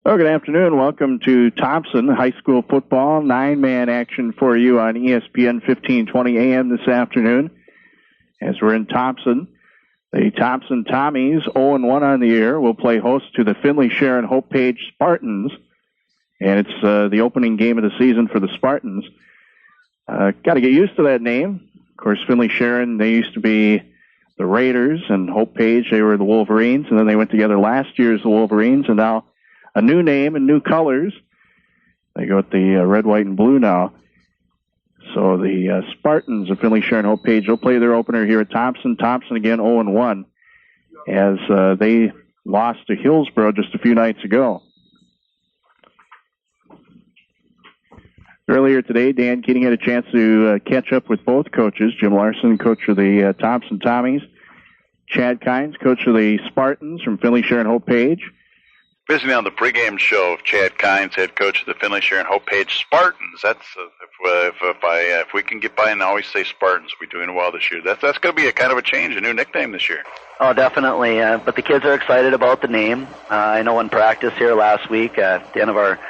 Well, good afternoon. Welcome to Thompson High School Football. 9-man action for you on ESPN 1520 AM this afternoon. As we're in Thompson, the Thompson Tommies, 0-1 on the year, will play host to the Finley-Sharon-Hope-Page Spartans. And it's the opening game of the season for the Spartans. Got to get used to that name. Of course, Finley-Sharon, they used to be the Raiders, and Hope-Page, they were the Wolverines, and then they went together last year as the Wolverines, and now a new name and new colors. They go with the red, white, and blue now. So the Spartans of Finley-Sharon-Hope-Page will play their opener here at Thompson. Thompson again 0-1 as they lost to Hillsborough just a few nights ago. Earlier today, Dan Keating had a chance to catch up with both coaches. Jim Larson, coach of the Thompson Tommies. Chad Kynes, coach of the Spartans from Finley-Sharon-Hope-Page. Visiting on the pregame show of Chad Kynes, head coach of the Finley-Sharon-Hope-Page Spartans. That's if we can get by and always say Spartans, we're doing well this year. That's going to be a kind of a change, a new nickname this year. Oh, definitely. But the kids are excited about the name. I know in practice here last week, at the end of our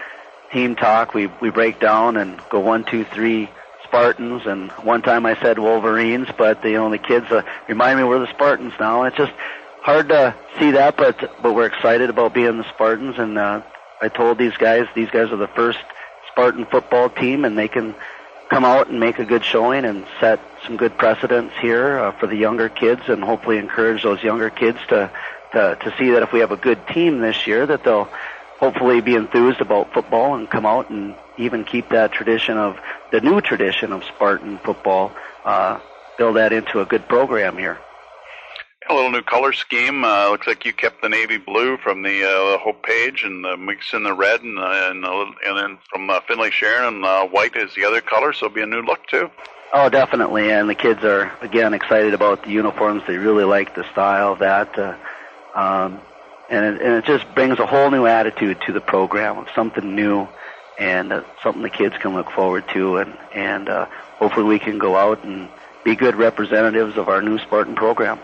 team talk, we break down and go 1, 2, 3 Spartans. And one time I said Wolverines, but the kids remind me we're the Spartans now. It's just hard to see that, but we're excited about being the Spartans, and I told these guys are the first Spartan football team, and they can come out and make a good showing and set some good precedents here for the younger kids, and hopefully encourage those younger kids to see that if we have a good team this year, that they'll hopefully be enthused about football and come out and even keep that the new tradition of Spartan football, build that into a good program here. A little new color scheme. Looks like you kept the navy blue from the Hope-Page and mix in the red, and then from Finley-Sharon, white is the other color, so it'll be a new look too. Oh, definitely, and the kids are, again, excited about the uniforms. They really like the style of that, and it just brings a whole new attitude to the program of something new and something the kids can look forward to, and hopefully we can go out and be good representatives of our new Spartan program.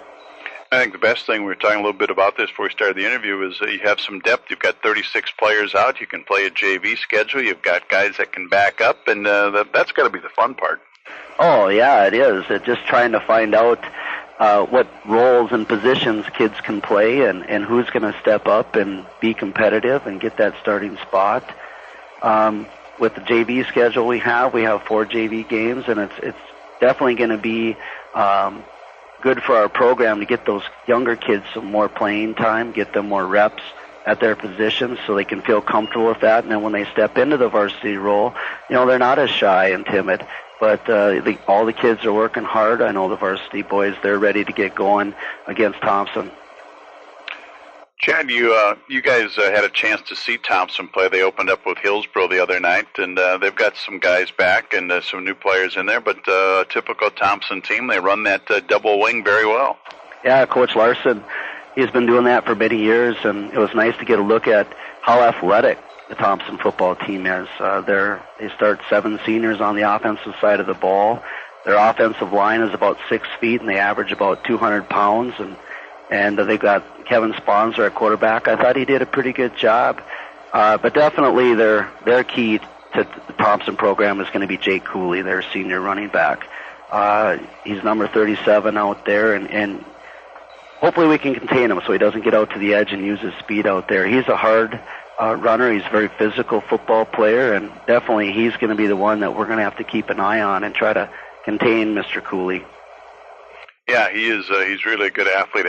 I think the best thing, we were talking a little bit about this before we started the interview, is that you have some depth. You've got 36 players out. You can play a JV schedule. You've got guys that can back up, and that's got to be the fun part. Oh, yeah, it is. It's just trying to find out what roles and positions kids can play and who's going to step up and be competitive and get that starting spot. With the JV schedule we have 4 JV games, and it's definitely going to be good for our program to get those younger kids some more playing time, get them more reps at their positions so they can feel comfortable with that. And then when they step into the varsity role, they're not as shy and timid. But all the kids are working hard. I know the varsity boys, they're ready to get going against Thompson. Chad, you guys had a chance to see Thompson play. They opened up with Hillsborough the other night, and they've got some guys back and some new players in there. But a typical Thompson team, they run that double wing very well. Yeah, Coach Larson, he's been doing that for many years, and it was nice to get a look at how athletic the Thompson football team is. They start 7 seniors on the offensive side of the ball. Their offensive line is about 6 feet, and they average about 200 pounds, and they've got Kevin Sponser at quarterback. I thought he did a pretty good job. But definitely their key to the Thompson program is going to be Jake Cooley, their senior running back. He's number 37 out there, and hopefully we can contain him so he doesn't get out to the edge and use his speed out there. He's a hard runner. He's a very physical football player, and definitely he's going to be the one that we're going to have to keep an eye on and try to contain Mr. Cooley. Yeah, he is. He's really a good athlete.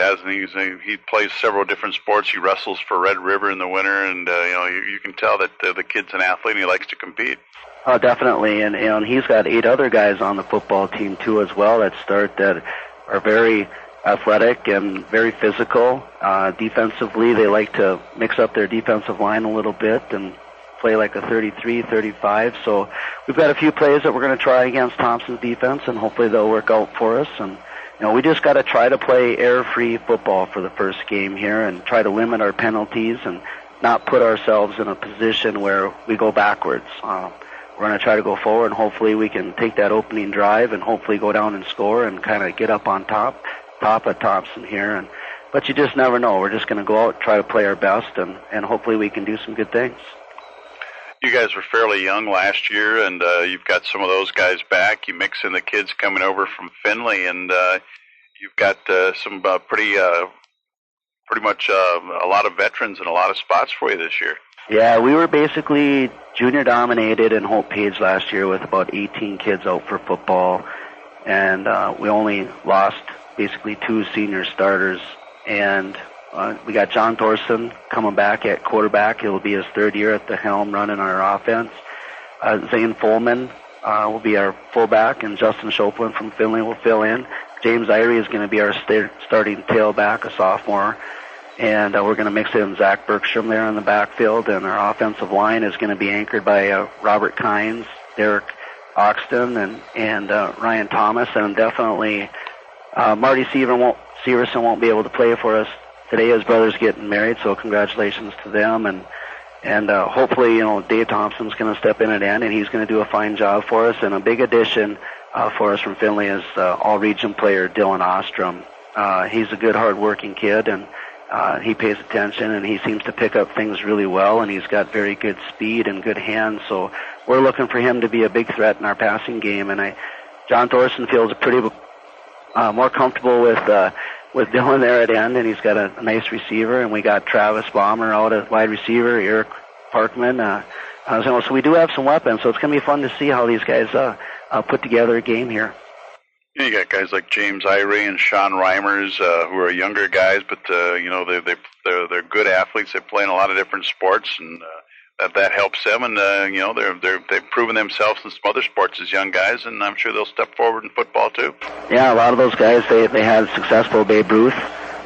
He plays several different sports. He wrestles for Red River in the winter, and you can tell that the kid's an athlete and he likes to compete. Oh, definitely, and he's got 8 other guys on the football team too as well that are very athletic and very physical. Defensively, they like to mix up their defensive line a little bit and play like a 33, 35. So we've got a few plays that we're going to try against Thompson's defense, and hopefully they'll work out for us. And we just got to try to play error-free football for the first game here and try to limit our penalties and not put ourselves in a position where we go backwards. We're going to try to go forward, and hopefully we can take that opening drive and hopefully go down and score and kind of get up on top of Thompson here. And but you just never know. We're just going to go out and try to play our best, and hopefully we can do some good things. You guys were fairly young last year, and you've got some of those guys back. You mix in the kids coming over from Finley, and you've got some pretty much a lot of veterans and a lot of spots for you this year. Yeah, we were basically junior dominated in Hope-Page last year with about 18 kids out for football, and we only lost basically 2 senior starters, and we got John Thorson coming back at quarterback. It'll be his 3rd year at the helm running our offense. Zane Folman will be our fullback, and Justin Choplin from Finley will fill in. James Irie is going to be our starting tailback, a sophomore. And we're going to mix in Zach Bergstrom there in the backfield. And our offensive line is going to be anchored by Robert Kynes, Derek Oxton, and Ryan Thomas. And definitely Marty Severson won't be able to play for us today. His brother's getting married, so congratulations to them. And hopefully, Dave Thompson's going to step in at end, and he's going to do a fine job for us. And a big addition for us from Finley is all-region player Dylan Ostrom. He's a good, hard-working kid, and he pays attention, and he seems to pick up things really well, and he's got very good speed and good hands. So we're looking for him to be a big threat in our passing game. And John Thorson feels pretty more comfortable with Dylan there at end, and he's got a nice receiver. And we got Travis Baumer out at wide receiver, Eric Parkman. So we do have some weapons, so it's going to be fun to see how these guys put together a game here. You got guys like James Irie and Sean Reimers, who are younger guys, but they're good athletes. They play in a lot of different sports, and that helps them. And they've proven themselves in some other sports as young guys, and I'm sure they'll step forward in football too. Yeah, a lot of those guys they had successful Babe Ruth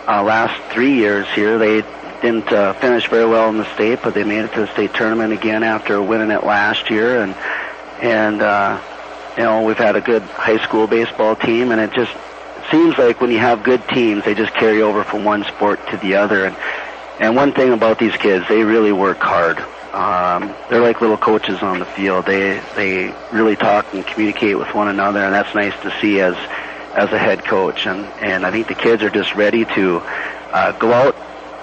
last 3 years here. They didn't finish very well in the state, but they made it to the state tournament again after winning it last year, and we've had a good high school baseball team, and it seems like when you have good teams, they just carry over from one sport to the other. And one thing about these kids, they really work hard. They're like little coaches on the field. They really talk and communicate with one another, and that's nice to see as a head coach. And I think the kids are just ready to go out,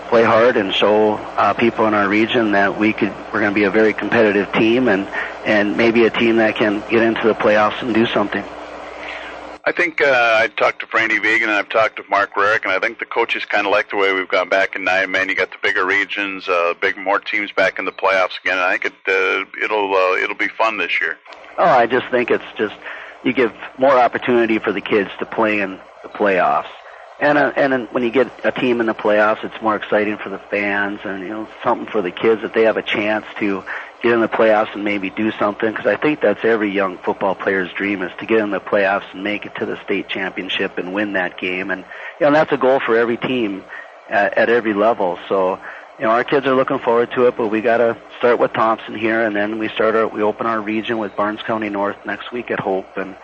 play hard, and show people in our region that we're going to be a very competitive team, and maybe a team that can get into the playoffs and do something. I think I talked to Franny Vegan, and I've talked to Mark Rarick, and I think the coaches kind of like the way we've gone back in 9-man. You got the bigger regions, more teams back in the playoffs again. I think it'll be fun this year. Oh, I just think it's just you give more opportunity for the kids to play in the playoffs. And when you get a team in the playoffs, it's more exciting for the fans, and something for the kids that they have a chance to get in the playoffs and maybe do something. Because I think that's every young football player's dream, is to get in the playoffs and make it to the state championship and win that game. And that's a goal for every team at every level. So our kids are looking forward to it. But we got to start with Thompson here, and then we open our region with Barnes County North next week at Hope. And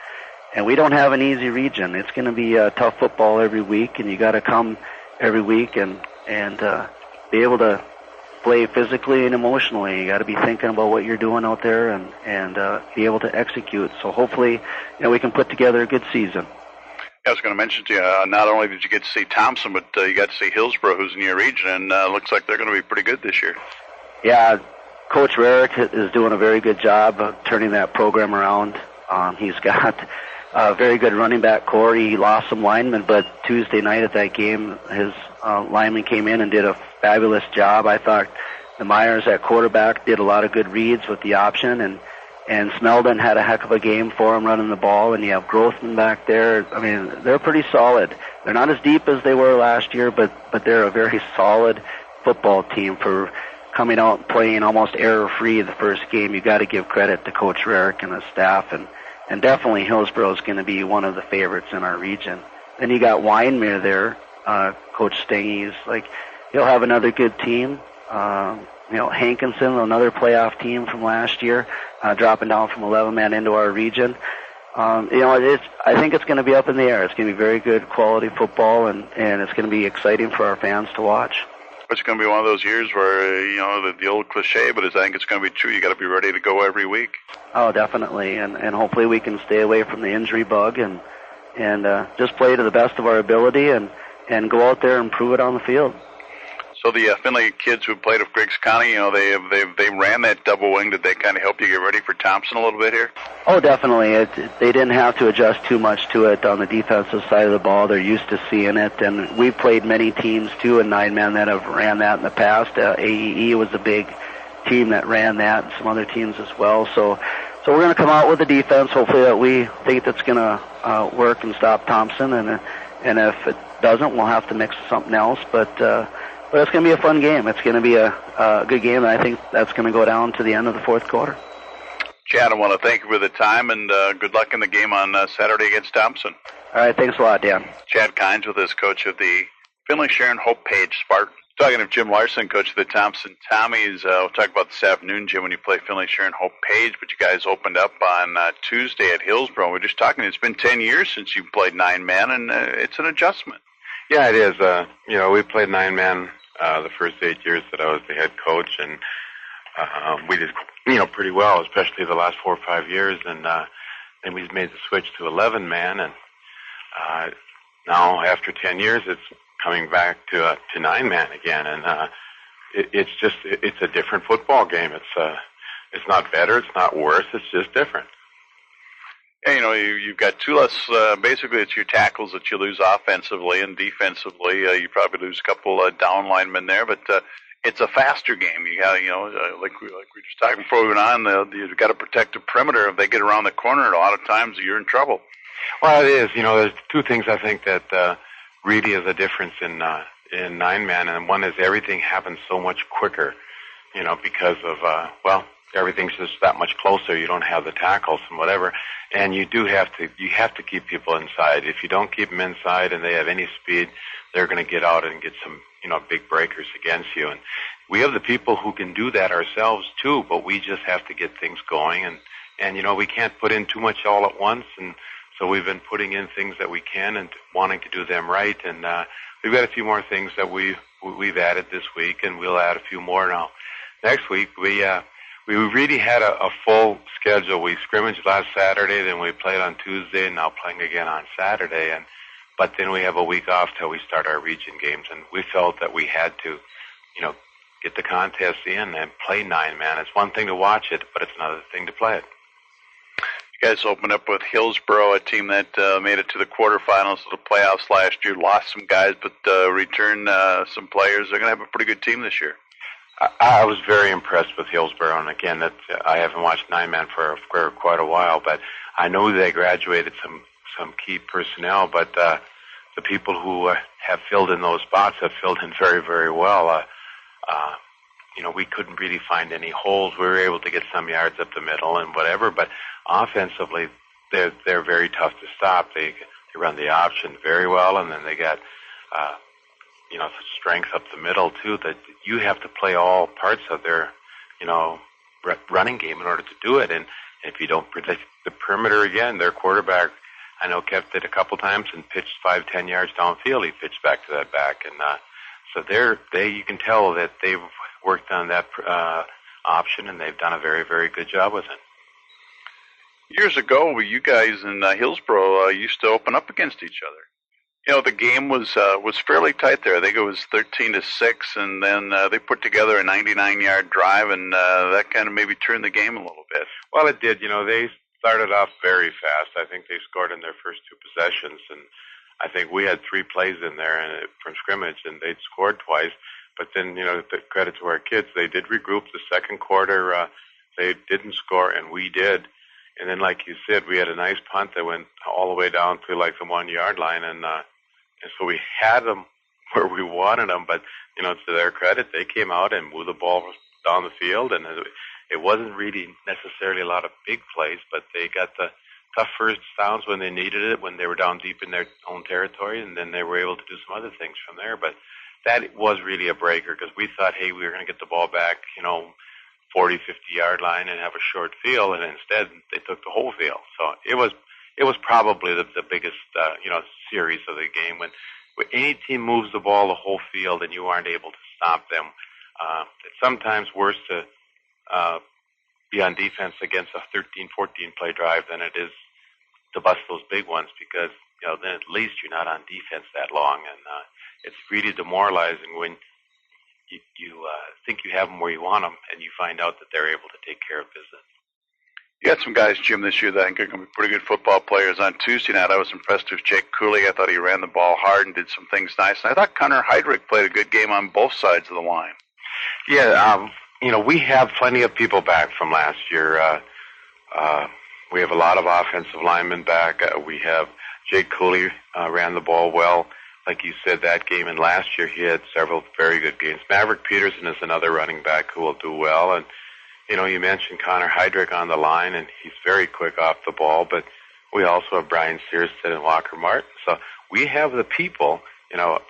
we don't have an easy region. It's going to be tough football every week, and you got to come every week and be able to play physically and emotionally. You got to be thinking about what you're doing out there and be able to execute. So hopefully, we can put together a good season. I was going to mention to you, not only did you get to see Thompson, but you got to see Hillsborough, who's in your region, and looks like they're going to be pretty good this year. Yeah, Coach Rarick is doing a very good job of turning that program around. He's got a very good running back core. He lost some linemen, but Tuesday night at that game, his linemen came in and did a fabulous job. I thought the Myers at quarterback did a lot of good reads with the option, and Smeldon had a heck of a game for him running the ball, and you have Grothman back there. I mean, they're pretty solid. They're not as deep as they were last year, but they're a very solid football team for coming out and playing almost error-free the first game. You got to give credit to Coach Rarick and his staff, and definitely Hillsborough is going to be one of the favorites in our region. Then you got Wyndmere there, Coach Stengy's he'll have another good team. Hankinson, another playoff team from last year, dropping down from 11-man into our region. I think it's going to be up in the air. It's going to be very good quality football, and it's going to be exciting for our fans to watch. It's going to be one of those years where, the old cliche, but I think it's going to be true. You got to be ready to go every week. Oh, definitely. And hopefully we can stay away from the injury bug and just play to the best of our ability and and go out there and prove it on the field. So the Finley kids who played with Griggs County, they ran that double wing. Did they kind of help you get ready for Thompson a little bit here? Oh, definitely. They didn't have to adjust too much to it on the defensive side of the ball. They're used to seeing it, and we've played many teams too in 9-man that have ran that in the past. AEE was a big team that ran that, and some other teams as well. So we're going to come out with a defense, hopefully, that we think that's going to work and stop Thompson, and if it doesn't, we'll have to mix with something else. But it's going to be a fun game. It's going to be a good game, and I think that's going to go down to the end of the fourth quarter. Chad, I want to thank you for the time, and good luck in the game on Saturday against Thompson. All right, thanks a lot, Dan. Chad Kynes with us, coach of the Finley-Sharon-Hope-Page Spartans. Talking to Jim Larson, coach of the Thompson Tommies. We'll talk about this afternoon, Jim, when you play Finley-Sharon-Hope-Page, but you guys opened up on Tuesday at Hillsboro. We're just talking, it's been 10 years since you played 9-man, and it's an adjustment. Yeah, it is. We played 9-man the first 8 years that I was the head coach, and we did, pretty well, especially the last 4 or 5 years, and then we made the switch to 11-man, and now after 10 years, it's coming back to 9-man again, and it's a different football game. It's not better, it's not worse, it's just different. Yeah, you've got two less, basically it's your tackles that you lose offensively, and defensively you probably lose a couple down linemen there, but it's a faster game. You got, like we were just talking before we went on, you've got to protect the perimeter. If they get around the corner, a lot of times you're in trouble. Well, it is. There's two things I think that really is a difference in 9-man, and one is everything happens so much quicker, because of, everything's just that much closer. You don't have the tackles and whatever, and you have to keep people inside. If you don't keep them inside and they have any speed, they're going to get out and get some, big breakers against you. And we have the people who can do that ourselves too, but we just have to get things going, and we can't put in too much all at once, and so we've been putting in things that we can and wanting to do them right, and we've got a few more things that we've added this week, and we'll add a few more now. Next week, we really had a full schedule. We scrimmaged last Saturday, then we played on Tuesday, and now playing again on Saturday. But then we have a week off till we start our region games, and we felt that we had to, get the contest in and play 9-man. It's one thing to watch it, but it's another thing to play it. You guys opened up with Hillsboro, a team that made it to the quarterfinals of the playoffs last year, lost some guys, but returned some players. They're going to have a pretty good team this year. I was very impressed with Hillsboro, and again, I haven't watched 9-man for quite a while, but I know they graduated some key personnel, but the people who have filled in those spots have filled in very, very well. We couldn't really find any holes. We were able to get some yards up the middle and whatever, but offensively, they're very tough to stop. They run the option very well, and then they got strength up the middle too, that you have to play all parts of their, running game in order to do it. And if you don't protect the perimeter again, their quarterback, I know, kept it a couple times and pitched 5-10 yards downfield. He pitched back to that back. And so you can tell that they've worked on that option, and they've done a very, very good job with it. Years ago, you guys in Hillsboro used to open up against each other. The game was fairly tight there. I think it was 13-6, and then they put together a 99-yard drive, and that kind of maybe turned the game a little bit. Well, it did. They started off very fast. I think they scored in their first 2 possessions, and I think we had 3 plays in there from scrimmage, and they'd scored twice. But then, the credit to our kids, they did regroup. The second quarter, they didn't score, and we did. And then, like you said, we had a nice punt that went all the way down to like the 1-yard line, and so we had them where we wanted them. But to their credit, they came out and moved the ball down the field, and it wasn't really necessarily a lot of big plays, but they got the tough first downs when they needed it, when they were down deep in their own territory, and then they were able to do some other things from there. But that was really a breaker, because we thought, hey, we were going to get the ball back, 40, 50-yard line and have a short field, and instead they took the whole field. So it was probably the biggest, series of the game. When any team moves the ball the whole field and you aren't able to stop them, it's sometimes worse to be on defense against a 13, 14-play drive than it is to bust those big ones, because, then at least you're not on defense that long. And it's really demoralizing when you think you have them where you want them, and you find out that they're able to take care of business. You got some guys, Jim, this year that I think are going to be pretty good football players. On Tuesday night, I was impressed with Jake Cooley. I thought he ran the ball hard and did some things nice. And I thought Connor Heydrich played a good game on both sides of the line. Yeah, we have plenty of people back from last year. We have a lot of offensive linemen back. We have Jake Cooley ran the ball well. Like you said, that game, and last year he had several very good games. Maverick Peterson is another running back who will do well. And, you mentioned Connor Heydrich on the line, and he's very quick off the ball. But we also have Brian Searstead and Walker Martin. So we have the people.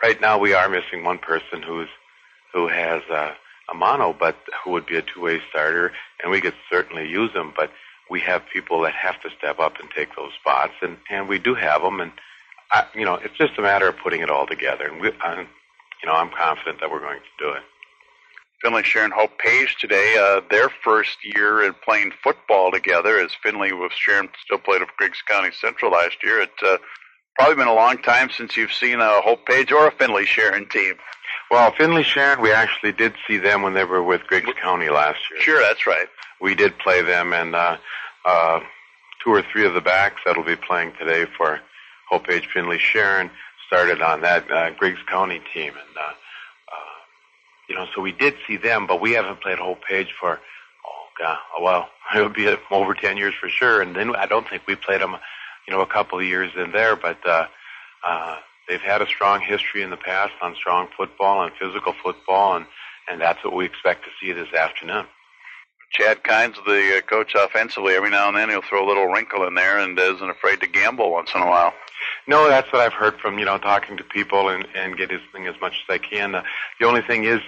Right now we are missing one person who has a mono, but who would be a two-way starter, and we could certainly use him. But we have people that have to step up and take those spots, and we do have them. And it's just a matter of putting it all together. And I'm confident that we're going to do it. Finley-Sharon-Hope-Page today, their first year in playing football together, as Finley with Sharon still played with Griggs County Central last year. It's probably been a long time since you've seen a Hope-Page or a Finley-Sharon team. Well, Finley-Sharon, we actually did see them when they were with Griggs County last year. Sure, that's right. We did play them, and 2 or 3 of the backs that'll be playing today for Hope-Page Finley-Sharon started on that Griggs County team. And, so we did see them, but we haven't played Hope-Page for, it would be over 10 years for sure. And then I don't think we played them, a couple of years in there, but they've had a strong history in the past on strong football and physical football, and that's what we expect to see this afternoon. Chad Kynes, the coach offensively, every now and then he'll throw a little wrinkle in there and isn't afraid to gamble once in a while. No, that's what I've heard from, talking to people and getting as much as I can. The only thing is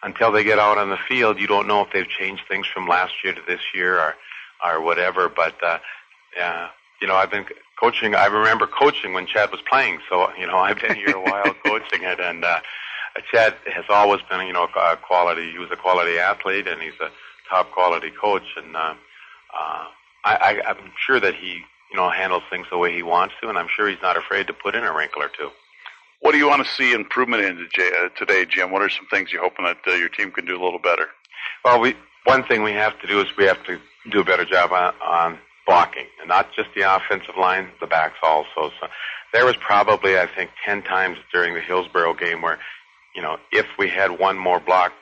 until they get out on the field, you don't know if they've changed things from last year to this year or whatever. But, I've been coaching. I remember coaching when Chad was playing. So, I've been here a while coaching it. And Chad has always been, a quality. He was a quality athlete, and he's a top quality coach. And I'm sure that he handles things the way he wants to, and I'm sure he's not afraid to put in a wrinkle or two. What do you want to see improvement in today, Jim? What are some things you're hoping that your team can do a little better? Well, one thing we have to do is we have to do a better job on blocking, and not just the offensive line, the backs also. So there was probably, I think, 10 times during the Hillsborough game where, if we had one more block,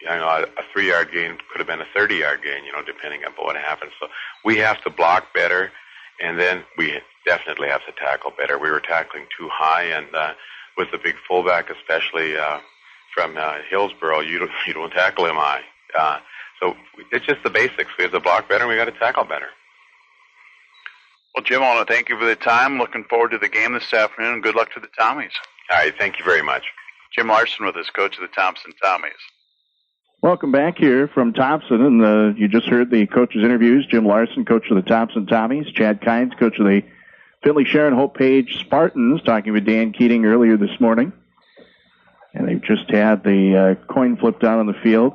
a 3-yard gain could have been a 30-yard gain, depending on what happens. So we have to block better. And then we definitely have to tackle better. We were tackling too high, and with the big fullback, especially from Hillsborough, you don't tackle him high. So it's just the basics. We have to block better, and we got to tackle better. Well, Jim, I want to thank you for the time. Looking forward to the game this afternoon, and good luck to the Tommies. All right, thank you very much. Jim Larson with us, coach of the Thompson Tommies. Welcome back here from Thompson, and you just heard the coaches' interviews. Jim Larson, coach of the Thompson Tommies. Chad Kynes, coach of the Finley-Sharon-Hope-Page Spartans, talking with Dan Keating earlier this morning. And they've just had the coin flip down on the field.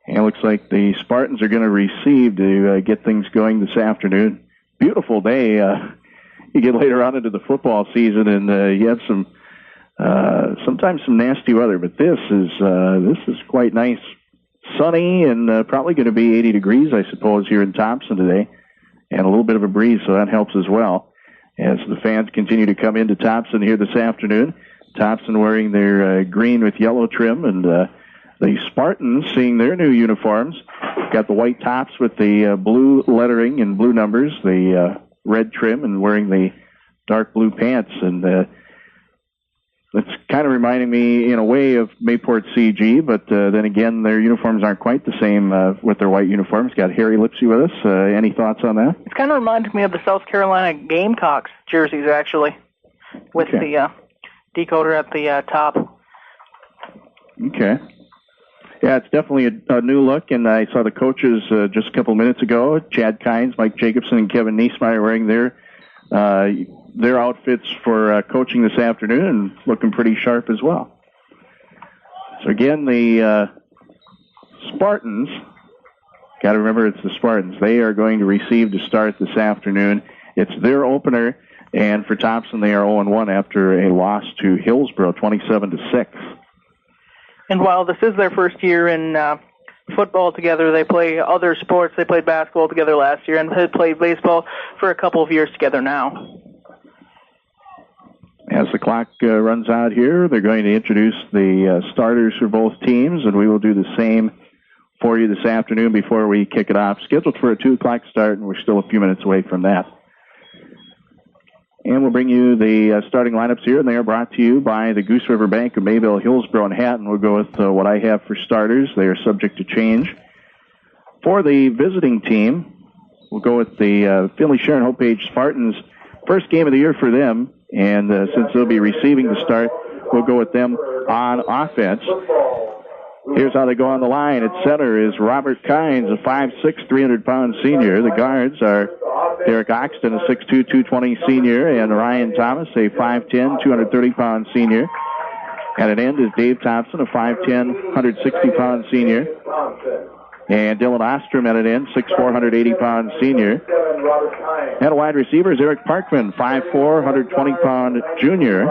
And it looks like the Spartans are going to receive to get things going this afternoon. Beautiful day. You get later on into the football season, and you have sometimes some nasty weather, but this is quite nice, sunny, and probably going to be 80 degrees, I suppose, here in Thompson today, and a little bit of a breeze, so that helps as well. As the fans continue to come into Thompson here this afternoon, Thompson wearing their green with yellow trim, and the Spartans seeing their new uniforms, got the white tops with the blue lettering and blue numbers, the red trim, and wearing the dark blue pants, and it's kind of reminding me, in a way, of Mayport CG, but then again, their uniforms aren't quite the same with their white uniforms. Got Harry Lipsiea with us. Any thoughts on that? It kind of reminded me of the South Carolina Gamecocks jerseys, actually, with the decoder at the top. Okay. Yeah, it's definitely a new look, and I saw the coaches just a couple minutes ago, Chad Kynes, Mike Jacobson, and Kevin Niesmeyer wearing their outfits for coaching this afternoon, and looking pretty sharp as well. So again, the Spartans, got to remember it's the Spartans, they are going to receive to start this afternoon. It's their opener And for Thompson, they are 0-1 after a loss to Hillsborough, 27-6. And while this is their first year in football together, they play other sports. They played basketball together last year and had played baseball for a couple of years together now. As the clock runs out here, they're going to introduce the starters for both teams, and we will do the same for you this afternoon before we kick it off. Scheduled for a 2 o'clock start, and we're still a few minutes away from that. And we'll bring you the starting lineups here, and they are brought to you by the Goose River Bank of Mayville, Hillsborough, and Hatton. We'll go with what I have for starters. They are subject to change. For the visiting team, we'll go with the Finley-Sharon-Hope-Page Spartans. First game of the year for them, and since they'll be receiving the start, we'll go with them on offense. Here's how they go on the line. At center is Robert Kynes, a 5'6", 300-pound senior. The guards are Derek Oxton, a 6'2", 220 senior, and Ryan Thomas, a 5'10", 230-pound senior. At an end is Dave Thompson, a 5'10", 160-pound senior. And Dylan Ostrom at an end, 6'4", 180-pound senior. And a wide receiver is Eric Parkman, 5'4", 120-pound junior.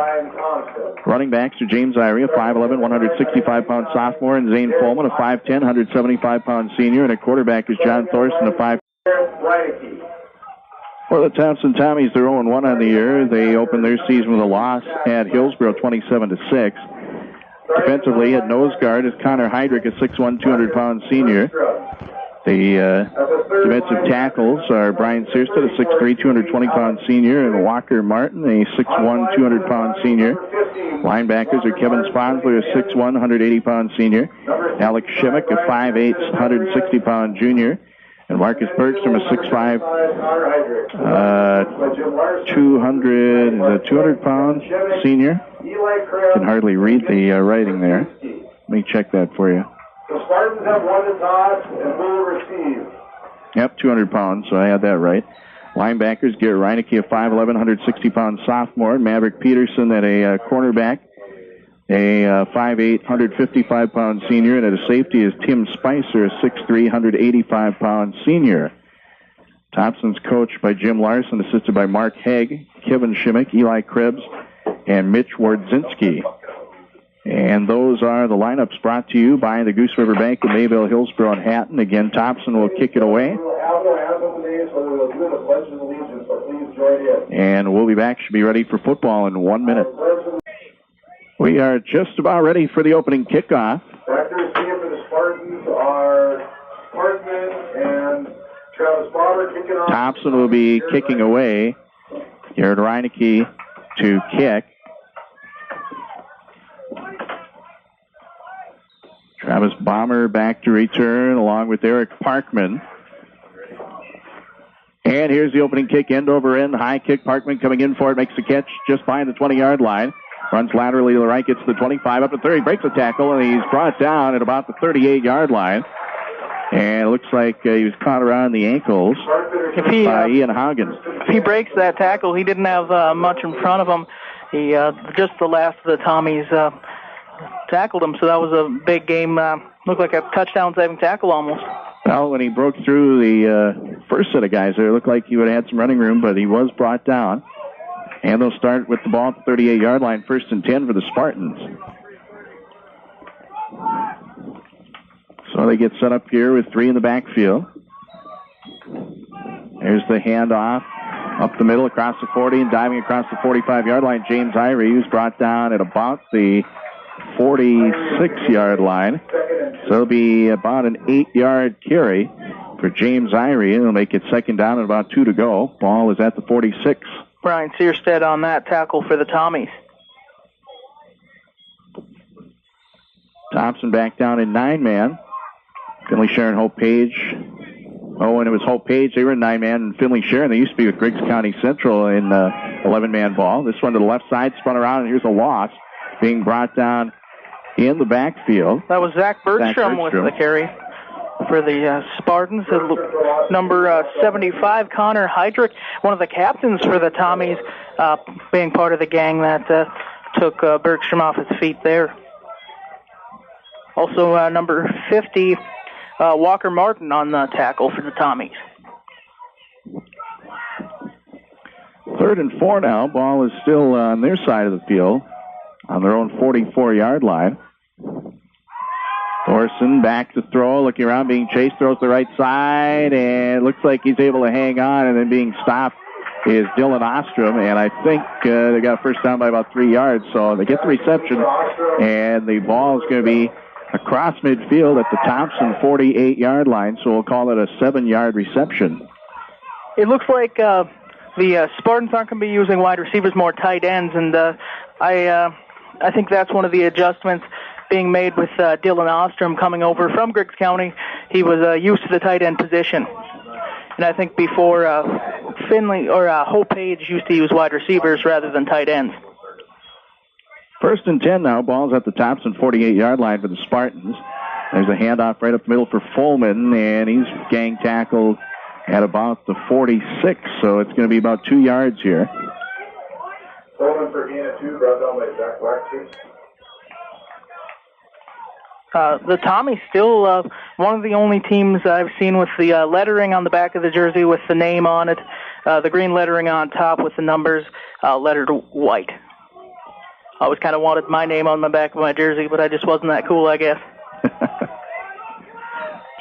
Running backs are James Irie, a 5'11", 165-pound sophomore, and Zane Foreman, a 5'10", 175-pound senior. And a quarterback is John Thorson, a 5'. For the Thompson Tommies, they're 0-1 on the year. They opened their season with a loss at Hillsborough, 27-6. Defensively, at nose guard is Connor Heydrich, a 6'1", 200-pound senior. The defensive tackles are Brian Searstead, a 6'3", 220-pound senior, and Walker Martin, a 6'1", 200-pound senior. Linebackers are Kevin Sponsler, a 6'1", 180-pound senior. Alex Shimmick, a 5'8", 160-pound junior. And Marcus Bergstrom, a 6'5", 200-pound senior. Can hardly read the writing there. Let me check that for you. The Spartans have won the toss and will receive. Yep, 200 pounds, so I had that right. Linebackers, Garrett Reineke, a 5'11", 160-pound sophomore. Maverick Peterson at a cornerback, a 5'8", 155-pound senior. And at a safety is Tim Spicer, a 6'3", 185-pound senior. Thompson's coached by Jim Larson, assisted by Mark Haig, Kevin Shimmick, Eli Krebs, and Mitch Wardzinski. And those are the lineups brought to you by the Goose River Bank of Mayville, Hillsborough, and Hatton. Again, Thompson will kick it away. And we'll be back. Should be ready for football in 1 minute. We are just about ready for the opening kickoff. Back to receive for the Spartans are Parkman and Travis Bauer kicking off. Thompson will be kicking away. Garrett Reineke to kick. Travis Bomber back to return along with Eric Parkman. And here's the opening kick, end over end, high kick. Parkman coming in for it, makes the catch just behind the 20-yard line. Runs laterally to the right, gets to the 25, up to 30, breaks the tackle, and he's brought down at about the 38-yard line. And it looks like he was caught around the ankles by Ian Haugen. If he breaks that tackle, he didn't have much in front of him. He just the last of the Tommies tackled him, so that was a big game. Looked like a touchdown-saving tackle almost. Well, when he broke through the first set of guys there, it looked like he would have had some running room, but he was brought down. And they'll start with the ball at the 38-yard line, 1st and 10 for the Spartans. So they get set up here with 3 in the backfield. There's the handoff up the middle across the 40 and diving across the 45-yard line. James Irie, who's brought down at about the 46-yard line. So it'll be about an 8-yard carry for James Irie. It'll make it 2nd down and about 2 to go. Ball is at the 46. Brian Searstead on that tackle for the Tommies. Thompson back down in 9-man. Finley-Sharon-Hope-Page. Oh, and it was Hope-Page. They were in 9-man. And Finley-Sharon, they used to be with Griggs County Central in 11-man ball. This one to the left side, spun around, and here's a loss being brought down in the backfield. That was Zach Bergstrom with the carry for the Spartans. Number 75, Connor Heydrich, one of the captains for the Tommies, being part of the gang that took Bergstrom off his feet there. Also, number 50, Walker Martin on the tackle for the Tommies. 3rd and 4 now. Ball is still on their side of the field, on their own 44-yard line. Thorson back to throw, looking around, being chased, throws the right side, and looks like he's able to hang on, and then being stopped is Dylan Ostrom, and I think they got first down by about 3 yards, so they get the reception, and the ball is going to be across midfield at the Thompson 48-yard line, so we'll call it a 7-yard reception. It looks like the Spartans aren't going to be using wide receivers, more tight ends, and I think that's one of the adjustments being made with Dylan Ostrom coming over from Griggs County. He was used to the tight end position. And I think before Finley-Sharon-Hope-Page used to use wide receivers rather than tight ends. 1st and 10 now. Ball's at the Thompson 48-yard line for the Spartans. There's a handoff right up the middle for Fullman, and he's gang tackled at about the 46, so it's going to be about 2 yards here. Fullman for gain of 2, brought down by Zach Waxman. The Tommies still one of the only teams I've seen with the lettering on the back of the jersey with the name on it, the green lettering on top with the numbers lettered white. I always kind of wanted my name on the back of my jersey, but I just wasn't that cool, I guess.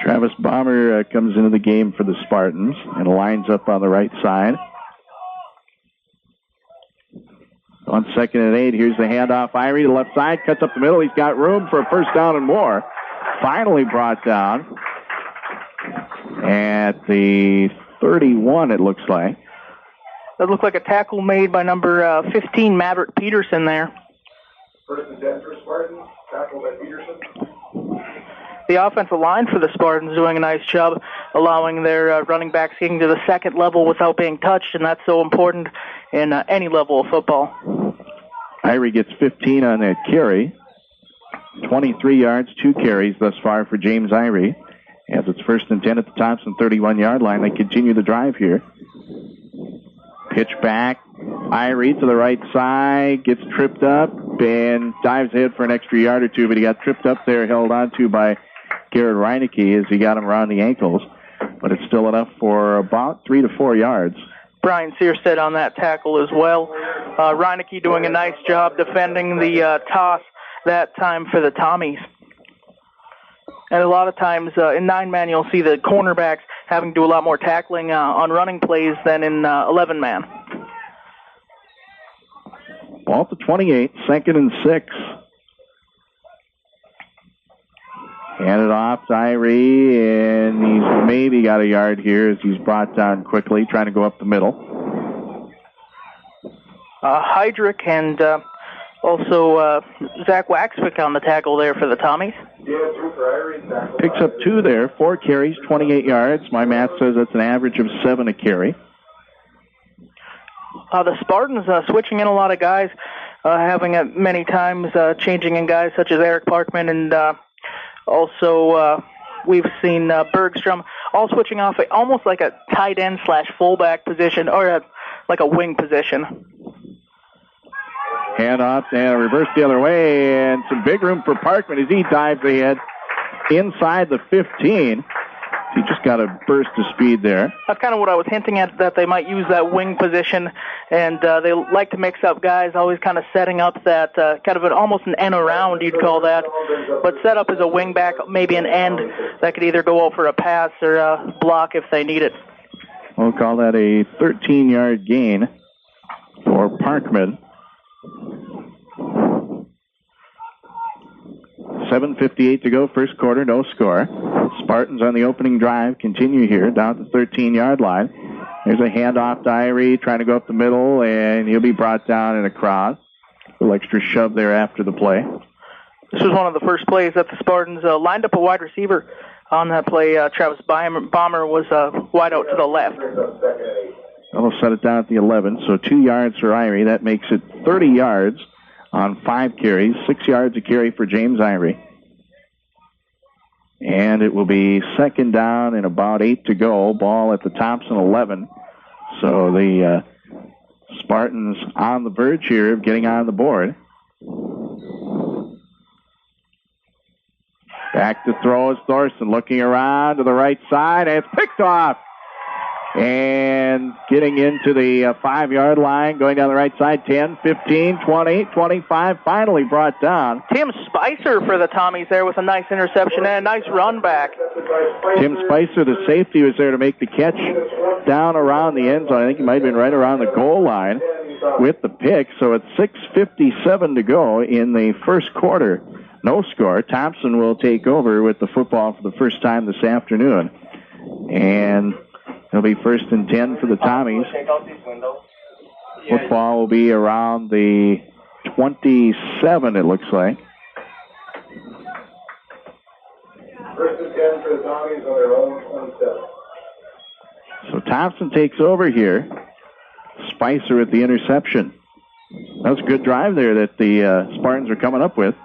Travis Bomber comes into the game for the Spartans and lines up on the right side. On 2nd and 8, here's the handoff. Irie to the left side, cuts up the middle. He's got room for a first down and more. Finally brought down at the 31, it looks like. That looked like a tackle made by number 15, Maverick Peterson there. 1st and 10 for Spartans, tackled by Peterson. The offensive line for the Spartans doing a nice job allowing their running backs getting to the second level without being touched, and that's so important in any level of football. Irie gets 15 on that carry. 23 yards, 2 carries thus far for James Irie. As it's 1st and 10 at the Thompson 31-yard line, they continue the drive here. Pitch back. Irie to the right side, gets tripped up, and dives ahead for an extra yard or two, but he got tripped up there, held on to by Garrett Reineke as he got him around the ankles. But it's still enough for about 3 to 4 yards. Brian Searstead on that tackle as well. Reineke doing a nice job defending the toss that time for the Tommies. And a lot of times in 9-man you'll see the cornerbacks having to do a lot more tackling on running plays than in 11-man. Ball at the 28, 2nd and 6. Handed off to Irie, and he's maybe got a yard here as he's brought down quickly, trying to go up the middle. Heydrich and also Zach Waxwick on the tackle there for the Tommies. Picks up 2 there, 4 carries, 28 yards. My math says that's an average of 7 a carry. The Spartans switching in a lot of guys, having many times changing in guys such as Eric Parkman, and also we've seen Bergstrom all switching off almost like a tight end / fullback position, or like a wing position. Hand off and reverse the other way, and some big room for Parkman as he dives ahead inside the 15. He just got a burst of speed there. That's kind of what I was hinting at, that they might use that wing position, and they like to mix up guys, always kind of setting up that kind of almost an end around, you'd call that, but set up as a wing back, maybe an end that could either go out for a pass or a block if they need it. We'll call that a 13-yard gain for Parkman. 7:58 to go, first quarter, no score. Spartans on the opening drive continue here down to the 13-yard line. There's a handoff to Irie, trying to go up the middle, and he'll be brought down in a crowd. A little extra shove there after the play. This was one of the first plays that the Spartans lined up a wide receiver on that play. Travis Bomber was wide out to the left. They'll set it down at the 11, so 2 yards for Irie. That makes it 30 yards on 5 carries, 6 yards a carry for James Irie. And it will be 2nd down and about 8 to go. Ball at the Thompson 11. So the Spartans on the verge here of getting on the board. Back to throw is Thorson, looking around to the right side, and it's picked off. And getting into the 5-yard line, going down the right side, 10, 15, 20, 25, finally brought down. Tim Spicer for the Tommies there with a nice interception and a nice run back. Tim Spicer, the safety, was there to make the catch down around the end zone. I think he might have been right around the goal line with the pick. So it's 6:57 to go in the first quarter. No score. Thompson will take over with the football for the first time this afternoon. And it'll be 1st and 10 for the Tommies. Football will be around the 27, it looks like. 1st and 10 for the Tommies on their own 27. So Thompson takes over here. Spicer with the interception. That was a good drive there that the Spartans are coming up with.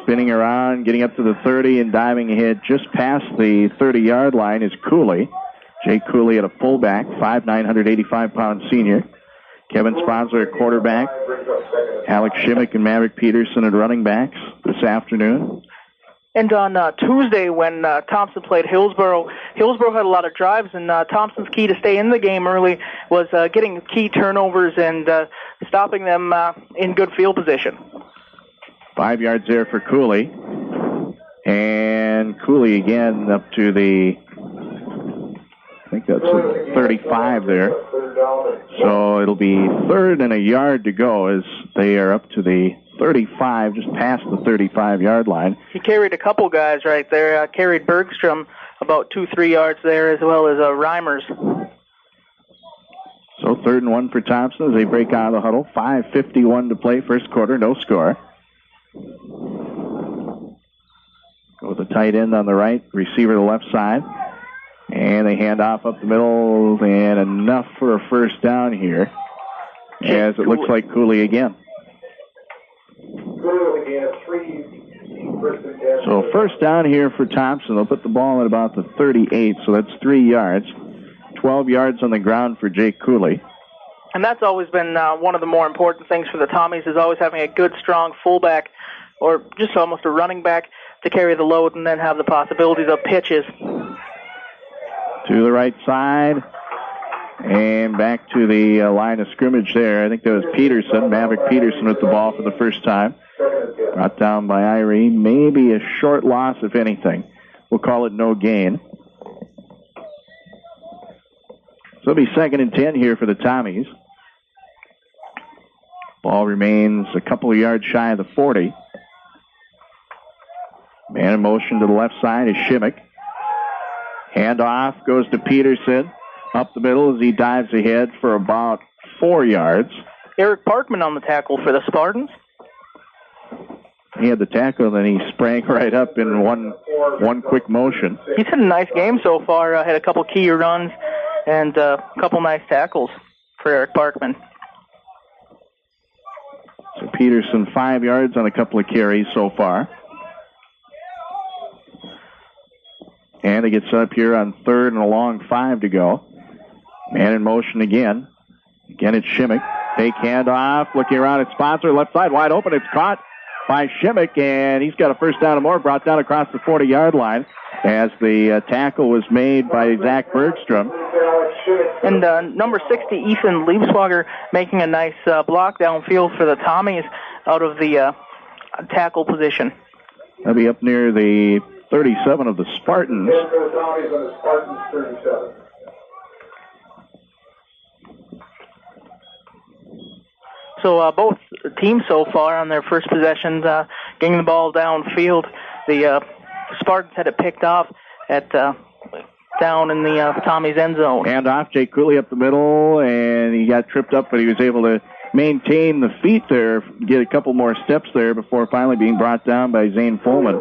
Spinning around, getting up to the 30 and diving ahead just past the 30-yard line is Cooley. Jake Cooley at a fullback, 5'9", 185-pound senior. Kevin Sponsler at quarterback. Alex Shimmick and Maverick Peterson at running backs this afternoon. And on Tuesday when Thompson played Hillsboro, Hillsboro had a lot of drives, and Thompson's key to stay in the game early was getting key turnovers and stopping them in good field position. 5 yards there for Cooley. And Cooley again up to the, I think that's 35 there. So it'll be 3rd and a yard to go as they are up to the 35, just past the 35-yard line. He carried a couple guys right there. Carried Bergstrom about 2-3 yards there, as well as Reimers. So 3rd and 1 for Thompson as they break out of the huddle. 5:51 to play, first quarter, no score. Go with the tight end on the right, receiver to the left side. And they hand off up the middle, and enough for a first down here, as it looks like Cooley again. So first down here for Thompson. They'll put the ball at about the 38, so that's 3 yards. 12 yards on the ground for Jake Cooley. And that's always been one of the more important things for the Tommies, is always having a good, strong fullback, or just almost a running back, to carry the load and then have the possibilities of pitches. To the right side, and back to the line of scrimmage there. I think that was Peterson, Maverick Peterson with the ball for the first time. Brought down by Irie. Maybe a short loss, if anything. We'll call it no gain. So it'll be 2nd and 10 here for the Tommies. Ball remains a couple of yards shy of the 40. Man in motion to the left side is Shimmick. Handoff goes to Peterson. Up the middle as he dives ahead for about 4 yards. Eric Parkman on the tackle for the Spartans. He had the tackle, and then he sprang right up in one quick motion. He's had a nice game so far. Had a couple key runs and a couple nice tackles for Eric Parkman. So Peterson 5 yards on a couple of carries so far. And it gets up here on 3rd and a long 5 to go. Man in motion again. Again, it's Shimmick. Take handoff. Looking around at Sponsor. Left side wide open. It's caught by Shimmick, and he's got a first down and more. Brought down across the 40-yard line as the tackle was made by Zach Bergstrom. And number 60, Ethan Liebswager, making a nice block downfield for the Tommies out of the tackle position. That'll be up near the 37 of the Spartans. So both teams so far on their first possessions getting the ball downfield. The Spartans had it picked off at down in the Tommy's end zone. Hand off, Jake Cooley up the middle, and he got tripped up, but he was able to maintain the feet there, get a couple more steps there before finally being brought down by Zane Fullman.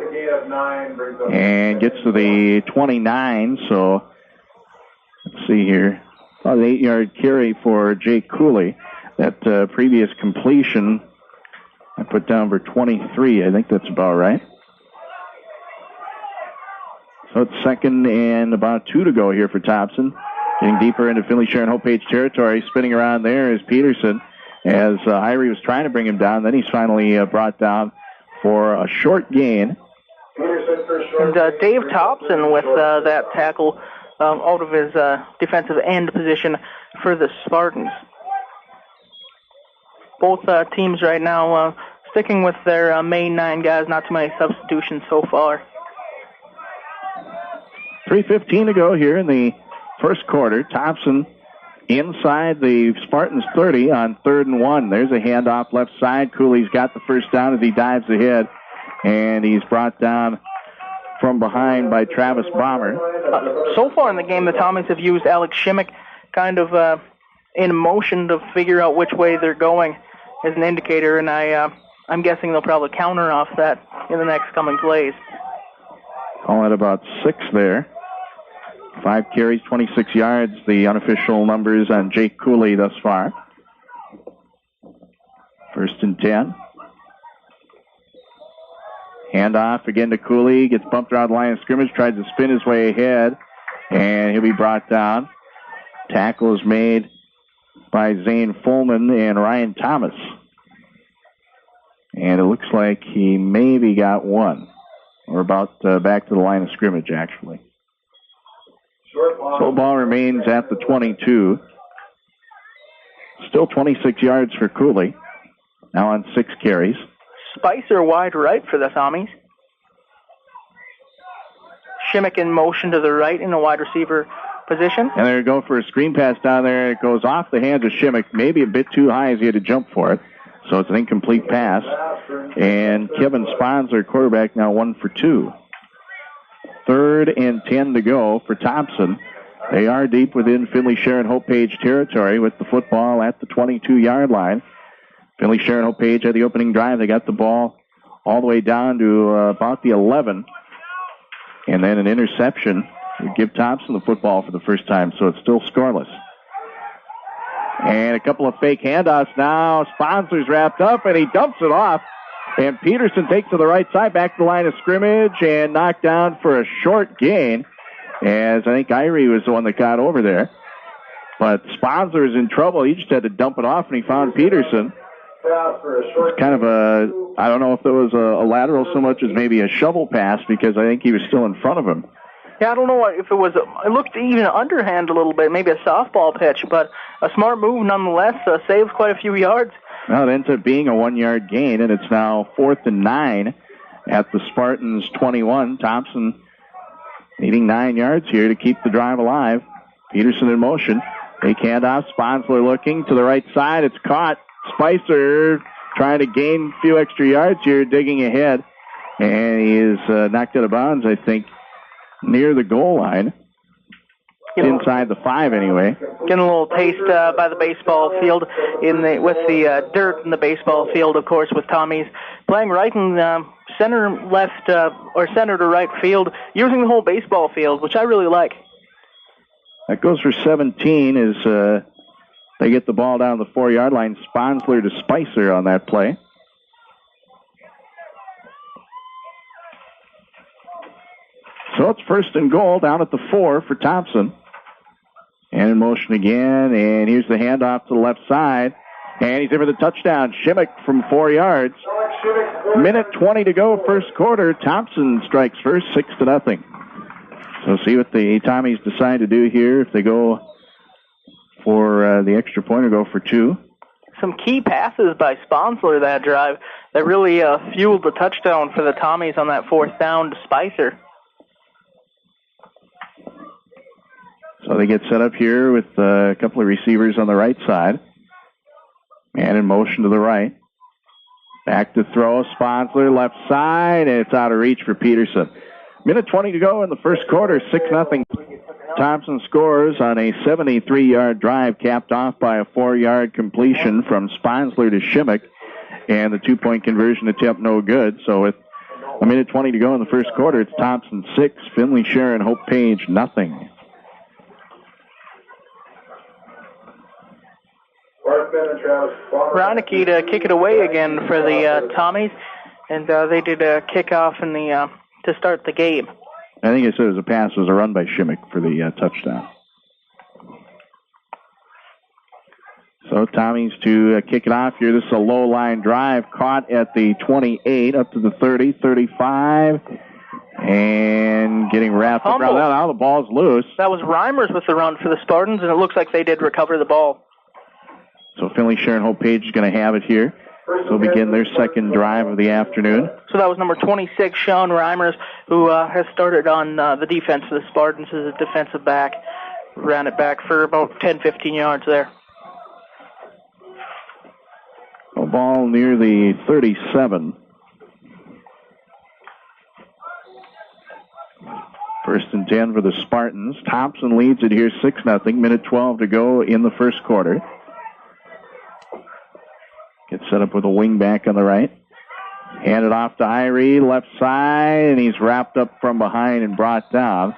And gets to the 29, so let's see here. About an 8-yard carry for Jake Cooley. That previous completion I put down for 23. I think that's about right. So it's 2nd and about 2 to go here for Thompson. Getting deeper into Finley-Sharon-Hope-Page territory. Spinning around there is Peterson as Irie was trying to bring him down. Then he's finally brought down for a short gain. And Dave Thompson with that tackle out of his defensive end position for the Spartans. Both teams right now sticking with their main 9 guys, not too many substitutions so far. 3:15 to go here in the first quarter. Thompson inside the Spartans 30 on 3rd and 1. There's a handoff left side. Cooley's got the first down as he dives ahead, and he's brought down from behind by Travis Bomber. So far in the game, the Tommies have used Alex Shimmick kind of in motion to figure out which way they're going as an indicator, and I'm guessing they'll probably counter off that in the next coming plays. Call it about 6 there. 5 carries, 26 yards, the unofficial numbers on Jake Cooley thus far. 1st and 10. Handoff again to Cooley, gets bumped around the line of scrimmage, tries to spin his way ahead, and he'll be brought down. Tackle is made by Zane Fullman and Ryan Thomas. And it looks like he maybe got one. We're about back to the line of scrimmage, actually. So ball remains at the 22. Still 26 yards for Cooley. Now on 6 carries. Spicer wide right for the Tommies. Shimmick in motion to the right in the wide receiver position. And they go for a screen pass down there. It goes off the hands of Shimmick, maybe a bit too high as he had to jump for it. So it's an incomplete pass. And Kevin Sponsler, quarterback, now 1 for 2. 3rd and 10 to go for Thompson. They are deep within Finley-Sharon-Hope-Page territory with the football at the 22-yard line. Finley-Sharon-Hope-Page had the opening drive. They got the ball all the way down to about the 11. And then an interception would give Thompson the football for the first time, so it's still scoreless. And a couple of fake handoffs now. Sponsor's wrapped up, and he dumps it off. And Peterson takes to the right side, back to the line of scrimmage, and knocked down for a short gain, as I think Irie was the one that got over there. But Sponsor is in trouble. He just had to dump it off, and he found Peterson. It's kind of I don't know if it was a lateral so much as maybe a shovel pass, because I think he was still in front of him. Yeah, I don't know if it was, it looked even underhand a little bit, maybe a softball pitch, but a smart move nonetheless, saved quite a few yards. Well, it ends up being a 1-yard gain, and it's now 4th and 9 at the Spartans 21. Thompson needing 9 yards here to keep the drive alive. Peterson in motion. Fake handoff. Sponsler looking to the right side. It's caught. Spicer trying to gain a few extra yards here, digging ahead. And he is knocked out of bounds, I think, near the goal line. Inside the 5 anyway. Getting a little taste by the baseball field with the dirt in the baseball field, of course, with Tommies playing right and center left or center to right field, using the whole baseball field, which I really like. That goes for 17 as they get the ball down the 4-yard line. Sponsler to Spicer on that play. So it's 1st and goal down at the 4 for Thompson. And in motion again, and here's the handoff to the left side. And he's in for the touchdown. Shimmick from 4 yards. Minute 20 to go, first quarter. Thompson strikes first, 6-0. So see what the Tommies decide to do here, if they go for the extra point or go for 2. Some key passes by Sponsler that drive that really fueled the touchdown for the Tommies on that 4th down to Spicer. So they get set up here with a couple of receivers on the right side. Man in motion to the right. Back to throw. Sponsler left side, and it's out of reach for Peterson. Minute 20 to go in the first quarter, 6-0. Thompson scores on a 73-yard drive, capped off by a 4-yard completion from Sponsler to Shimmick, and the 2-point conversion attempt no good. So with a minute 20 to go in the first quarter, it's Thompson 6, Finley-Sharon-Hope-Page nothing. Ronicky to kick it away again for the Tommies, and they did a kickoff in the to start the game. I think it said it was a pass. It was a run by Shimmick for the touchdown. So Tommies to kick it off here. This is a low-line drive, caught at the 28, up to the 30, 35, And getting wrapped up around that. Now the ball's loose. That was Reimers with the run for the Spartans, and it looks like they did recover the ball. So Finley-Sharon-Hope-Page is going to have it here. They'll begin their second drive of the afternoon. So that was number 26, Sean Reimers, who has started on the defense for the Spartans as a defensive back. Ran it back for about 10, 15 yards there. A ball near the 37. First and 10 for the Spartans. Thompson leads it here 6-0. Minute 12 to go in the first quarter. Gets set up with a wing back on the right. Handed off to Irie, left side, and he's wrapped up from behind and brought down.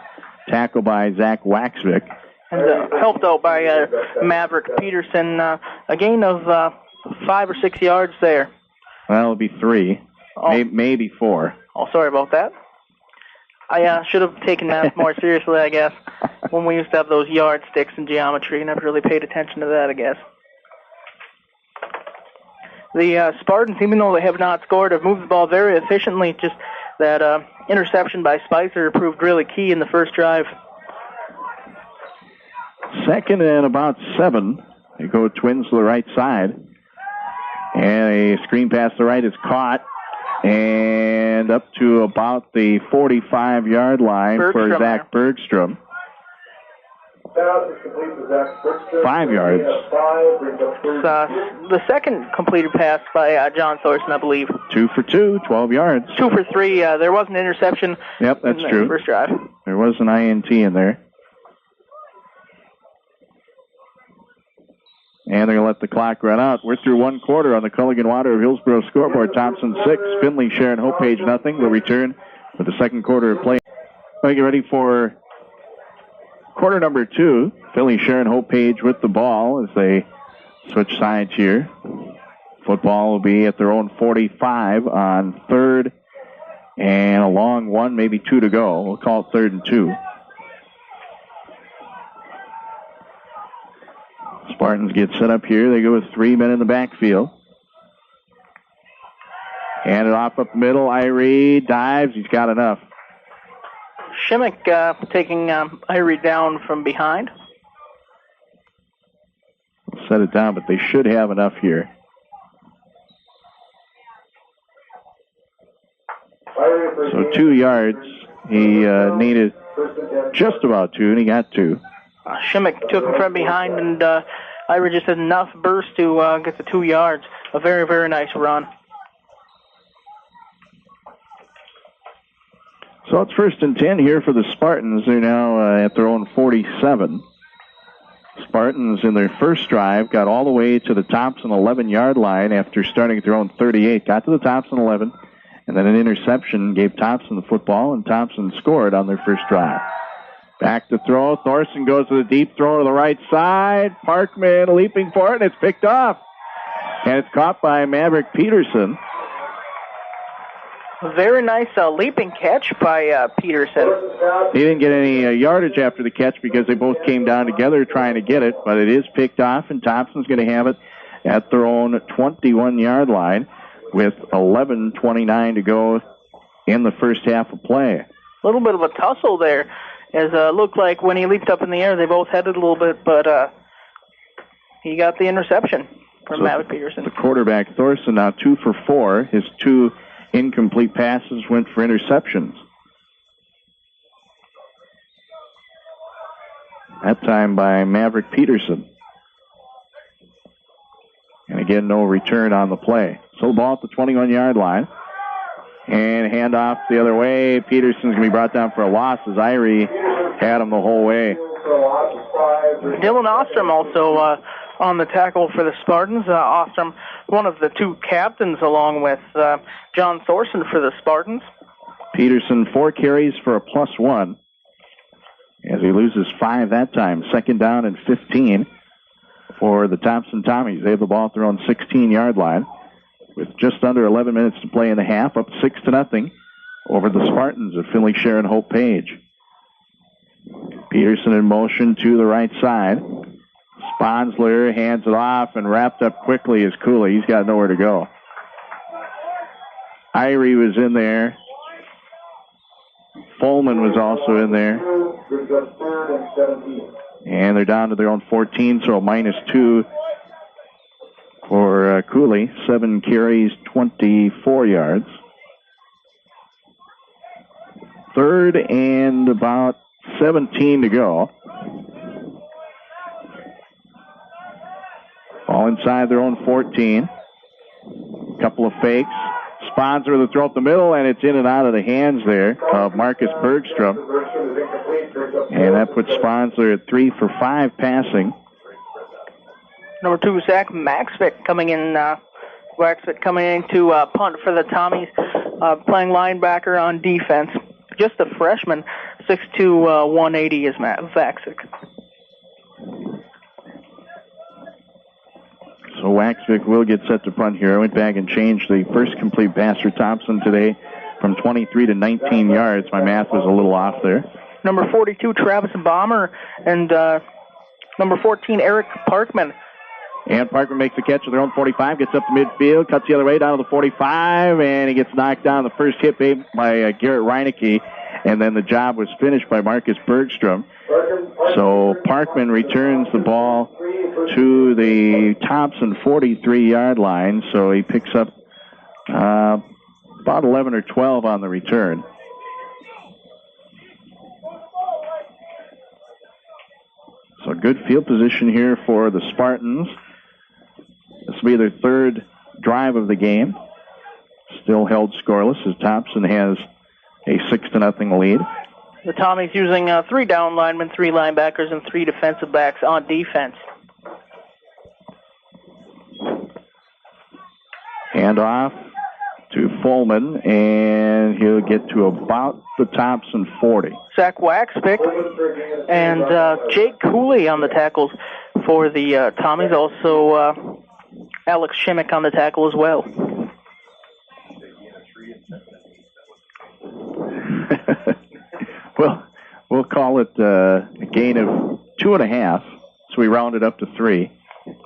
Tackled by Zach Waxvik. And helped out by Maverick Peterson. A gain of 5 or 6 yards there. Well, it'll be 3. Maybe 4. Oh, sorry about that. I should have taken that more seriously, I guess. When we used to have those yardsticks in geometry, I never really paid attention to that, I guess. The Spartans, even though they have not scored, have moved the ball very efficiently. Just that interception by Spicer proved really key in the first drive. Second and about 7. They go Twins to the right side. And a screen pass to the right is caught. And up to about the 45-yard line for Zach Bergstrom. 5 yards. The second completed pass by John Thorson, I believe. 2 for 2, 12 yards. 2 for 3. There was an interception. Yep, that's true. In the first drive. There was an INT in there. And they're going to let the clock run out. We're through one quarter on the Culligan Water of Hillsboro scoreboard. Thompson 6, Finley-Sharon-Hope-Page nothing. We'll return with the second quarter of play. We'll get ready for quarter number 2. Finley-Sharon-Hope-Page with the ball as they switch sides here. Football will be at their own 45 on third and a long 1, maybe 2 to go. We'll call it 3rd and 2. Spartans get set up here. They go with 3 men in the backfield. Hand it off up the middle. Irie dives. He's got enough. Shimmick taking Irie down from behind. We'll set it down, but they should have enough here. So 2 yards. He needed just about 2, and he got 2. Shimmick took him from behind, and Irie just had enough burst to get the 2 yards. A very, very nice run. So it's 1st and 10 here for the Spartans. They're now at their own 47. Spartans in their first drive got all the way to the Thompson 11-yard line after starting at their own 38. Got to the Thompson 11, and then an interception gave Thompson the football, and Thompson scored on their first drive. Back to throw. Thorson goes to the deep throw to the right side. Parkman leaping for it, and it's picked off. And it's caught by Maverick Peterson. Very nice leaping catch by Peterson. He didn't get any yardage after the catch because they both came down together trying to get it, but it is picked off, and Thompson's going to have it at their own 21-yard line with 11:29 to go in the first half of play. A little bit of a tussle there. As looked like when he leaped up in the air, they both headed a little bit, but he got the interception from Maverick Peterson. The quarterback, Thorson, now 2 for 4. His 2 incomplete passes went for interceptions. That time by Maverick Peterson. And again, no return on the play. So the ball at the 21-yard line. And handoff the other way. Peterson's going to be brought down for a loss as Irie had him the whole way. Dylan Ostrom also on the tackle for the Spartans. Ostrom, one of the 2 captains, along with John Thorson for the Spartans. Peterson, 4 carries for a +1 as he loses 5 that time. 2nd down and 15 for the Thompson Tommies. They have the ball at their own 16-yard line with just under 11 minutes to play in the half, up 6-0 over the Spartans of Finley-Sharon-Hope-Page. Peterson in motion to the right side. Sponsler hands it off, and wrapped up quickly is Cooley. He's got nowhere to go. Irie was in there Folman was also in there. And they're down to their own 14, so a -2 for Cooley. 7 carries, 24 yards. 3rd and about 17 to go. All inside their own 14. Couple of fakes. Sponsor with a throw up the middle, and it's in and out of the hands there of Marcus Bergstrom. And that puts Sponsor at 3 for 5 passing. Number 2, Zach Waxvik coming in. Waxvik coming in to punt for the Tommies, playing linebacker on defense. Just a freshman, 6'2", 180 is Matt Waxvik. So Waxvik will get set to punt here. I went back and changed the first complete pass for Thompson today from 23 to 19 yards. My math was a little off there. Number 42, Travis Bomber, and number 14, Eric Parkman. And Parkman makes the catch at their own 45, gets up to midfield, cuts the other way down to the 45, and he gets knocked down. The first hit made by Garrett Reinecke, and then the job was finished by Marcus Bergstrom. So Parkman returns the ball to the Thompson 43-yard line, so he picks up about 11 or 12 on the return. So good field position here for the Spartans. This will be their 3rd drive of the game. Still held scoreless as Thompson has a 6-0 lead. The Tommies using 3 down linemen, 3 linebackers, and 3 defensive backs on defense. Hand off to Folman, and he'll get to about the Thompson 40. Zach Waxvik and Jake Cooley on the tackles for the Tommies. Also, Alex Shimmick on the tackle as well. Well, we'll call it a gain of 2.5, so we round it up to 3.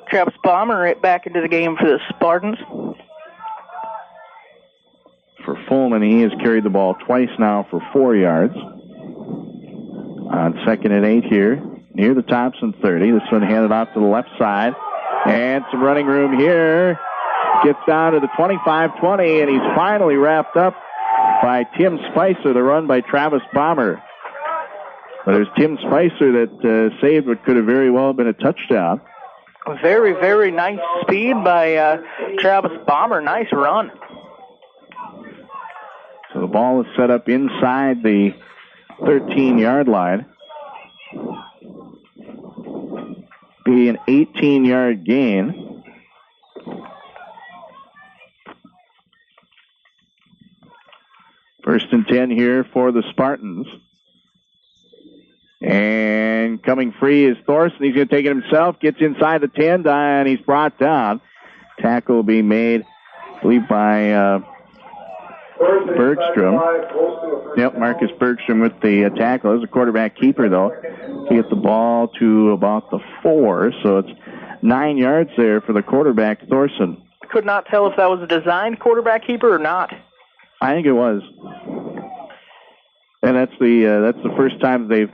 Travis Bomber back into the game for the Spartans. For Folman, he has carried the ball twice now for 4 yards. On 2nd and 8 here, near the Thompson 30. This one handed off to the left side. And some running room here. Gets down to the 25-20, and he's finally wrapped up by Tim Spicer, the run by Travis Bomber. But it was Tim Spicer that saved what could have very well been a touchdown. Very, very nice speed by Travis Bomber. Nice run. So the ball is set up inside the 13-yard line. Be an 18-yard gain. First and 10 here for the Spartans. And coming free is Thorson. He's going to take it himself. Gets inside the 10, and he's brought down. Tackle will be made, I believe, by Bergstrom. Yep, Marcus Bergstrom with the tackle. There's a quarterback keeper, though. To get the ball to about the 4, so it's 9 yards there for the quarterback, Thorson. Could not tell if that was a designed quarterback keeper or not. I think it was. And that's the first time they've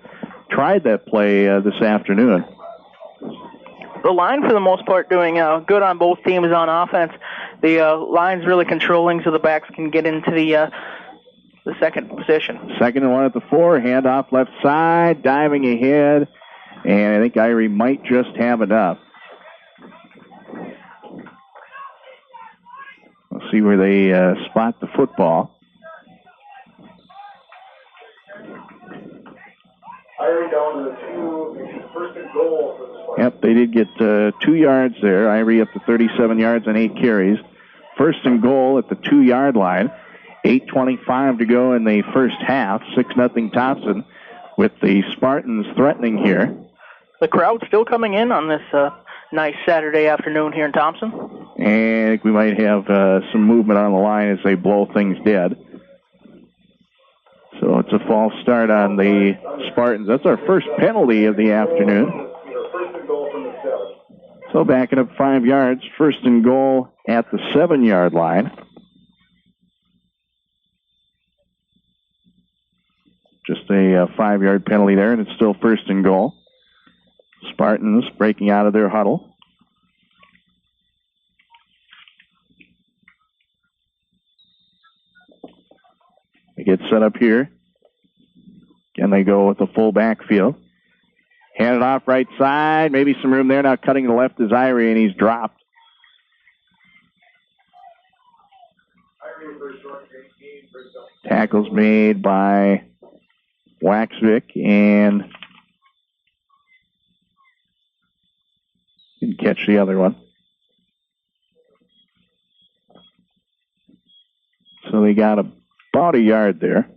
tried that play this afternoon. The line, for the most part, doing good on both teams on offense. The line's really controlling so the backs can get into the second position. 2nd and 1 at the 4. Handoff left side, diving ahead. And I think Irie might just have enough. We'll see where they spot the football. Irie down to the 2, first and goal for the Spartans. Yep, they did get 2 yards there. Irie up to 37 yards on 8 carries. First and goal at the 2-yard line. 8:25 to go in the first half. 6-0 Thompson with the Spartans threatening here. The crowd's still coming in on this nice Saturday afternoon here in Thompson. And I think we might have some movement on the line as they blow things dead. So it's a false start on the Spartans. That's our first penalty of the afternoon. So backing up 5 yards, first and goal at the 7-yard line. Just a 5-yard penalty there, and it's still 1st and goal. Spartans breaking out of their huddle. They get set up here. Again, they go with the full backfield. Hand it off right side. Maybe some room there. Now cutting to the left is Irie, and he's dropped. Tackles made by Waxvik, and didn't catch the other one. So they got about a yard there.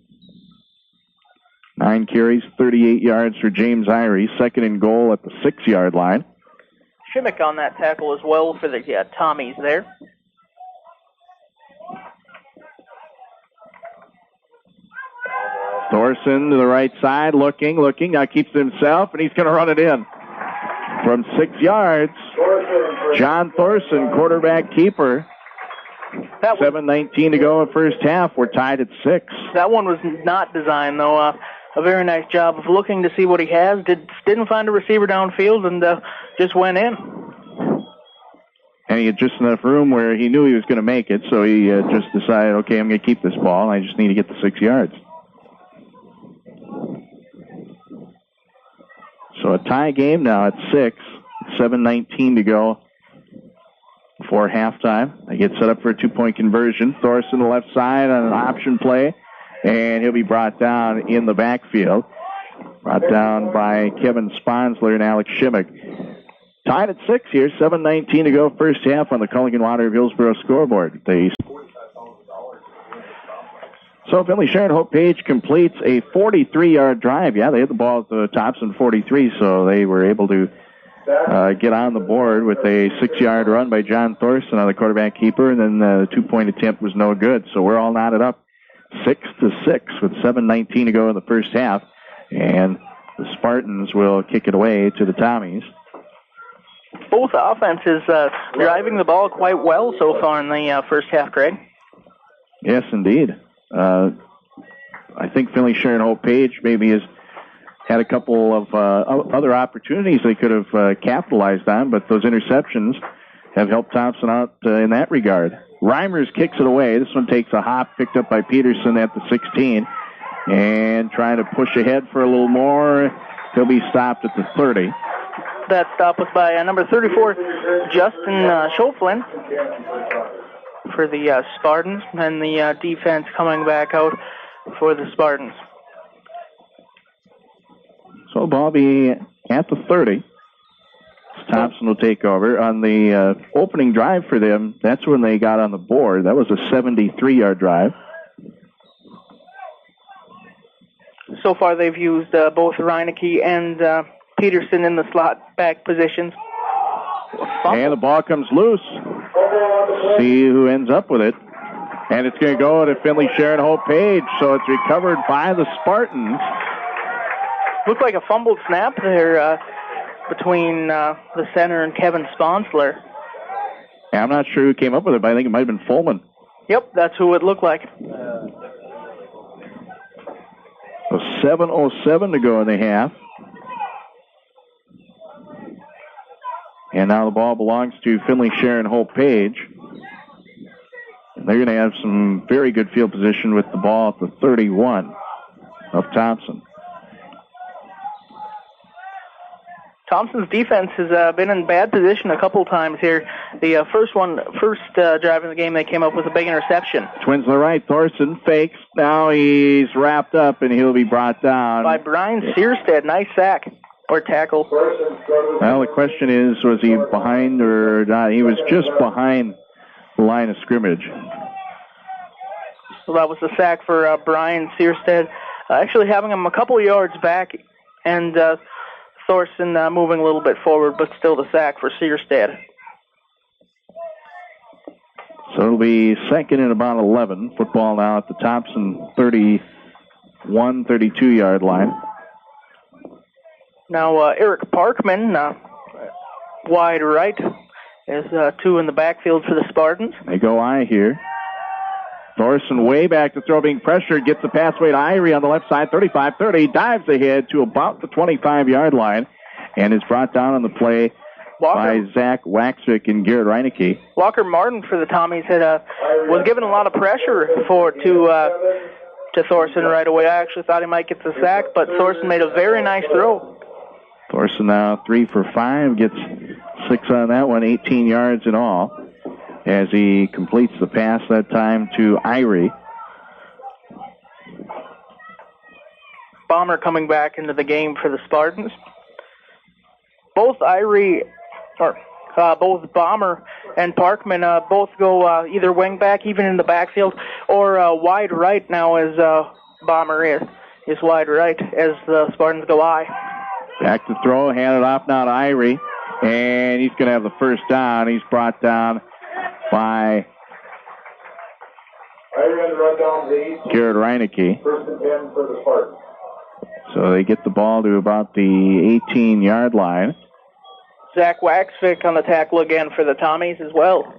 9 carries, 38 yards for James Irie. 2nd and goal at the 6-yard line. Shimmick on that tackle as well for the Tommies there. Thorson to the right side, looking. Now keeps it himself, and he's going to run it in. From 6 yards, John Thorson, quarterback keeper. 7:19 to go in first half. We're tied at 6. That one was not designed, though. A very nice job of looking to see what he has. Didn't find a receiver downfield and just went in. And he had just enough room where he knew he was going to make it, so he just decided, okay, I'm going to keep this ball. I just need to get the 6 yards. So a tie game now at 6. 7:19 to go before halftime. They get set up for a 2-point conversion. Thorson to the left side on an option play, and he'll be brought down in the backfield. Brought down by Kevin Sponsler and Alex Shimmick. Tied at 6 here. 7:19 to go first half on the Culligan Water of Hillsboro scoreboard. So Finley-Sharon-Hope-Page completes a 43-yard drive. Yeah, they had the ball at the Thompson 43, so they were able to get on the board with a 6-yard run by John Thorson on the quarterback keeper, and then the 2-point attempt was no good. So we're all knotted up 6-6 with 7:19 to go in the first half, and the Spartans will kick it away to the Tommies. Both offenses driving the ball quite well so far in the first half, Greg. Yes, indeed. I think Finley-Sharon-Hope-Page maybe has had a couple of other opportunities they could have capitalized on, but those interceptions have helped Thompson out in that regard. Reimers kicks it away. This one takes a hop, picked up by Peterson at the 16, and trying to push ahead for a little more. He'll be stopped at the 30. That stop was by number 34, Justin Schoflin, for the Spartans, and the defense coming back out for the Spartans. So ball be at the 30. Thompson will take over. On the opening drive for them, that's when they got on the board. That was a 73-yard drive. So far they've used both Reineke and Peterson in the slot back positions. And the ball comes loose. See who ends up with it. And it's going to go to Finley-Sharon-Hope-Page, so it's recovered by the Spartans. Looked like a fumbled snap there between the center and Kevin Sponsler. Yeah, I'm not sure who came up with it, but I think it might have been Fulman. Yep, that's who it looked like. So 7:07 to go in the half. And now the ball belongs to Finley-Sharon-Hope-Page. And they're going to have some very good field position with the ball at the 31 of Thompson. Thompson's defense has been in bad position a couple times here. The first drive in the game, they came up with a big interception. Twins to the right. Thorson fakes. Now he's wrapped up, and he'll be brought down by Brian Searstead. Nice sack or tackle. Well, the question is, was he behind or not? He was just behind the line of scrimmage. So that was the sack for Brian Searstead. Actually having him a couple yards back, and Thorson moving a little bit forward, but still the sack for Searstead. So it'll be second and about 11. Football now at the Thompson 31, 32-yard line. Now Eric Parkman, wide right, is two in the backfield for the Spartans. They go I here. Thorson way back to throw, being pressured, gets the pass away to Irie on the left side, 35-30, dives ahead to about the 25-yard line, and is brought down on the play by Zach Waxvik and Garrett Reinecke. Walker Martin for the Tommies was given a lot of pressure to Thorson right away. I actually thought he might get the sack, but Thorson made a very nice throw. Thorson now 3 for 5, gets 6 on that one, 18 yards in all, as he completes the pass that time to Irie. Bomber coming back into the game for the Spartans. Both both Bomber and Parkman both go either wing back, even in the backfield, or wide right now, as Bomber is wide right as the Spartans go I. Back to throw, handed off now to Irie, and he's going to have the first down. He's brought down by Garrett Reinecke. First and 10 for the Spartans. So they get the ball to about the 18-yard line. Zach Waxvik on the tackle again for the Tommies as well.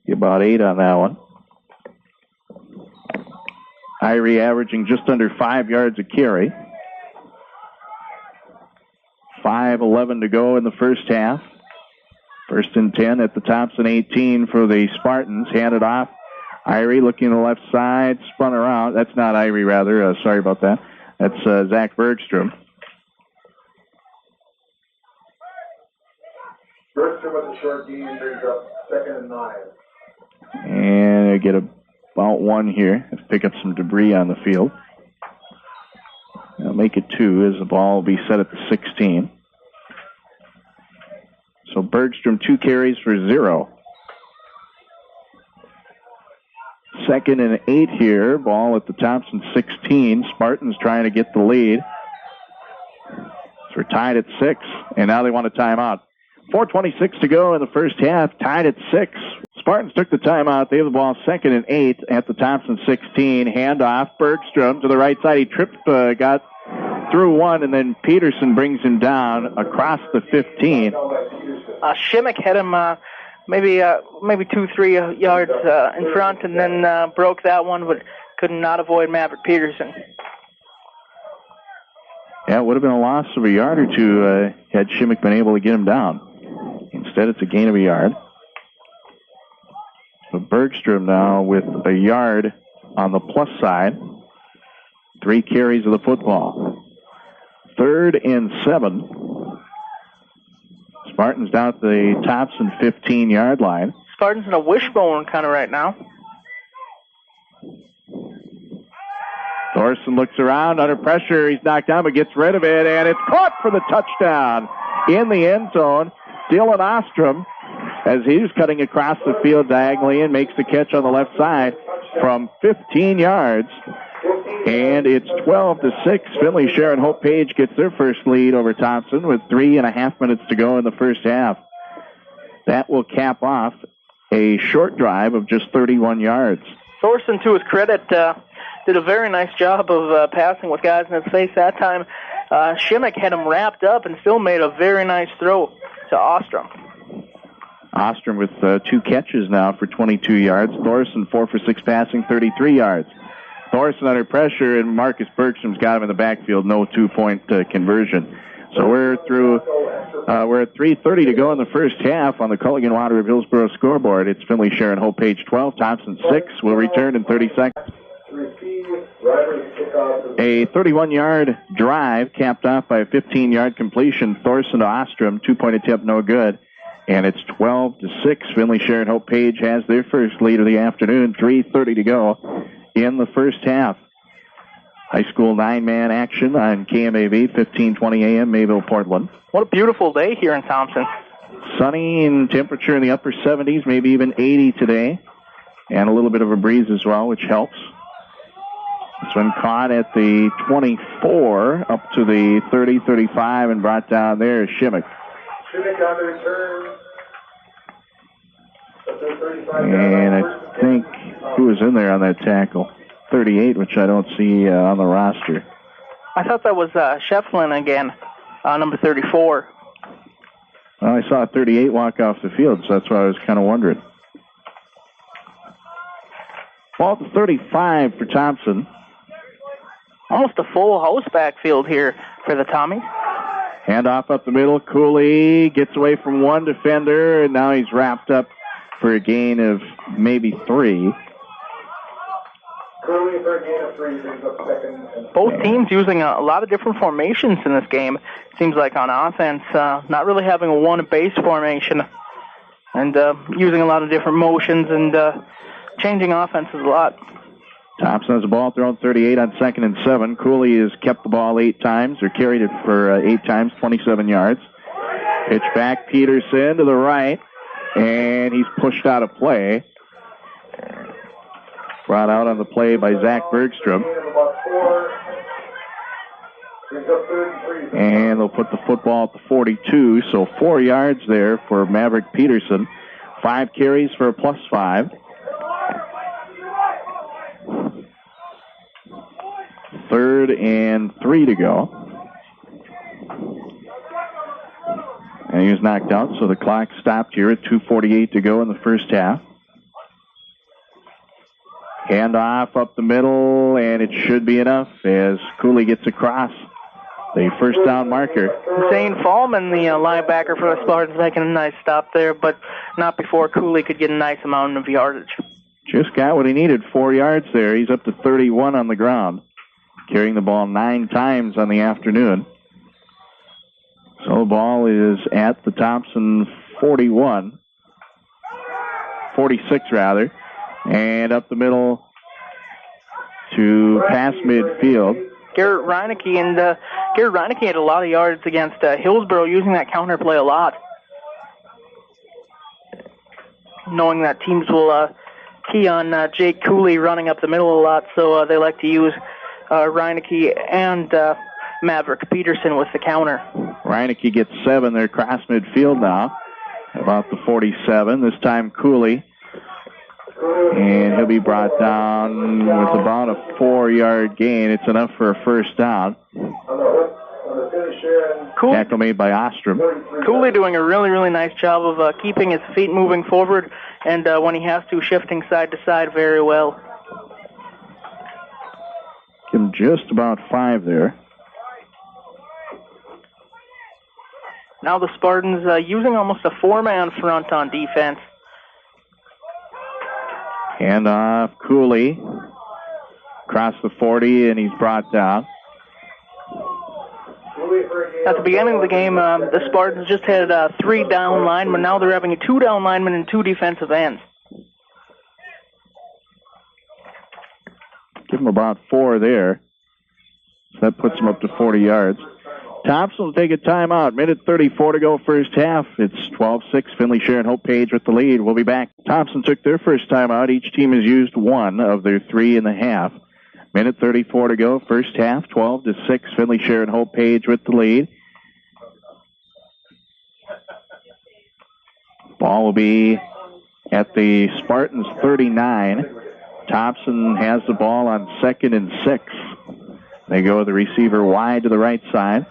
About 8 on that one. Irie averaging just under 5 yards a carry. 5:11 to go in the first half. First and 10 at the Thompson 18 for the Spartans. Handed off. Irie looking to the left side, spun around. That's not Irie, rather. Sorry about that. That's Zach Bergstrom. Bergstrom with the short D brings up 2nd and 9. And they get about 1 here. Let's pick up some debris on the field. They'll make it 2 as the ball will be set at the 16. So Bergstrom 2 carries for 0. 2nd and 8 here. Ball at the Thompson 16. Spartans trying to get the lead. So we're tied at 6, and now they want a timeout. 4:26 to go in the first half, tied at 6. Spartans took the timeout. They have the ball 2nd and 8 at the Thompson 16. Handoff, Bergstrom to the right side. He tripped, got through 1, and then Peterson brings him down across the 15. Shimmick had him maybe 2-3 yards in front, and then broke that one, but could not avoid Maverick Peterson. Yeah, it would have been a loss of a yard or two had Shimmick been able to get him down. Instead, it's a gain of a yard. So Bergstrom now with a yard on the plus side. 3 carries of the football. 3rd and 7. Spartans down at the Thompson 15-yard line. Spartans in a wishbone kind of right now. Thorson looks around under pressure. He's knocked down, but gets rid of it, and it's caught for the touchdown in the end zone. Dylan Ostrom, as he was cutting across the field diagonally, and makes the catch on the left side from 15 yards. And it's 12-6. Finley-Sharon-Hope-Page gets their first lead over Thompson with 3.5 minutes to go in the first half. That will cap off a short drive of just 31 yards. Thorson, to his credit, did a very nice job of passing with guys in his face that time. Shimmick had him wrapped up and still made a very nice throw to Ostrom. Ostrom with 2 catches now for 22 yards. Thorson 4 for 6 passing, 33 yards. Thorson under pressure, and Marcus Bergstrom's got him in the backfield. No 2-point conversion. So we're at 3:30 to go in the first half on the Culligan Water of Hillsboro scoreboard. It's Finley-Sharon-Hope-Page 12, Thompson 6. We'll return in 30 seconds. A 31-yard drive capped off by a 15-yard completion. Thorson to Ostrom, 2-point attempt, no good. And it's 12-6. Finley-Sharon-Hope-Page has their first lead of the afternoon. 3:30 to go in the first half. High school 9-man action on KMAV, 1520 AM, Mayville, Portland. What a beautiful day here in Thompson. Sunny and temperature in the upper 70s, maybe even 80 today. And a little bit of a breeze as well, which helps. This one caught at the 24, up to the 30, 35, and brought down there is Shimmick. Shimmick on the return. And I think, who was in there on that tackle? 38, which I don't see on the roster. I thought that was Shefflin again, number 34. Well, I saw 38 walk off the field, so that's why I was kind of wondering. Ball at the 35 for Thompson. Almost a full house backfield here for the Tommies. Handoff up the middle. Cooley gets away from one defender, and now he's wrapped up for a gain of maybe 3. Cooley for a gain of 3. Second. Both teams using a lot of different formations in this game. Seems like on offense, not really having a one-base formation, and using a lot of different motions and changing offenses a lot. Thompson has the ball thrown 38 on 2nd and 7. Cooley has kept the ball 8 times, or carried it for 8 times, 27 yards. Pitch back, Peterson to the right, and he's pushed out of play. Brought out on the play by Zach Bergstrom. And they'll put the football at the 42, so 4 yards there for Maverick Peterson. 5 carries for a +5. 3rd and 3 to go. And he was knocked out, so the clock stopped here at 2:48 to go in the first half. Handoff up the middle, and it should be enough as Cooley gets across the first down marker. Zane Fallman, the linebacker for the Spartans, making a nice stop there, but not before Cooley could get a nice amount of yardage. Just got what he needed, 4 yards there. He's up to 31 on the ground, carrying the ball 9 times on the afternoon. So the ball is at the Thompson 46 rather, and up the middle to past midfield. Garrett Reineke had a lot of yards against Hillsborough, using that counter play a lot, knowing that teams will key on Jake Cooley running up the middle a lot, so they like to use Reineke and Maverick Peterson with the counter. Reineke gets 7 there across midfield now, about the 47. This time Cooley, and he'll be brought down with about a 4-yard gain. It's enough for a first down. Tackle made by Ostrom. Cooley doing a really, really nice job of keeping his feet moving forward, and when he has to, shifting side to side very well. Give him just about 5 there. Now the Spartans using almost a 4-man front on defense. Handoff, Cooley across the 40, and he's brought down. At the beginning of the game, the Spartans just had 3 down linemen. Now they're having 2 down linemen and 2 defensive ends. Give him about 4 there. So that puts him up to 40 yards. Thompson will take a timeout. Minute 34 to go first half. It's 12-6. Finley-Sharon-Hope-Page with the lead. We'll be back. Thompson took their first timeout. Each team has used 1 of their 3 in the half. Minute 34 to go first half. 12-6. Finley-Sharon-Hope-Page with the lead. Ball will be at the Spartans 39. Thompson has the ball on 2nd and 6. They go with the receiver wide to the right side.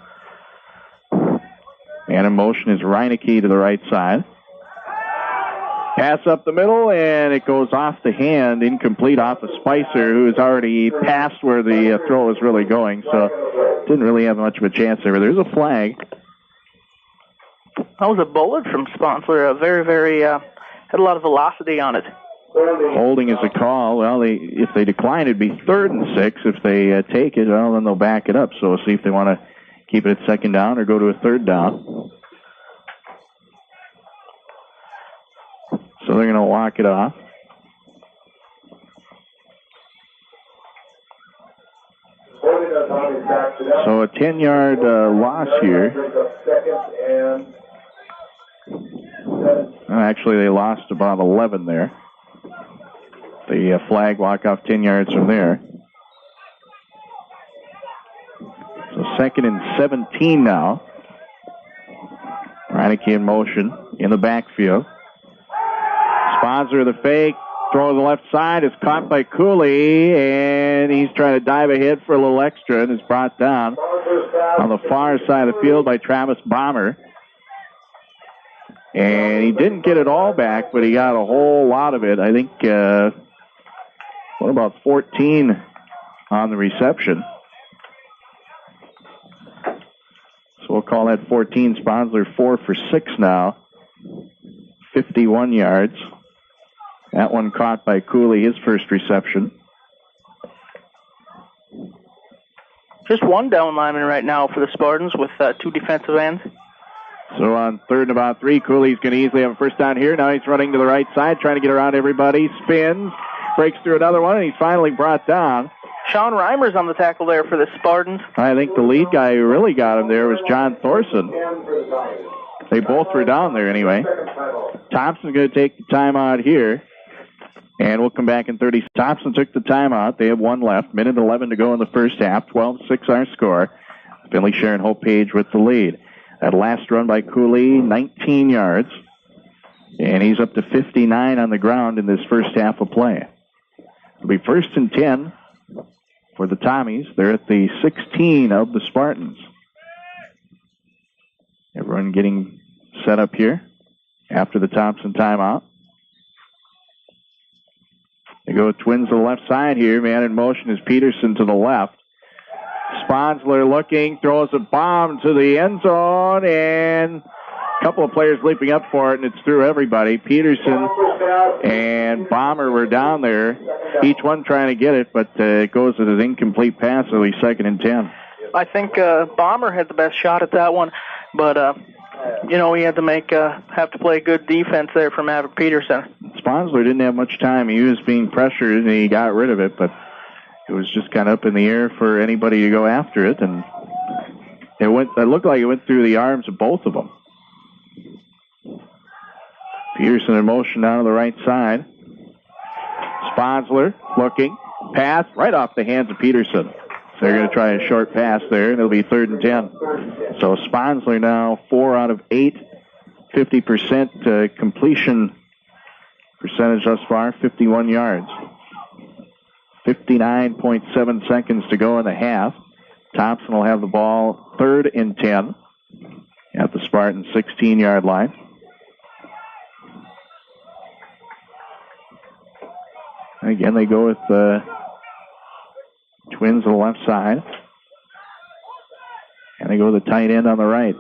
And in motion is Reineke to the right side. Pass up the middle, and it goes off the hand, incomplete off of Spicer, who has already passed where the throw was really going, so didn't really have much of a chance there. There's a flag. That was a bullet from Sponsler. Very, very, had a lot of velocity on it. Holding is a call. Well, if they decline, it'd be 3rd and 6. If they take it, well, then they'll back it up. So we'll see if they want to keep it at 2nd down or go to a 3rd down. So they're going to walk it off. So a 10-yard loss here. Actually, they lost about 11 there. The flag walk off 10 yards from there. So 2nd and 17 now. Reineke in motion in the backfield. Sponser the fake. Throw to the left side is caught by Cooley, and he's trying to dive ahead for a little extra and is brought down on the far side of the field by Travis Bomber. And he didn't get it all back, but he got a whole lot of it. I think What about 14 on the reception? So we'll call that 14. Sponsler 4 for 6 now. 51 yards. That one caught by Cooley, his first reception. Just one down lineman right now for the Spartans with 2 defensive ends. So on 3rd and about 3, Cooley's going to easily have a first down here. Now he's running to the right side, trying to get around everybody. Spins, breaks through another one, and he's finally brought down. Sean Reimer's on the tackle there for the Spartans. I think the lead guy who really got him there was John Thorson. They both were down there anyway. Thompson's going to take the timeout here. And we'll come back in 30. Thompson took the timeout. They have 1 left. Minute 11 to go in the first half. 12-6 our score. Finley-Sharon-Hope-Page with the lead. That last run by Cooley, 19 yards. And he's up to 59 on the ground in this first half of play. It'll be 1st and 10 for the Tommies. They're at the 16 of the Spartans. Everyone getting set up here after the Thompson timeout. They go twins to the left side here. Man in motion is Peterson to the left. Sponsler looking, throws a bomb to the end zone, and a couple of players leaping up for it, and it's through everybody. Peterson and Bomber were down there, each one trying to get it, but it goes as an incomplete pass, so he's 2nd and 10. I think Bomber had the best shot at that one, but he had to have to play good defense there from Maverick Peterson. Sponsler didn't have much time. He was being pressured, and he got rid of it, but it was just kind of up in the air for anybody to go after it, and it looked like it went through the arms of both of them. Peterson in motion down to the right side. Sponsler looking, pass right off the hands of Peterson. So they're going to try a short pass there, and it'll be 3rd and 10. So Sponsler now 4 out of 8, 50% completion percentage thus far, 51 yards. 59.7 seconds to go in the half. Thompson will have the ball 3rd and 10 at the Spartan 16-yard line. Again, they go with the twins on the left side. And they go with the tight end on the right.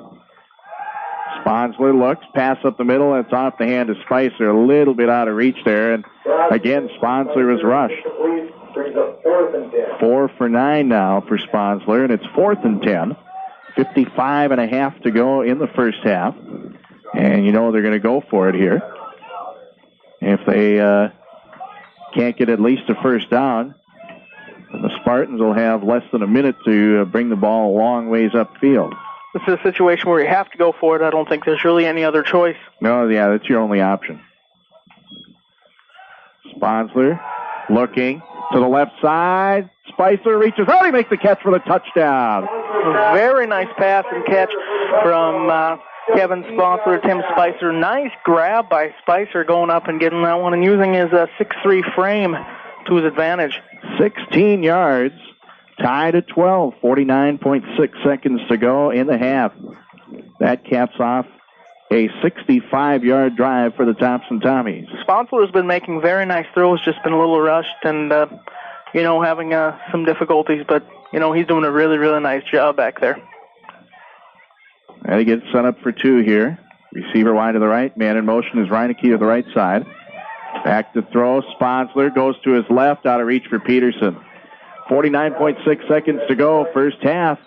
Sponsler looks, pass up the middle, and it's off the hand of Spicer. A little bit out of reach there. And again, Sponsler was rushed. 4 for 9 now for Sponsler, and it's 4th and 10. 55 and a half to go in the first half. And you know they're going to go for it here. If they can't get at least a first down, the Spartans will have less than a minute to bring the ball a long ways upfield. This is a situation where you have to go for it. I don't think there's really any other choice. No, yeah, that's your only option. Sponsler looking to the left side. Spicer reaches out. He makes the catch for the touchdown. Very nice pass and catch from Kevin Sponsler, Tim Spicer. Nice grab by Spicer going up and getting that one and using his 6'3 frame to his advantage. 16 yards, tied at 12, 49.6 seconds to go in the half. That caps off a 65-yard drive for the Thompson Tommies. Sponsler has been making very nice throws, just been a little rushed and, having some difficulties, but, he's doing a really, really nice job back there. And he gets set up for 2 here. Receiver wide to the right. Man in motion is Reineke to the right side. Back to throw. Sponsler goes to his left, out of reach for Peterson. 49.6 seconds to go, first half.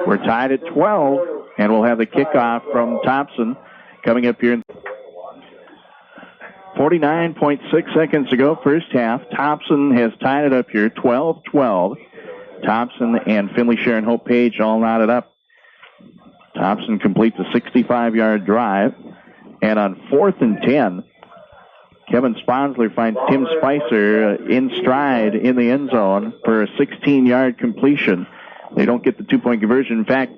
We're tied at 12, and we'll have the kickoff from Thompson coming up here. 49.6 seconds to go, first half. Thompson has tied it up here, 12-12. Thompson and Finley-Sharon-Hope-Page all knotted up. Thompson completes a 65-yard drive, and on 4th and 10, Kevin Sponsler finds Tim Spicer in stride in the end zone for a 16-yard completion. They don't get the 2-point conversion. In fact,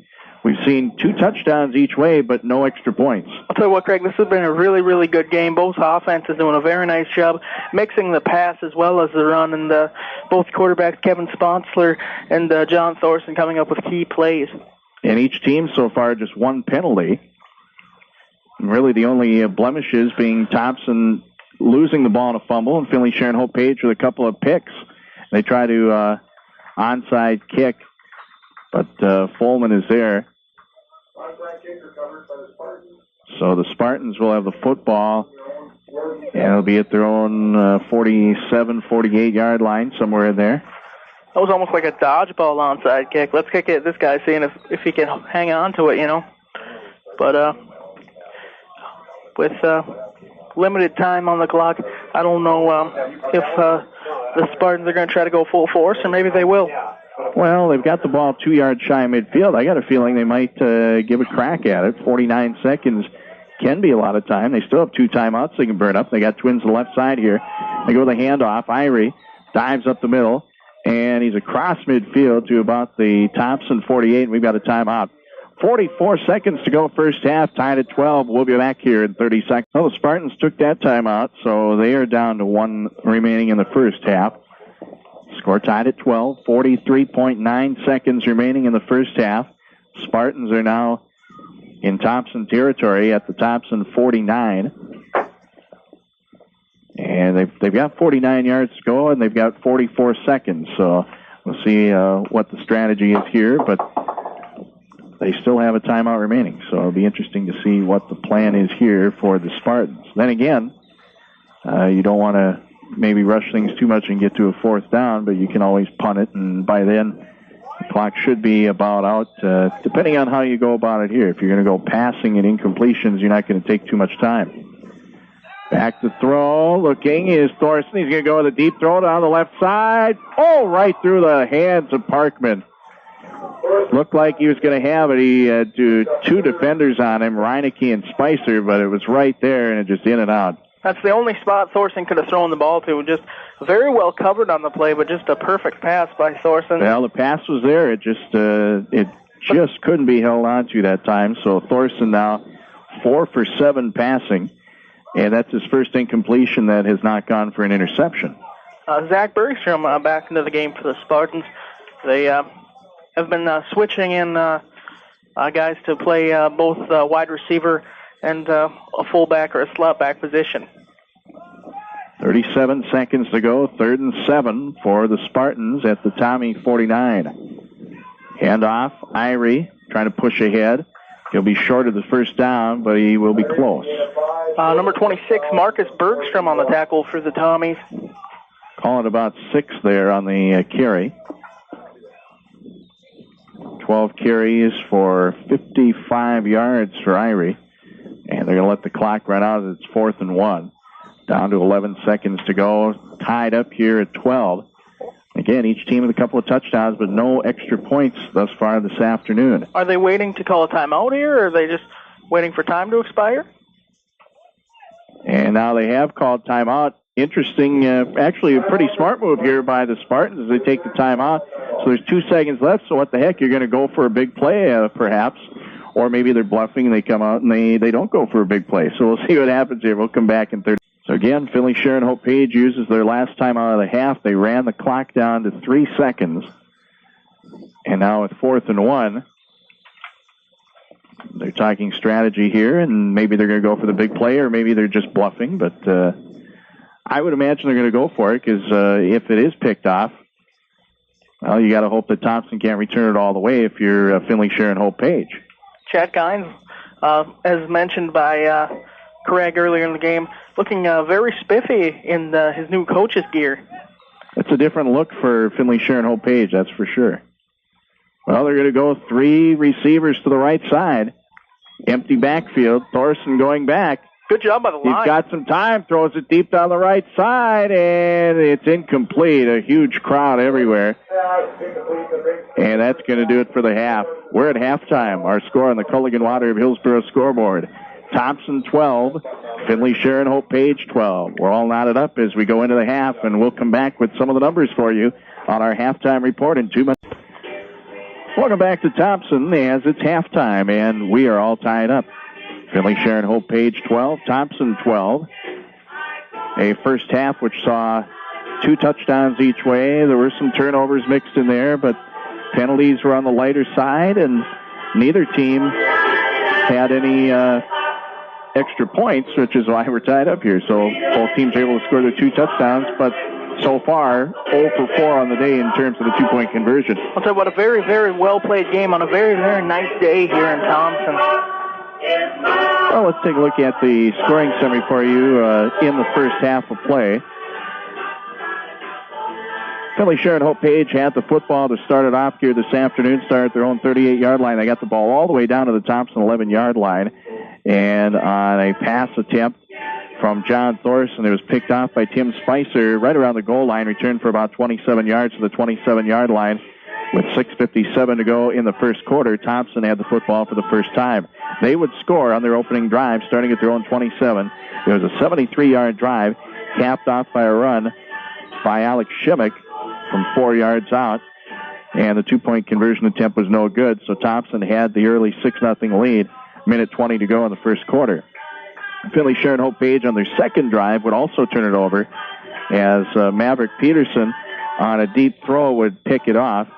we've seen 2 touchdowns each way, but no extra points. I'll tell you what, Craig, this has been a really, really good game. Both offenses doing a very nice job mixing the pass as well as the run, and both quarterbacks, Kevin Sponsler and John Thorson, coming up with key plays. And each team so far just 1 penalty. And really the only blemishes being Thompson losing the ball in a fumble, and Finley-Sharon-Hope-Page with a couple of picks. They try to onside kick, but Folman is there. So the Spartans will have the football, and it'll be at their own 47, 48-yard line, somewhere in there. That was almost like a dodgeball onside kick. Let's kick it. This guy's seeing if he can hang on to it, you know. But with limited time on the clock, I don't know if the Spartans are going to try to go full force, or maybe they will. Well, they've got the ball 2 yards shy of midfield. I got a feeling they might give a crack at it. 49 seconds can be a lot of time. They still have 2 timeouts they can burn up. They got twins to the left side here. They go the handoff. Irie dives up the middle, and he's across midfield to about the Thompson 48, and we've got a timeout. 44 seconds to go first half, tied at 12. We'll be back here in 30 seconds. Well, the Spartans took that timeout, so they are down to 1 remaining in the first half. Score tied at 12, 43.9 seconds remaining in the first half. Spartans are now in Thompson territory at the Thompson 49. And they've got 49 yards to go, and they've got 44 seconds. So we'll see what the strategy is here, but they still have a timeout remaining. So it'll be interesting to see what the plan is here for the Spartans. Then again, you don't want to maybe rush things too much and get to a 4th down, but you can always punt it, and by then the clock should be about out, depending on how you go about it here. If you're going to go passing and incompletions, you're not going to take too much time. Back to throw, looking is Thorson. He's going to go with a deep throw down the left side. Oh, right through the hands of Parkman. Looked like he was going to have it. He had 2 defenders on him, Reineke and Spicer, but it was right there, and it just in and out. That's the only spot Thorson could have thrown the ball to. Just very well covered on the play, but just a perfect pass by Thorson. Well, the pass was there. It just couldn't be held on to that time. So Thorson now 4 for 7 passing, and that's his first incompletion that has not gone for an interception. Zach Bergstrom back into the game for the Spartans. They have been switching in guys to play both wide receiver and a fullback or a slot back position. 37 seconds to go, 3rd and 7 for the Spartans at the Tommy 49. Handoff, Irie trying to push ahead. He'll be short of the first down, but he will be close. Number 26, Marcus Bergstrom on the tackle for the Tommies. Calling about 6 there on the carry. 12 carries for 55 yards for Irie. And they're going to let the clock run out as it's 4th and 1. Down to 11 seconds to go. Tied up here at 12. Again, each team with a couple of touchdowns, but no extra points thus far this afternoon. Are they waiting to call a timeout here, or are they just waiting for time to expire? And now they have called timeout. Interesting, actually a pretty smart move here by the Spartans as they take the timeout. So there's 2 seconds left, so what the heck, you're going to go for a big play perhaps. Or maybe they're bluffing and they come out and they don't go for a big play. So we'll see what happens here. We'll come back in 30. So again, Finley-Sharon-Hope-Page uses their last time out of the half. They ran the clock down to 3 seconds. And now with 4th and 1, they're talking strategy here, and maybe they're going to go for the big play, or maybe they're just bluffing. But I would imagine they're going to go for it, because if it is picked off, well, you got to hope that Thompson can't return it all the way if you're Finley-Sharon-Hope-Page. Chad Kynes, as mentioned by Craig earlier in the game, looking very spiffy in his new coach's gear. It's a different look for Finley-Sharon-Hope-Page, that's for sure. Well, they're going to go 3 receivers to the right side. Empty backfield. Thorson going back. Good job by the line. He's got some time, throws it deep down the right side, and it's incomplete. A huge crowd everywhere. And that's going to do it for the half. We're at halftime. Our score on the Culligan Water of Hillsborough scoreboard. Thompson 12, Finley-Sharon-Hope-Page 12. We're all knotted up as we go into the half, and we'll come back with some of the numbers for you on our halftime report in 2 minutes. Welcome back to Thompson as it's halftime, and we are all tied up. Finley-Sharon-Hope-Page 12, Thompson 12. A first half which saw 2 touchdowns each way. There were some turnovers mixed in there, but penalties were on the lighter side, and neither team had any extra points, which is why we're tied up here. So both teams were able to score their 2 touchdowns, but so far 0 for 4 on the day in terms of the two-point conversion. I'll tell you what, a very, very well-played game on a very, very nice day here in Thompson. Well, let's take a look at the scoring summary for you in the first half of play. Finley-Sharon-Hope-Page had the football to start it off here this afternoon, started at their own 38-yard line. They got the ball all the way down to the Thompson 11-yard line. And on a pass attempt from John Thorson, it was picked off by Tim Spicer right around the goal line, returned for about 27 yards to the 27-yard line. With 6:57 to go in the first quarter, Thompson had the football for the first time. They would score on their opening drive, starting at their own 27. It was a 73-yard drive, capped off by a run by Alex Shimmick from 4 yards out. And the two-point conversion attempt was no good, so Thompson had the early 6-0 lead. Minute 20 to go in the first quarter. Finley-Sharon-Hope-Page on their second drive would also turn it over as Maverick Peterson on a deep throw would pick it off.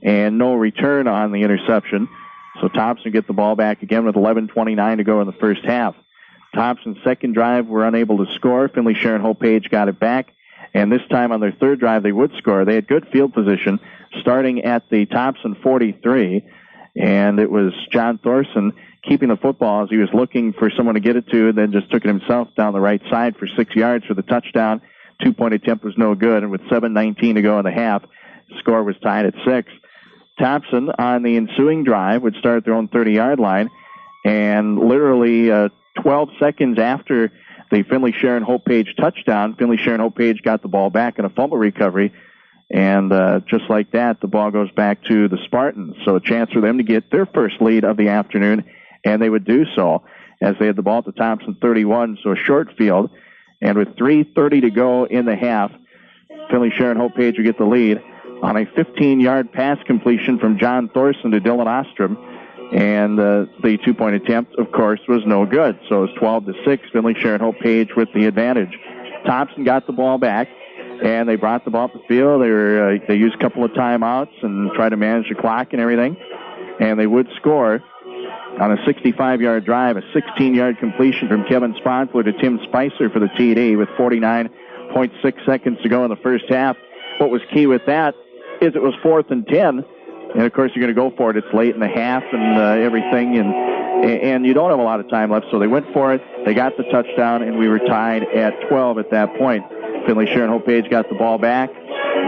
And no return on the interception. So Thompson get the ball back again with 11:29 to go in the first half. Thompson's second drive were unable to score. Finley-Sharon-Hope-Page got it back. And this time on their third drive they would score. They had good field position starting at the Thompson 43. And it was John Thorson keeping the football as he was looking for someone to get it to, and then just took it himself down the right side for 6 yards for the touchdown. Two-point attempt was no good. And with 7:19 to go in the half, the score was tied at 6. Thompson, on the ensuing drive, would start at their own 30-yard line, and literally 12 seconds after the Finley-Sharon-Hope-Page touchdown, Finley-Sharon-Hope-Page got the ball back in a fumble recovery, and just like that, the ball goes back to the Spartans. So a chance for them to get their first lead of the afternoon, and they would do so as they had the ball at the Thompson 31, so a short field, and with 3:30 to go in the half, Finley-Sharon-Hope-Page would get the lead on a 15-yard pass completion from John Thorson to Dylan Ostrom. And the two-point attempt, of course, was no good. So it was 12-6, Finley-Sharon-Hope-Page with the advantage. Thompson got the ball back, and they brought the ball up the field. They used a couple of timeouts and tried to manage the clock and everything. And they would score on a 65-yard drive, a 16-yard completion from Kevin Sponsler to Tim Spicer for the TD with 49.6 seconds to go in the first half. What was key with that is it was 4th and 10, and of course you're going to go for it. It's late in the half and everything, and you don't have a lot of time left, so they went for it. They got the touchdown, and we were tied at 12 at that point. Finley-Sharon-Hope-Page got the ball back.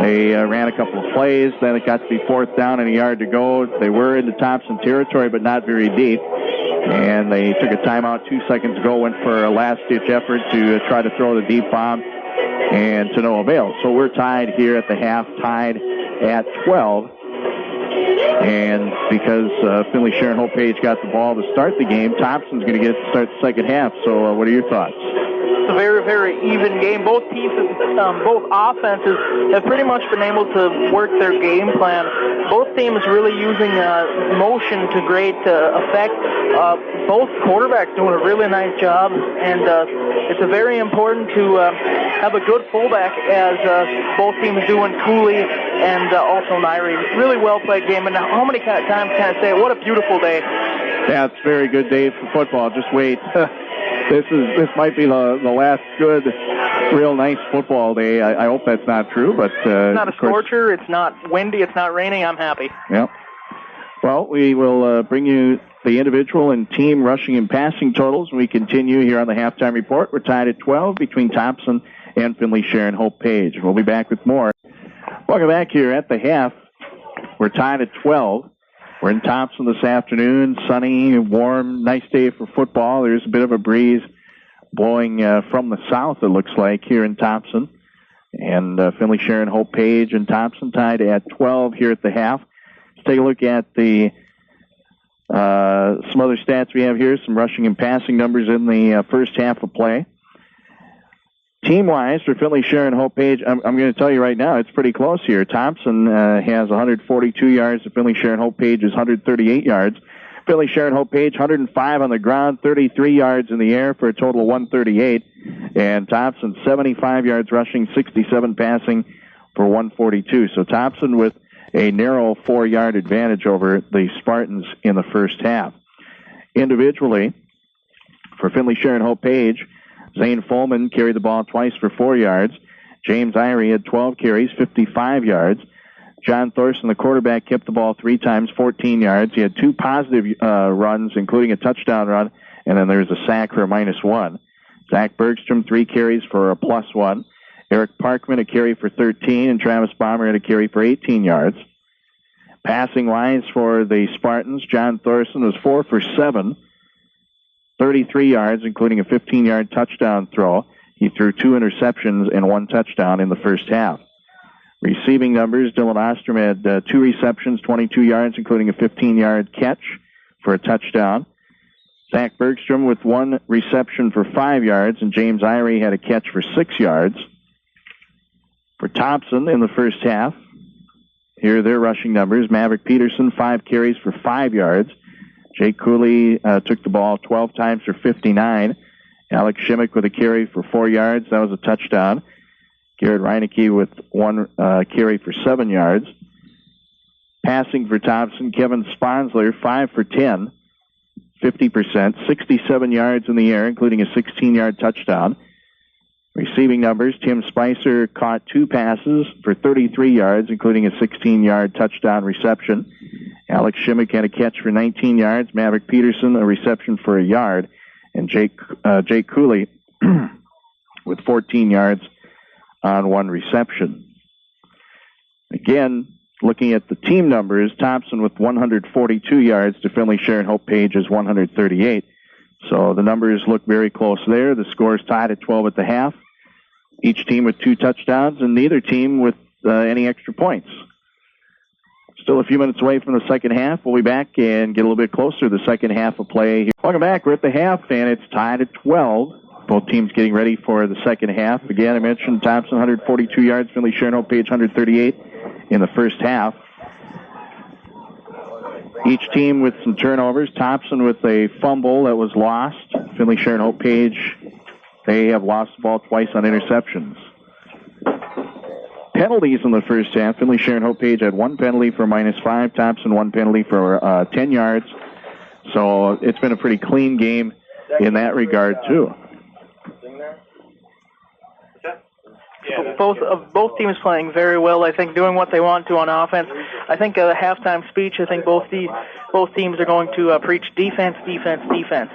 They ran a couple of plays. Then it got to be 4th down and a yard to go. They were into Thompson territory, but not very deep. And they took a timeout 2 seconds ago, went for a last-ditch effort to try to throw the deep bomb, and to no avail. So we're tied here at the half, tied at 12. And because Finley-Sharon-Hope-Page got the ball to start the game, Thompson's going to get it to start the second half. So what are your thoughts? It's a very, very even game. Both pieces, both offenses have pretty much been able to work their game plan. Both teams really using motion to great effect. Both quarterbacks doing a really nice job, and it's very important to have a good fullback, as both teams do in Cooley and also Nairi. Really well-played game, and how many times can I say it? What a beautiful day. Yeah, it's a very good day for football. Just wait. This might be the last good, real nice football day. I hope that's not true, but it's not a scorcher. It's not windy. It's not raining. I'm happy. Yeah. Well, we will bring you the individual and team rushing and passing totals when we continue here on the halftime report. We're tied at 12 between Thompson and Finley-Sharon-Hope-Page. We'll be back with more. Welcome back here at the half. We're tied at 12. We're in Thompson this afternoon. Sunny, warm, nice day for football. There's a bit of a breeze blowing from the south, it looks like, here in Thompson. And Finley-Sharon-Hope-Page and Thompson tied at 12 here at the half. Let's take a look at the some other stats we have here, some rushing and passing numbers in the first half of play. Team-wise, for Finley-Sharon-Hope-Page, I'm going to tell you right now, it's pretty close here. Thompson has 142 yards to Finley-Sharon-Hope-Page's 138 yards. Finley-Sharon-Hope-Page, 105 on the ground, 33 yards in the air for a total of 138. And Thompson, 75 yards rushing, 67 passing for 142. So Thompson with a narrow 4-yard advantage over the Spartans in the first half. Individually, for Finley-Sharon-Hope-Page, Zane Fulman carried the ball twice for 4 yards. James Irie had 12 carries, 55 yards. John Thorson, the quarterback, kept the ball 3 times, 14 yards. He had 2 positive runs, including a touchdown run, and then there was a sack for a -1. Zach Bergstrom, 3 carries for a +1. Eric Parkman, a carry for 13, and Travis Bomber had a carry for 18 yards. Passing-wise for the Spartans, John Thorson was 4 for 7, 33 yards, including a 15-yard touchdown throw. He threw 2 interceptions and 1 touchdown in the first half. Receiving numbers, Dylan Ostrom had 2 receptions, 22 yards, including a 15-yard catch for a touchdown. Zach Bergstrom with 1 reception for 5 yards, and James Irie had a catch for 6 yards. For Thompson in the first half, here are their rushing numbers. Maverick Peterson, 5 carries for 5 yards. Jake Cooley took the ball 12 times for 59. Alex Shimmick with a carry for 4 yards. That was a touchdown. Garrett Reinecke with 1 carry for 7 yards. Passing for Thompson, Kevin Sponsler, 5 for 10, 50%, 67 yards in the air, including a 16-yard touchdown. Receiving numbers, Tim Spicer caught 2 passes for 33 yards, including a 16-yard touchdown reception. Alex Shimmick had a catch for 19 yards. Maverick Peterson, a reception for a yard. And Jake Cooley with 14 yards on 1 reception. Again, looking at the team numbers, Thompson with 142 yards to Finley-Sharon-Hope-Page's 138. So the numbers look very close there. The score is tied at 12 at the half. Each team with 2 touchdowns, and neither team with any extra points. Still a few minutes away from the second half. We'll be back and get a little bit closer to the second half of play here. Welcome back. We're at the half, and it's tied at 12. Both teams getting ready for the second half. Again, I mentioned Thompson, 142 yards. Finley-Sharon-Hope-Page, 138 in the first half. Each team with some turnovers. Thompson with a fumble that was lost. Finley-Sharon-Hope-Page, they have lost the ball twice on interceptions. Penalties in the first half. Finley-Sharon-Hope-Page had 1 penalty for -5. Thompson 1 penalty for 10 yards. So it's been a pretty clean game in that regard, too. Both teams playing very well. I think doing what they want to on offense. I think the halftime speech. I think both teams are going to preach defense, defense, defense.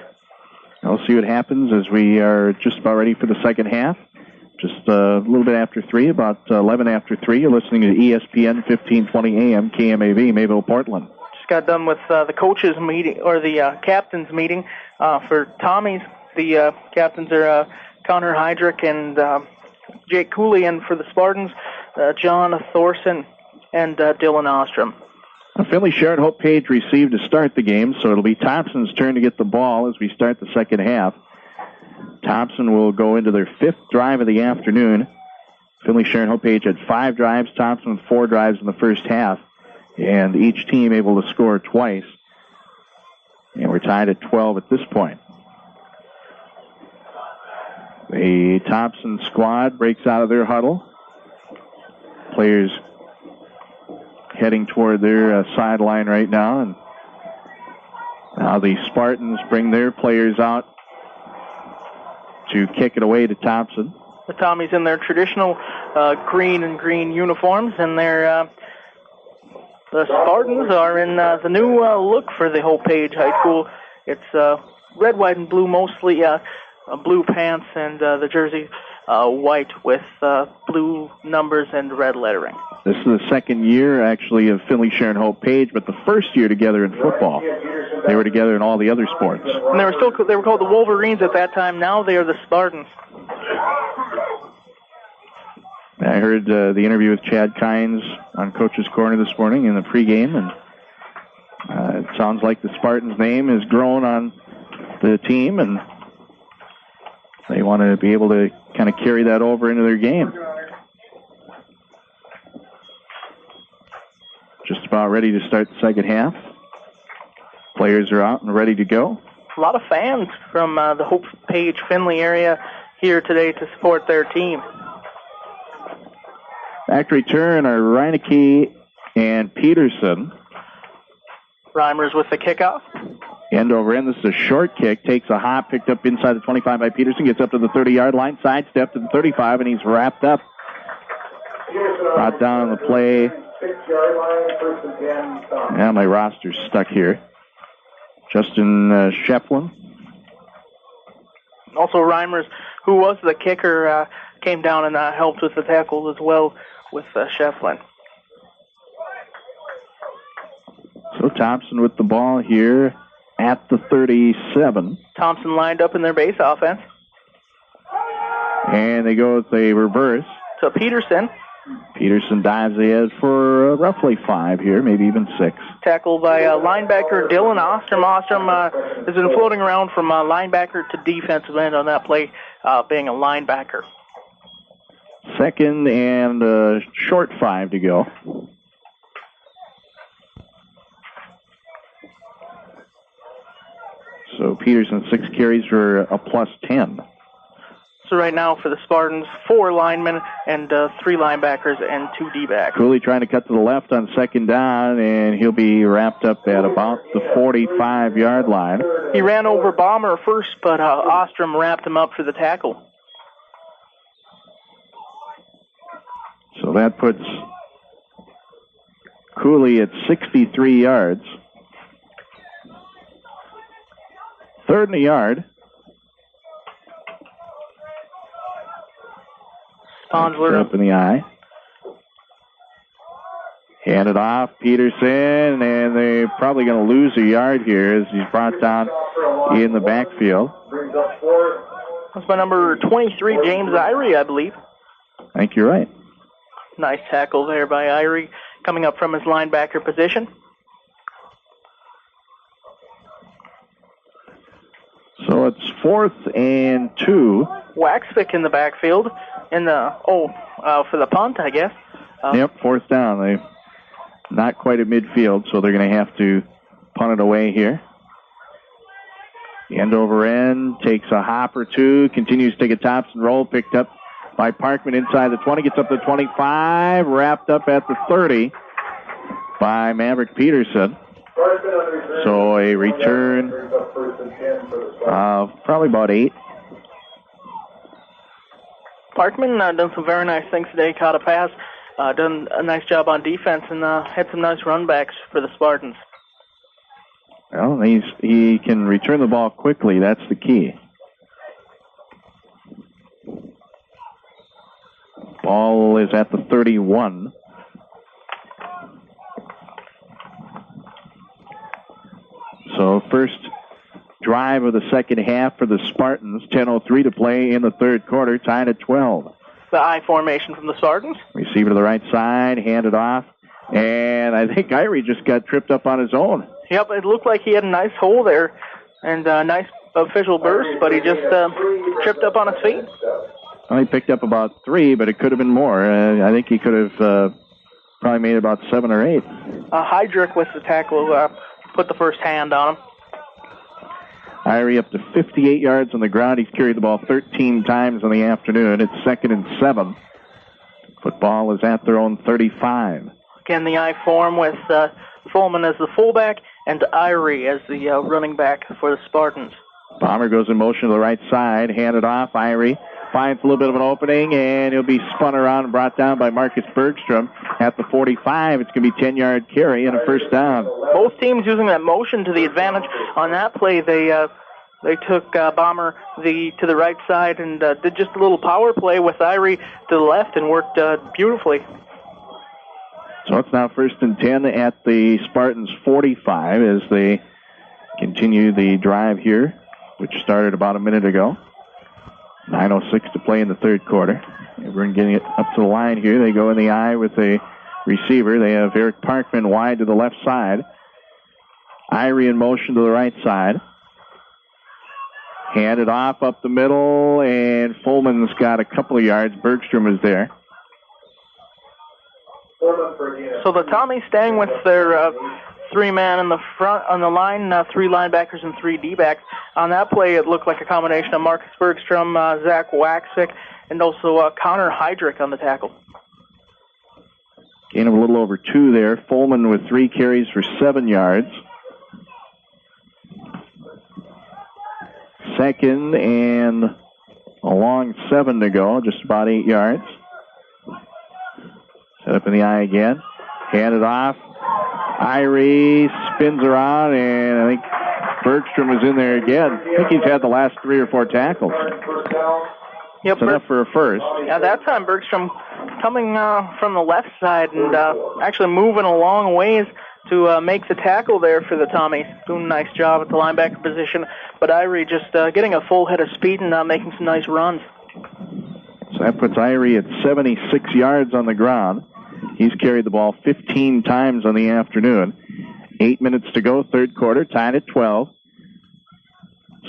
We'll see what happens as we are just about ready for the second half. Just a little bit after 3, about 11 after 3. You're listening to ESPN 1520 AM KMAV, Mayville, Portland. Just got done with the coaches meeting or the captains meeting for Tommies. The captains are Connor Heydrich and Jake Cooley, and for the Spartans, John Thorson and Dylan Ostrom. Finley-Sharon-Hope-Page received to start the game, so it'll be Thompson's turn to get the ball as we start the second half. Thompson will go into their 5th drive of the afternoon. Finley-Sharon-Hope-Page had 5 drives, Thompson with 4 drives in the first half, and each team able to score twice. And we're tied at 12 at this point. The Thompson squad breaks out of their huddle. Players heading toward their sideline right now. And now the Spartans bring their players out to kick it away to Thompson. The Tommies in their traditional green and green uniforms, and the Spartans are in the new look for the Hope-Page High School. It's red, white, and blue mostly. Blue pants and the jersey white with blue numbers and red lettering. This is the second year, actually, of Finley-Sharon-Hope-Page, but the first year together in football. They were together in all the other sports. And they were called the Wolverines at that time. Now they are the Spartans. I heard the interview with Chad Kynes on Coach's Corner this morning in the pregame, and it sounds like the Spartans' name has grown on the team, and they want to be able to kind of carry that over into their game. Just about ready to start the second half. Players are out and ready to go. A lot of fans from the Hope-Page Finley area here today to support their team. Back to return are Reinecke and Peterson. Reimers with the kickoff. End over end. This is a short kick. Takes a hop. Picked up inside the 25 by Peterson. Gets up to the 30-yard line. Sidestep to the 35, and he's wrapped up Brought down on the play. 6-yard line, first and 10. Thompson. Yeah, my roster's stuck here. Justin Shefflin. Also, Reimers, who was the kicker, came down and helped with the tackles as well with Shefflin. So Thompson with the ball here at the 37. Thompson lined up in their base offense. And they go with a reverse. So Peterson. Peterson dives ahead for roughly 5 here, maybe even 6. Tackled by linebacker Dylan Ostrom. Ostrom has been floating around from linebacker to defensive end on that play, being a linebacker. Second and short 5 to go. So Peterson 6 carries for a plus 10. So right now for the Spartans, 4 linemen and 3 linebackers and 2 D-backs. Cooley trying to cut to the left on second down, and he'll be wrapped up at about the 45-yard line. He ran over Bomber first, but Ostrom wrapped him up for the tackle. So that puts Cooley at 63 yards. Third and a yard. Up in the eye. Hand it off, Peterson, and they're probably going to lose a yard here as he's brought down in the backfield. That's by number 23, James Irie, I believe. I think you're right. Nice tackle there by Irie, coming up from his linebacker position. So it's 4th and 2. Waxvik in the backfield. For the punt, I guess. Yep, 4th down. They're not quite at midfield, so they're going to have to punt it away here. End over end, takes a hop or two, continues to take a Thompson roll, picked up by Parkman inside the 20, gets up to 25, wrapped up at the 30 by Maverick Peterson. So a return of probably about 8. Parkman done some very nice things today. Caught a pass, done a nice job on defense, and had some nice run backs for the Spartans. Well, he can return the ball quickly. That's the key. Ball is at the 31. So first drive of the second half for the Spartans. 10:03 to play in the third quarter, tied at 12. The I formation from the Spartans. Receiver to the right side, handed off, and I think Irie just got tripped up on his own. Yep, it looked like he had a nice hole there and a nice official burst, but he just tripped up on his feet. Well, he picked up about 3, but it could have been more. I think he could have probably made about 7 or 8. Heydrich with the tackle put the first hand on him. Irie up to 58 yards on the ground. He's carried the ball 13 times in the afternoon. It's 2nd and 7. Football is at their own 35. Again, the I form with Fulman as the fullback and Irie as the running back for the Spartans. Bomber goes in motion to the right side, handed off. Irie finds a little bit of an opening, and he'll be spun around and brought down by Marcus Bergstrom at the 45. It's going to be 10-yard carry and a first down. Both teams using that motion to the advantage. On that play, they took Bomber to the right side and did just a little power play with Irie to the left and worked beautifully. So it's now 1st and 10 at the Spartans' 45 as they continue the drive here, which started about a minute ago. 9:06 to play in the third quarter. We're getting it up to the line here. They go in the eye with a receiver. They have Eric Parkman wide to the left side. Irie in motion to the right side. Handed off up the middle, and Fulman's got a couple of yards. Bergstrom is there. So the Tommies staying with their 3-man in the front on the line, 3 linebackers and 3 D-backs. On that play, it looked like a combination of Marcus Bergstrom, Zach Waxvik, and also Connor Heydrich on the tackle. Gain of a little over 2 there. Fulman with 3 carries for 7 yards. 2nd and a long 7 to go, just about 8 yards. Set up in the eye again. Hand it off. Irie spins around, and I think Bergstrom is in there again. I think he's had the last 3 or 4 tackles. Yep, That's enough for a first. Yeah, that time Bergstrom coming from the left side and actually moving a long ways to make the tackle there for the Tommies. Doing a nice job at the linebacker position, but Irie just getting a full head of speed and making some nice runs. So that puts Irie at 76 yards on the ground. He's carried the ball 15 times on the afternoon. 8 minutes to go, third quarter, tied at 12.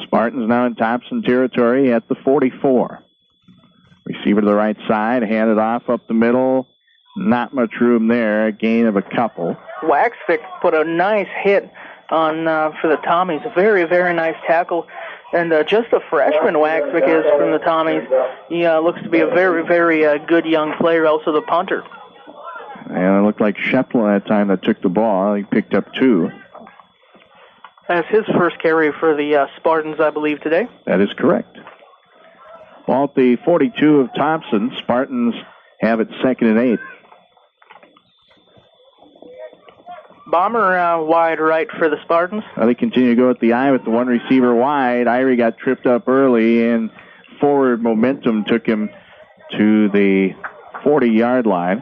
Spartans now in Thompson territory at the 44. Receiver to the right side, handed off up the middle. Not much room there, a gain of a couple. Waxvik put a nice hit on for the Tommies. A very, very nice tackle. And just a freshman, Waxvik is from the Tommies. He looks to be a very, very good young player, also the punter. And it looked like Shefflin that time that took the ball. He picked up 2. That's his first carry for the Spartans, I believe, today. That is correct. Ball at the 42 of Thompson. Spartans have it 2nd and 8. Bomber wide right for the Spartans. They continue to go at the eye with the one receiver wide. Irie got tripped up early, and forward momentum took him to the 40-yard line.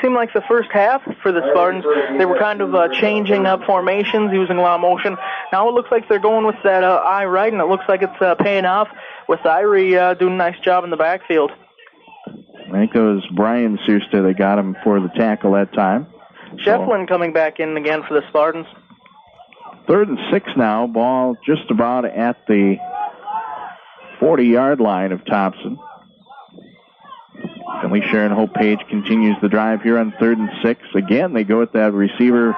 Seemed like the first half for the Spartans, they were kind of changing up formations, using a lot of motion. Now it looks like they're going with that eye right, and it looks like it's paying off with Irie doing a nice job in the backfield. I think it was Brian Seuster that got him for the tackle that time. Shefflin coming back in again for the Spartans. 3rd and 6 now. Ball just about at the 40-yard line of Thompson. Finley-Sharon-Hope-Page continues the drive here on 3rd and 6. Again, they go with that receiver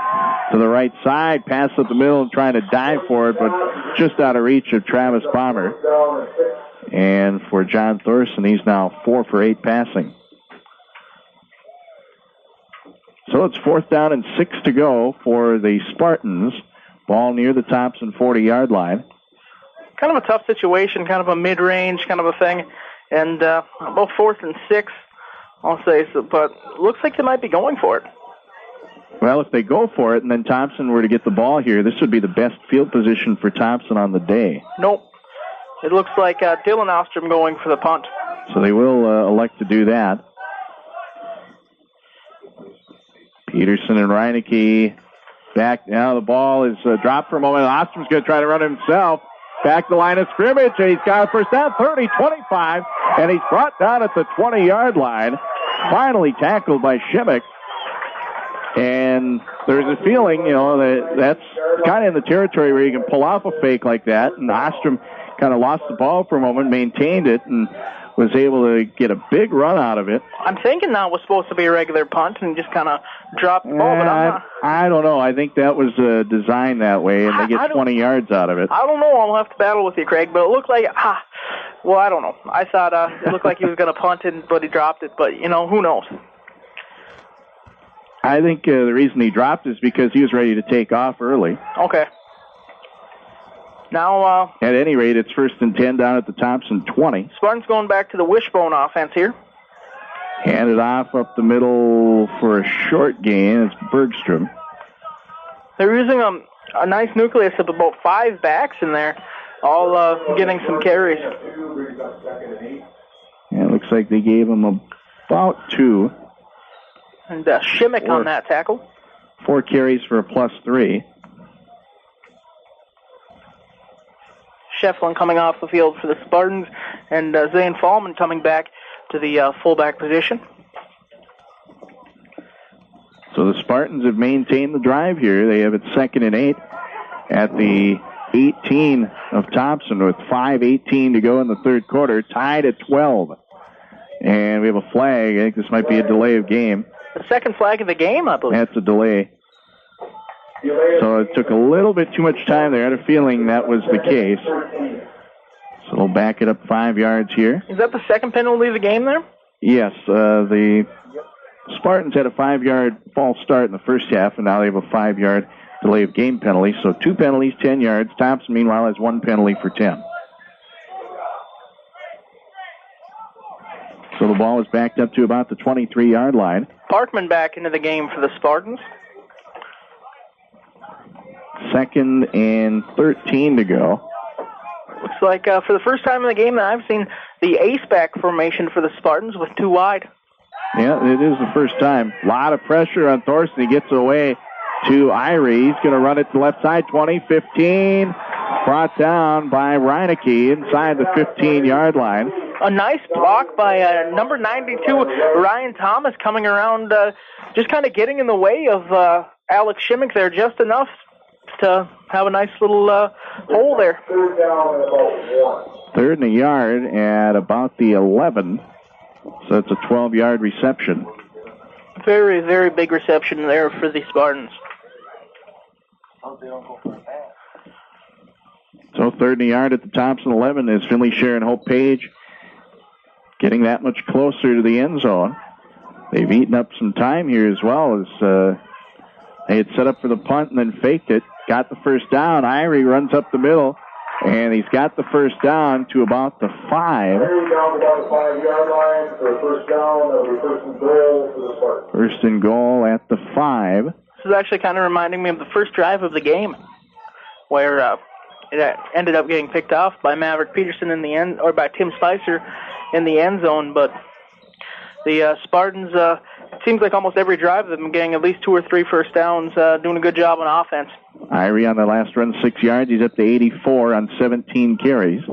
to the right side, pass up the middle, and trying to dive for it, but just out of reach of Travis Bomber. And for John Thorson, he's now 4 for 8 passing. So it's 4th down and 6 to go for the Spartans. Ball near the Thompson 40-yard line. Kind of a tough situation, kind of a mid-range kind of a thing. And about 4th and 6, I'll say, so, but looks like they might be going for it. Well, if they go for it and then Thompson were to get the ball here, this would be the best field position for Thompson on the day. Nope. It looks like Dylan Ostrom going for the punt. So they will elect to do that. Peterson and Reineke back. Now the ball is dropped for a moment. Ostrom's going to try to run himself. Back the line of scrimmage, and he's got a first down, 30, 25, and he's brought down at the 20-yard line. Finally tackled by Shimmick. And there's a feeling, that's kind of in the territory where you can pull off a fake like that. And Ostrom kind of lost the ball for a moment, maintained it, and was able to get a big run out of it. I'm thinking that was supposed to be a regular punt and just kind of dropped the ball, but I'm not. I don't know. I think that was designed that way, and they get 20 yards out of it. I don't know. I'll have to battle with you, Craig, but it looked like, well, I don't know. I thought it looked like he was going to punt it, but he dropped it, but, who knows? I think the reason he dropped is because he was ready to take off early. Okay. Now, at any rate, it's 1st and 10 down at the Thompson 20. Spartans going back to the wishbone offense here. Handed off up the middle for a short gain. It's Bergstrom. They're using a nice nucleus of about 5 backs in there, all getting some carries. Yeah, it looks like they gave him about 2. And Shimmick on that tackle. 4 carries for a +3. Shefflin coming off the field for the Spartans, and Zane Fallman coming back to the fullback position. So the Spartans have maintained the drive here. They have it 2nd and 8 at the 18 of Thompson with 5:18 to go in the third quarter, tied at 12. And we have a flag. I think this might be a delay of game. The second flag of the game, I believe. That's a delay. So it took a little bit too much time there. I had a feeling that was the case. So they'll back it up 5 yards here. Is that the second penalty of the game there? Yes. The Spartans had a 5-yard false start in the first half, and now they have a 5-yard delay of game penalty. So 2 penalties, 10 yards. Thompson, meanwhile, has 1 penalty for 10. So the ball is backed up to about the 23-yard line. Parkman back into the game for the Spartans. 2nd and 13 to go. Looks like for the first time in the game that I've seen the ace-back formation for the Spartans with 2 wide. Yeah, it is the first time. A lot of pressure on Thorson. He gets away to Irie. He's going to run it to the left side, 20, 15. Brought down by Reineke inside the 15-yard line. A nice block by number 92, Ryan Thomas, coming around, just kind of getting in the way of Alex Shimmick there just enough to have a nice little hole there. 3rd and a yard at about the 11. So it's a 12-yard reception. Very, very big reception there for the Spartans. So 3rd and a yard at the Thompson 11 is Finley-Sharon-Hope-Page getting that much closer to the end zone. They've eaten up some time here as well as they had set up for the punt and then faked it. Got the first down. Irie runs up the middle, and he's got the first down to about the 5. Down about the 5-yard line for first down. That'll be first and goal for the Spartans. First and goal at the 5. This is actually kind of reminding me of the first drive of the game, where it ended up getting picked off by Maverick Peterson in the end, or by Tim Spicer in the end zone. But the Spartans, it seems like almost every drive they've been getting at least 2 or 3 first downs, doing a good job on offense. Irie on the last run, 6 yards. He's up to 84 on 17 carries.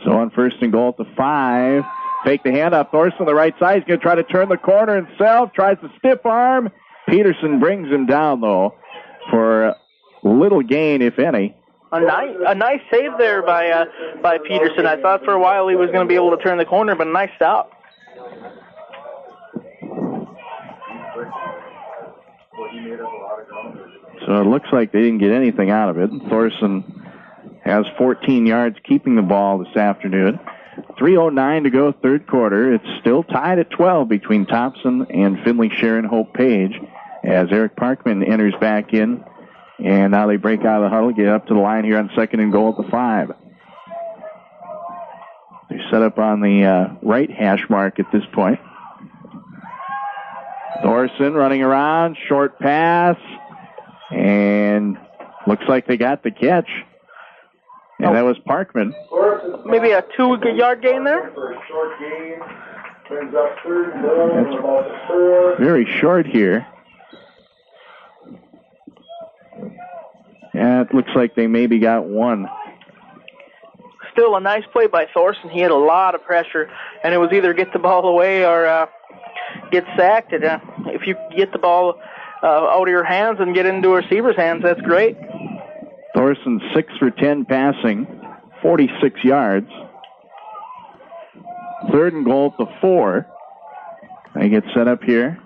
So on first and goal at the 5. Fake the handoff. Thorson on the right side. He's going to try to turn the corner himself. Tries to stiff arm. Peterson brings him down, though, for little gain, if any. A nice save there by Peterson. I thought for a while he was going to be able to turn the corner, but a nice stop. So it looks like they didn't get anything out of it. Thorson has 14 yards keeping the ball this afternoon. 3:09 to go, 3rd quarter. It's still tied at 12 between Thompson and Finley-Sharon-Hope-Page as Eric Parkman enters back in. And now they break out of the huddle, get up to the line here on 2nd and goal at the 5. They're set up on the right hash mark at this point. Thorson running around, short pass, and looks like they got the catch. And that was Parkman. Maybe a 2-yard gain there? That's very short here. Yeah, it looks like they maybe got 1. Still a nice play by Thorson. He had a lot of pressure, and it was either get the ball away or get sacked. And, if you get the ball out of your hands and get into a receiver's hands, that's great. Thorson 6 for 10 passing, 46 yards. 3rd and goal at the 4. They get set up here.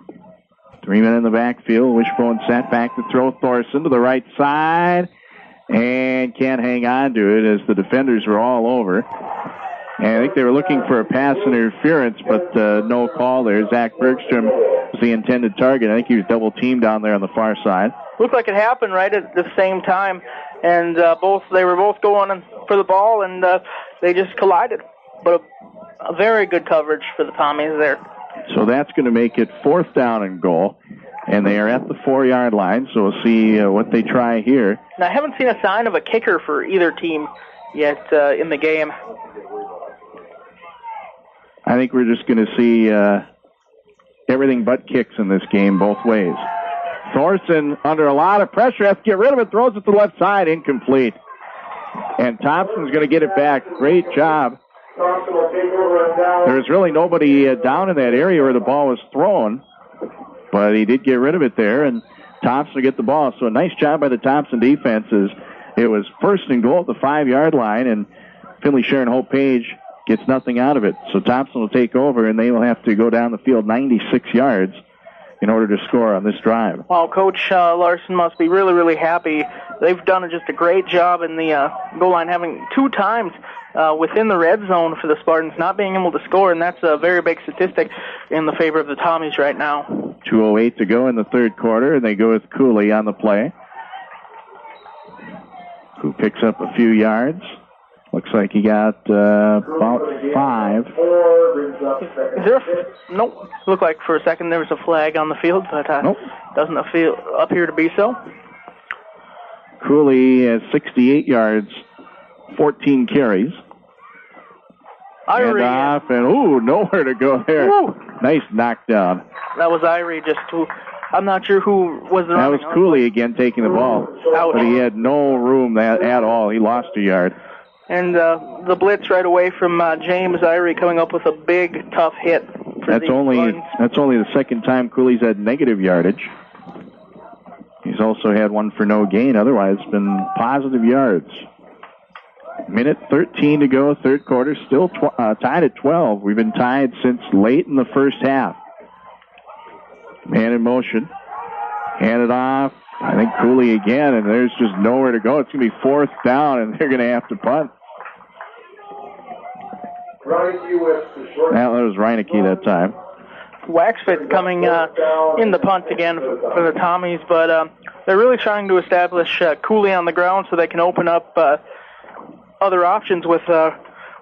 3 men in the backfield. Wishbone sat back to throw. Thorson to the right side and can't hang on to it as the defenders were all over. And I think they were looking for a pass interference, but no call there. Zach Bergstrom was the intended target. I think he was double teamed down there on the far side. Looked like it happened right at the same time, and they were both going for the ball, and they just collided. But a very good coverage for the Tommies there. So that's going to make it 4th down and goal. And they are at the 4-yard line, so we'll see what they try here. Now, I haven't seen a sign of a kicker for either team yet in the game. I think we're just going to see everything but kicks in this game both ways. Thorson, under a lot of pressure, has to get rid of it, throws it to the left side, incomplete. And Thompson's going to get it back. Great job. There's really nobody down in that area where the ball was thrown, but he did get rid of it there, and Thompson will get the ball. So a nice job by the Thompson defense. It was first and goal at the 5-yard line, and Finley-Sharon-Hope-Page gets nothing out of it. So Thompson will take over, and they will have to go down the field 96 yards in order to score on this drive. Well, Coach Larson must be really, really happy. They've done just a great job in the goal line, having 2 times within the red zone for the Spartans, not being able to score, and that's a very big statistic in the favor of the Tommies right now. 2:08 to go in the 3rd quarter, and they go with Cooley on the play, who picks up a few yards. Looks like he got about 5. Is there nope. Looked like for a second there was a flag on the field, but nope. Doesn't appear to be so. Cooley has 68 yards, 14 carries. Irie. And off, and nowhere to go there. Woo. Nice knockdown. That was Irie. I'm not sure who was the. That was Cooley again taking the ball, but he had no room at all. He lost a yard. And the blitz right away from James Irie coming up with a big, tough hit. That's only the second time Cooley's had negative yardage. He's also had one for no gain. Otherwise, it's been positive yards. Minute 13 to go, third quarter, still tied at 12. We've been tied since late in the first half. Man in motion. Handed off. I think Cooley again, and there's just nowhere to go. It's going to be 4th down, and they're going to have to punt. That was Reineke that time. Waxfit coming in the punt again for the Tommies, but they're really trying to establish Cooley on the ground so they can open up other options with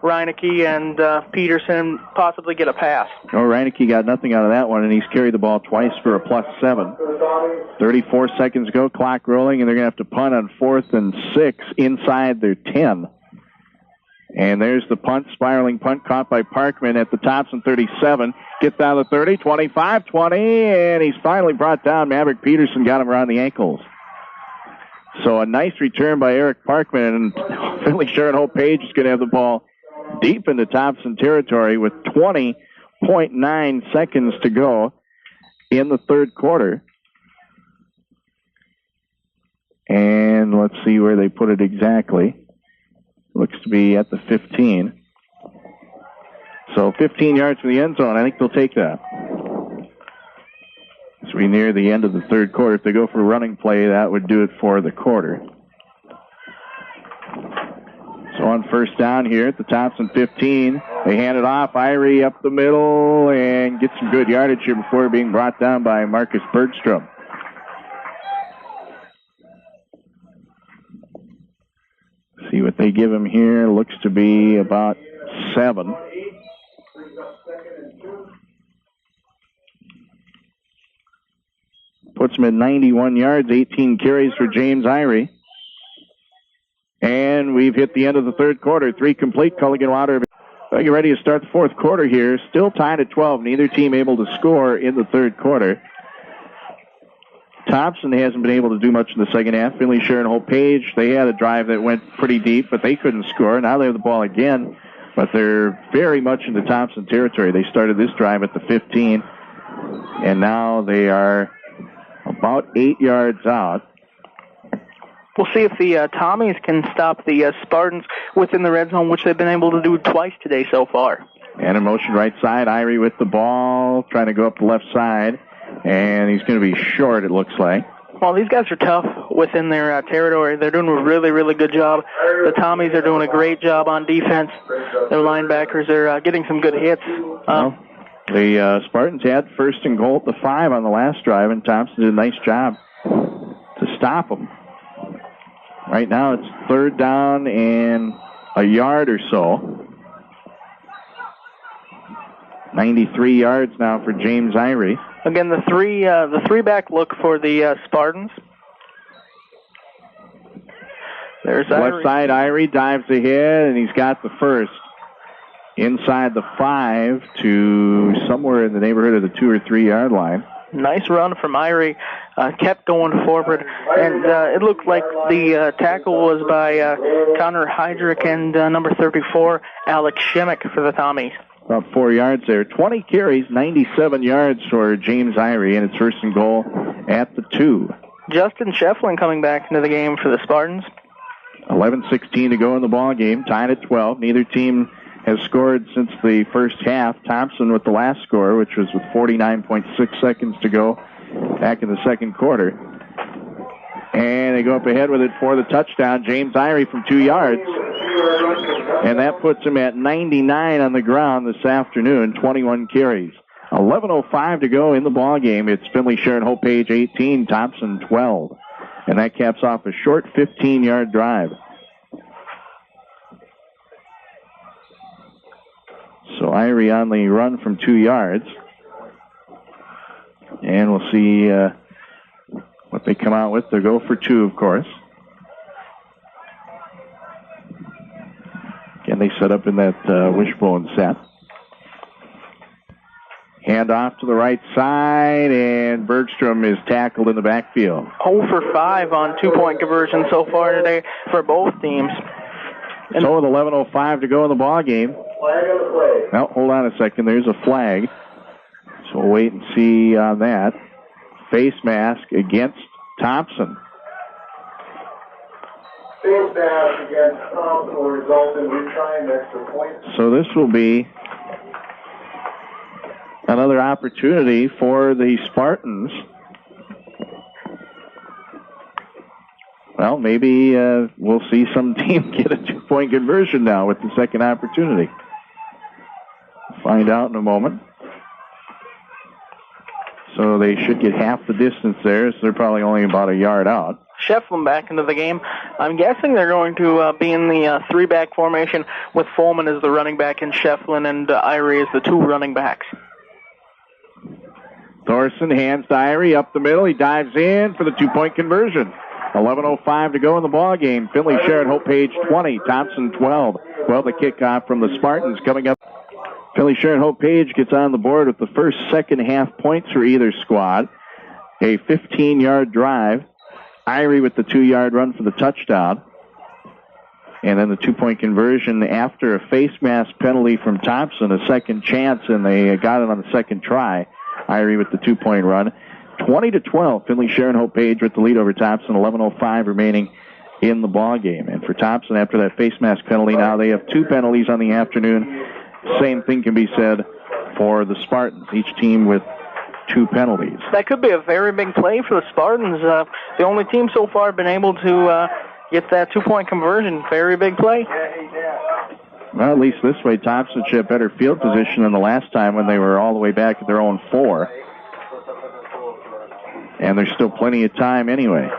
Reineke and Peterson, possibly get a pass. Oh, Reineke got nothing out of that one, and he's carried the ball twice for a +7. 34 seconds to go, clock rolling, and they're going to have to punt on 4th and 6 inside their 10. And there's the punt, spiraling punt caught by Parkman at the Thompson 37. Gets down to 30, 25, 20, and he's finally brought down. Maverick Peterson got him around the ankles. So a nice return by Eric Parkman, and Finley-Sharon-Hope-Page is going to have the ball deep into Thompson territory with 20.9 seconds to go in the third quarter. And let's see where they put it exactly. Looks to be at the 15. So 15 yards from the end zone. I think they'll take that. As we near the end of the third quarter, if they go for a running play, that would do it for the quarter. So on first down here at the Thompson 15, they hand it off. Irie up the middle and get some good yardage here before being brought down by Marcus Bergstrom. See what they give him here. Looks to be about 7. Puts him at 91 yards, 18 carries for James Irie. And we've hit the end of the third quarter. 3 complete. Culligan Water get ready to start the fourth quarter here. Still tied at 12. Neither team able to score in the third quarter. Thompson hasn't been able to do much in the second half. Finley-Sharon-Hope-Page, they had a drive that went pretty deep, but they couldn't score. Now they have the ball again, but they're very much into Thompson territory. They started this drive at the 15, and now they are about 8 yards out. We'll see if the Tommies can stop the Spartans within the red zone, which they've been able to do twice today so far. And in motion right side, Irie with the ball, trying to go up the left side. And he's going to be short, it looks like. Well, these guys are tough within their territory. They're doing a really, really good job. The Tommies are doing a great job on defense. Their linebackers are getting some good hits. The Spartans had first and goal at the 5 on the last drive, and Thompson did a nice job to stop them. Right now it's third down and a yard or so. 93 yards now for James Irie. Again, the three-back look for the Spartans. There's Irie. Left side, Irie dives ahead, and he's got the first. Inside the 5 to somewhere in the neighborhood of the 2 or 3 yard line. Nice run from Irie. Kept going forward, and it looked like the tackle was by Connor Heydrich and number 34, Alex Shimmick for the Tommies. About 4 yards there. 20 carries, 97 yards for James Irie, and it's first and goal at the 2. Justin Shefflin coming back into the game for the Spartans. 11:16 to go in the ball game, tied at 12. Neither team has scored since the first half. Thompson with the last score, which was with 49.6 seconds to go back in the second quarter. And they go up ahead with it for the touchdown. James Irie from 2 yards. And that puts him at 99 on the ground this afternoon, 21 carries. 11:05 to go in the ball game. It's Finley-Sharon-Hope-Page 18, Thompson 12. And that caps off a short 15-yard drive. Irie on the run from 2 yards. And we'll see what they come out with. They'll go for 2, of course. Again, they set up in that wishbone set. Hand off to the right side, and Bergstrom is tackled in the backfield. 0 for 5 on 2-point conversion so far today for both teams. And so with 11:05 to go in the ball game. Well, hold on a second. There's a flag. So we'll wait and see on that. Face mask against Thompson. Face mask against Thompson will result in retrying the extra point. So this will be another opportunity for the Spartans. Well, maybe we'll see some team get a 2-point conversion now with the second opportunity. Find out in a moment. So they should get half the distance there, so they're probably only about a yard out. Shefflin back into the game. I'm guessing they're going to be in the 3-back formation with Foreman as the running back and Shefflin and Irie as the 2 running backs. Thorson hands to Irie up the middle. He dives in for the 2-point conversion. 11:05 to go in the ball game. Finley-Sharon-Hope-Page 20, Thompson 12. Well, the kickoff from the Spartans coming up. Finley-Sharon-Hope-Page gets on the board with the first second-half points for either squad. A 15-yard drive. Irie with the 2-yard run for the touchdown. And then the 2-point conversion after a face mask penalty from Thompson, a second chance, and they got it on the second try. Irie with the 2-point run. 20-12, Finley-Sharon-Hope-Page with the lead over Thompson. 11:05 remaining in the ball game. And for Thompson, after that face mask penalty, now they have 2 penalties on the afternoon. Same thing can be said for the Spartans. Each team with 2 penalties. That could be a very big play for the Spartans. The only team so far been able to get that 2-point conversion. Very big play. Well, at least this way, Thompson should have better field position than the last time when they were all the way back at their own 4. And there's still plenty of time anyway.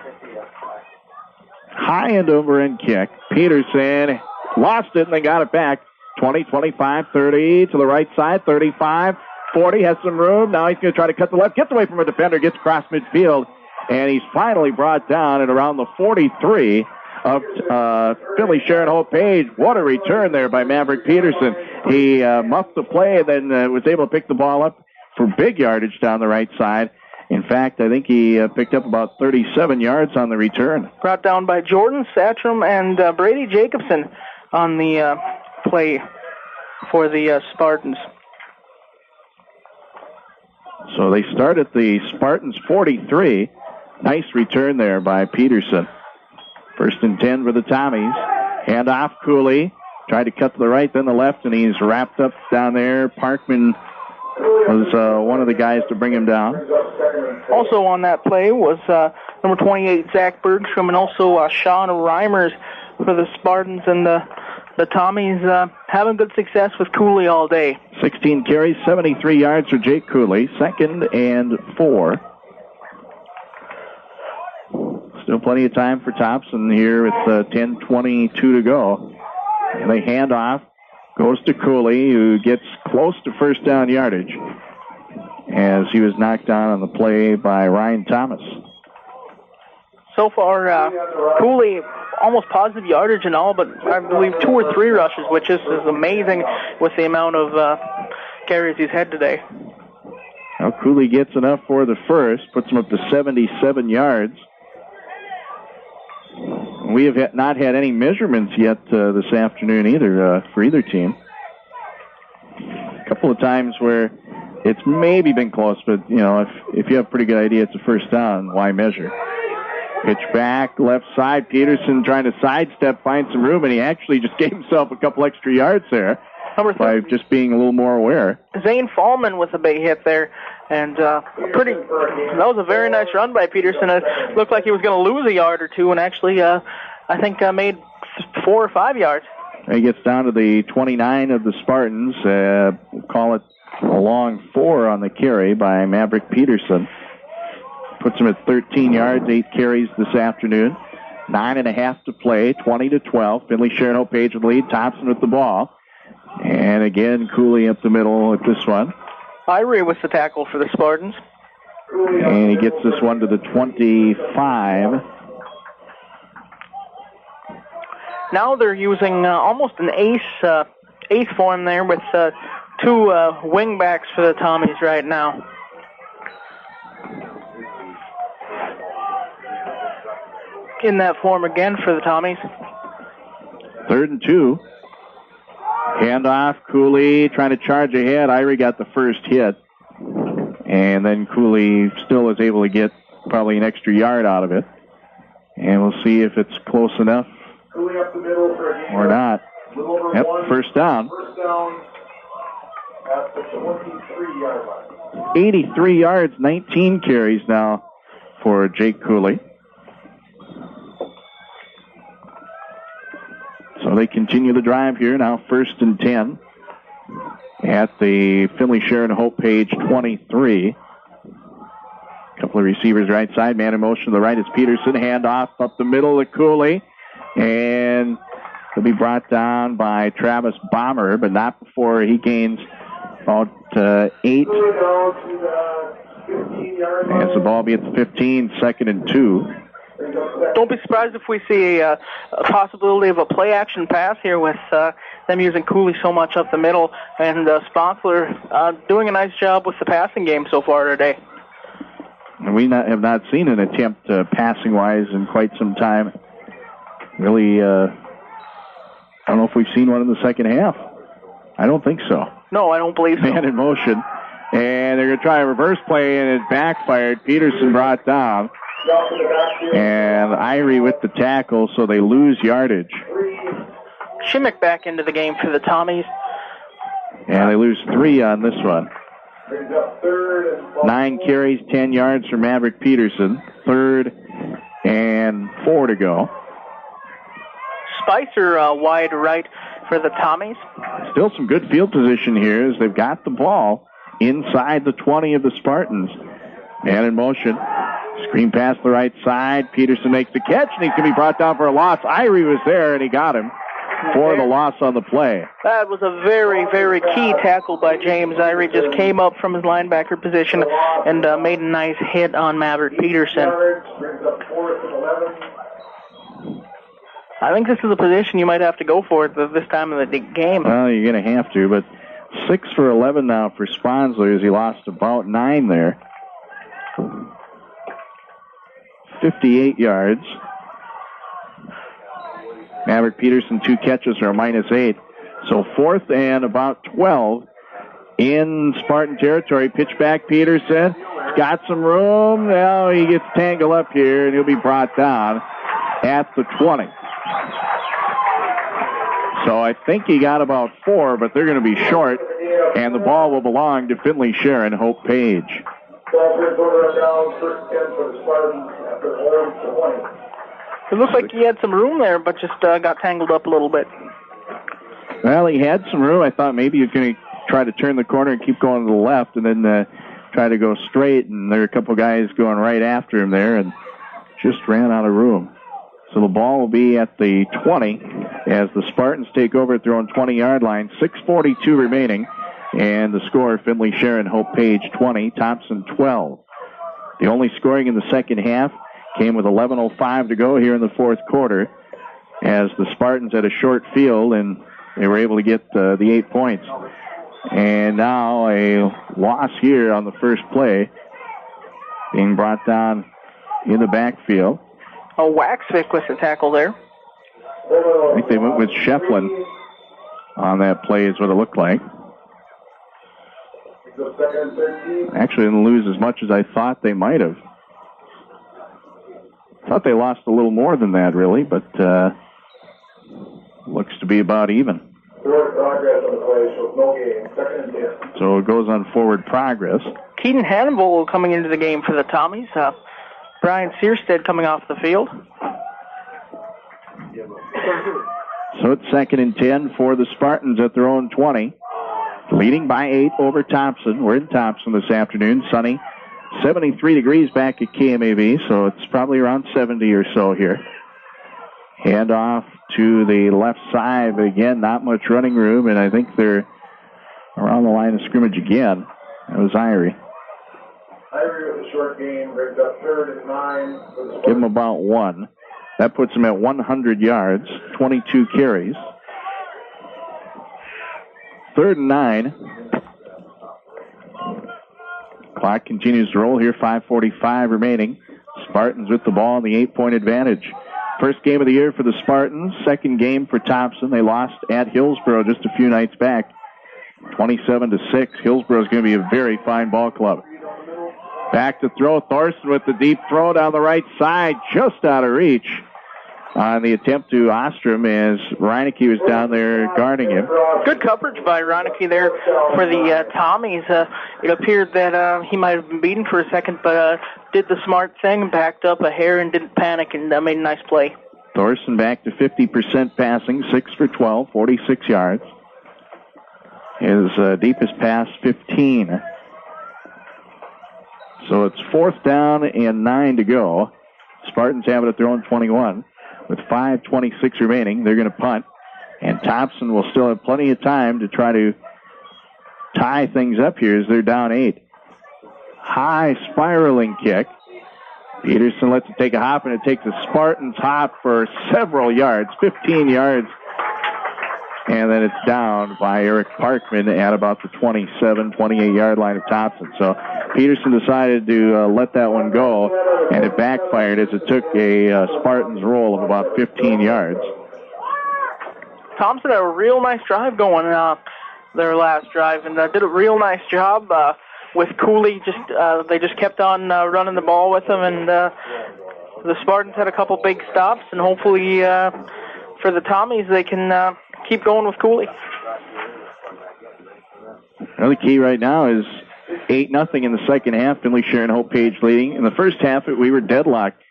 High end over end kick. Peterson lost it and they got it back. 20, 25, 30 to the right side. 35, 40, has some room. Now he's going to try to cut the left. Gets away from a defender, gets across midfield. And he's finally brought down at around the 43 of Finley-Sharon-Hope-Page. What a return there by Maverick Peterson. He muffed the play and then was able to pick the ball up for big yardage down the right side. In fact, I think he picked up about 37 yards on the return. Brought down by Jordan Satcham and Brady Jacobson on the play for the Spartans. So they start at the Spartans 43. Nice return there by Peterson. 1st and 10 for the Tommies. Hand off Cooley. Tried to cut to the right, then the left, and he's wrapped up down there. Parkman was one of the guys to bring him down. Also on that play was number 28, Zach Bergstrom, and also Sean Reimers for the Spartans. And the Tommies having good success with Cooley all day. 16 carries, 73 yards for Jake Cooley. 2nd and 4. Still plenty of time for Thompson here with 10:22 to go. And they hand off. Goes to Cooley, who gets close to first down yardage as he was knocked down on the play by Ryan Thomas. So far, Cooley almost positive yardage and all, but I believe 2 or 3 rushes, which is amazing with the amount of carries he's had today. Well, Cooley gets enough for the first, puts him up to 77 yards. We have not had any measurements yet this afternoon either for either team. A couple of times where it's maybe been close, but you know, if you have a pretty good idea it's a first down, why measure? Pitch back, left side. Peterson trying to sidestep, find some room, and he actually just gave himself a couple extra yards there by just being a little more aware. Zane Fallman with a big hit there. And that was a very nice run by Peterson. It looked like he was going to lose a yard or two, and actually, I think made 4 or 5 yards. He gets down to the 29 of the Spartans. We'll call it a long 4 on the carry by Maverick Peterson. Puts him at 13 yards, 8 carries this afternoon. 9.5 to play, 20-12. Finley-Sharon-Hope-Page with the lead. Thompson with the ball. And again, Cooley up the middle with this one. Irie with the tackle for the Spartans. And he gets this one to the 25. Now they're using almost an ace form there with two wing backs for the Tommies right now. In that form again for the Tommies. 3rd and 2. Handoff, Cooley trying to charge ahead. Irie got the first hit. And then Cooley still is able to get probably an extra yard out of it. And we'll see if it's close enough or not. Yep, first down. First down at the 23-yard line. 83 yards, 19 carries now for Jake Cooley. So they continue the drive here. Now 1st and 10 at the Finley-Sharon-Hope-Page 23. Couple of receivers right side. Man in motion to the right is Peterson. Handoff up the middle to Cooley. And he'll be brought down by Travis Bomber, but not before he gains about 8. As the ball be at the 15, 2nd and 2. Don't be surprised if we see a possibility of a play-action pass here with them using Cooley so much up the middle, and Sponsler doing a nice job with the passing game so far today. We have not seen an attempt passing-wise in quite some time. Really, I don't know if we've seen one in the second half. I don't think so. No, I don't believe so. Man in motion. And they're going to try a reverse play, and it backfired. Peterson brought down. And Irie with the tackle, so they lose yardage. Shimmick back into the game for the Tommies. And they lose 3 on this one. 9 carries, 10 yards for Maverick Peterson. 3rd and 4 to go. Spicer wide right for the Tommies. Still some good field position here as they've got the ball inside the 20 of the Spartans. Man in motion. Screen pass the right side. Peterson makes the catch, and he's going to be brought down for a loss. Irie was there, and he got him for the loss on the play. That was a very, very key tackle by James. Irie just came up from his linebacker position and made a nice hit on Maverick Peterson. I think this is a position you might have to go for at this time of the game. Well, you're going to have to, but 6 for 11 now for Sponsler as he lost about 9 there. 58 yards. Maverick Peterson, 2 catches for a -8. So 4th and about 12 in Spartan territory. Pitch back Peterson. He's got some room. Now he gets tangled up here, and he'll be brought down at the 20. So I think he got about 4, but they're going to be short, and the ball will belong to Finley-Sharon-Hope-Page. It looks like he had some room there, but just got tangled up a little bit. Well, he had some room. I thought maybe he was going to try to turn the corner and keep going to the left and then try to go straight, and there were a couple guys going right after him there and just ran out of room. So the ball will be at the 20 as the Spartans take over at their own 20-yard line. 6:42 remaining, and the score, Finley-Sharon-Hope-Page 20, Thompson 12. The only scoring in the second half came with 11:05 to go here in the fourth quarter as the Spartans had a short field, and they were able to get the 8 points. And now a loss here on the first play, being brought down in the backfield. Waxvik with the tackle there. I think they went with Shefflin on that play is what it looked like. Actually didn't lose as much as I thought they might have. Thought they lost a little more than that, really, but looks to be about even. So it goes on forward progress. Keating Hannibal coming into the game for the Tommies. Brian Searstead coming off the field. So it's 2nd and 10 for the Spartans at their own 20. Leading by 8 over Thompson. We're in Thompson this afternoon. Sunny. 73 degrees back at KMAV, so it's probably around 70 or so here. Handoff to the left side, but again, not much running room, and I think they're around the line of scrimmage again. That was Irie. Irie with a short game, brings up 3rd and 9. Give him about 1. That puts him at 100 yards, 22 carries. 3rd and 9. Clock continues to roll here, 5:45 remaining. Spartans with the ball and the 8-point advantage. First game of the year for the Spartans, second game for Thompson. They lost at Hillsboro just a few nights back, 27-6. Hillsboro is going to be a very fine ball club. Back to throw, Thorson with the deep throw down the right side, just out of reach on the attempt to Ostrom as Reineke was down there guarding him. Good coverage by Reineke there for the Tommies. It appeared that he might have been beaten for a second, but did the smart thing, backed up a hair and didn't panic, and made a nice play. Thorson back to 50% passing, 6 for 12, 46 yards. His deepest pass, 15. So it's 4th down and 9 to go. Spartans have it at their own 21. With 5:26 remaining, they're going to punt. And Thompson will still have plenty of time to try to tie things up here as they're down 8. High spiraling kick. Peterson lets it take a hop, and it takes a Spartans hop for several yards, 15 yards. And then it's down by Eric Parkman at about the 27, 28-yard line of Thompson. So Peterson decided to let that one go, and it backfired as it took a Spartans roll of about 15 yards. Thompson had a real nice drive going their last drive, and did a real nice job with Cooley. They just kept on running the ball with him, and the Spartans had a couple big stops, and hopefully for the Tommies they can keep going with Cooley. Well, the key right now is 8-0 in the second half. Finley-Sharon-Hope-Page leading. In the first half, we were deadlocked.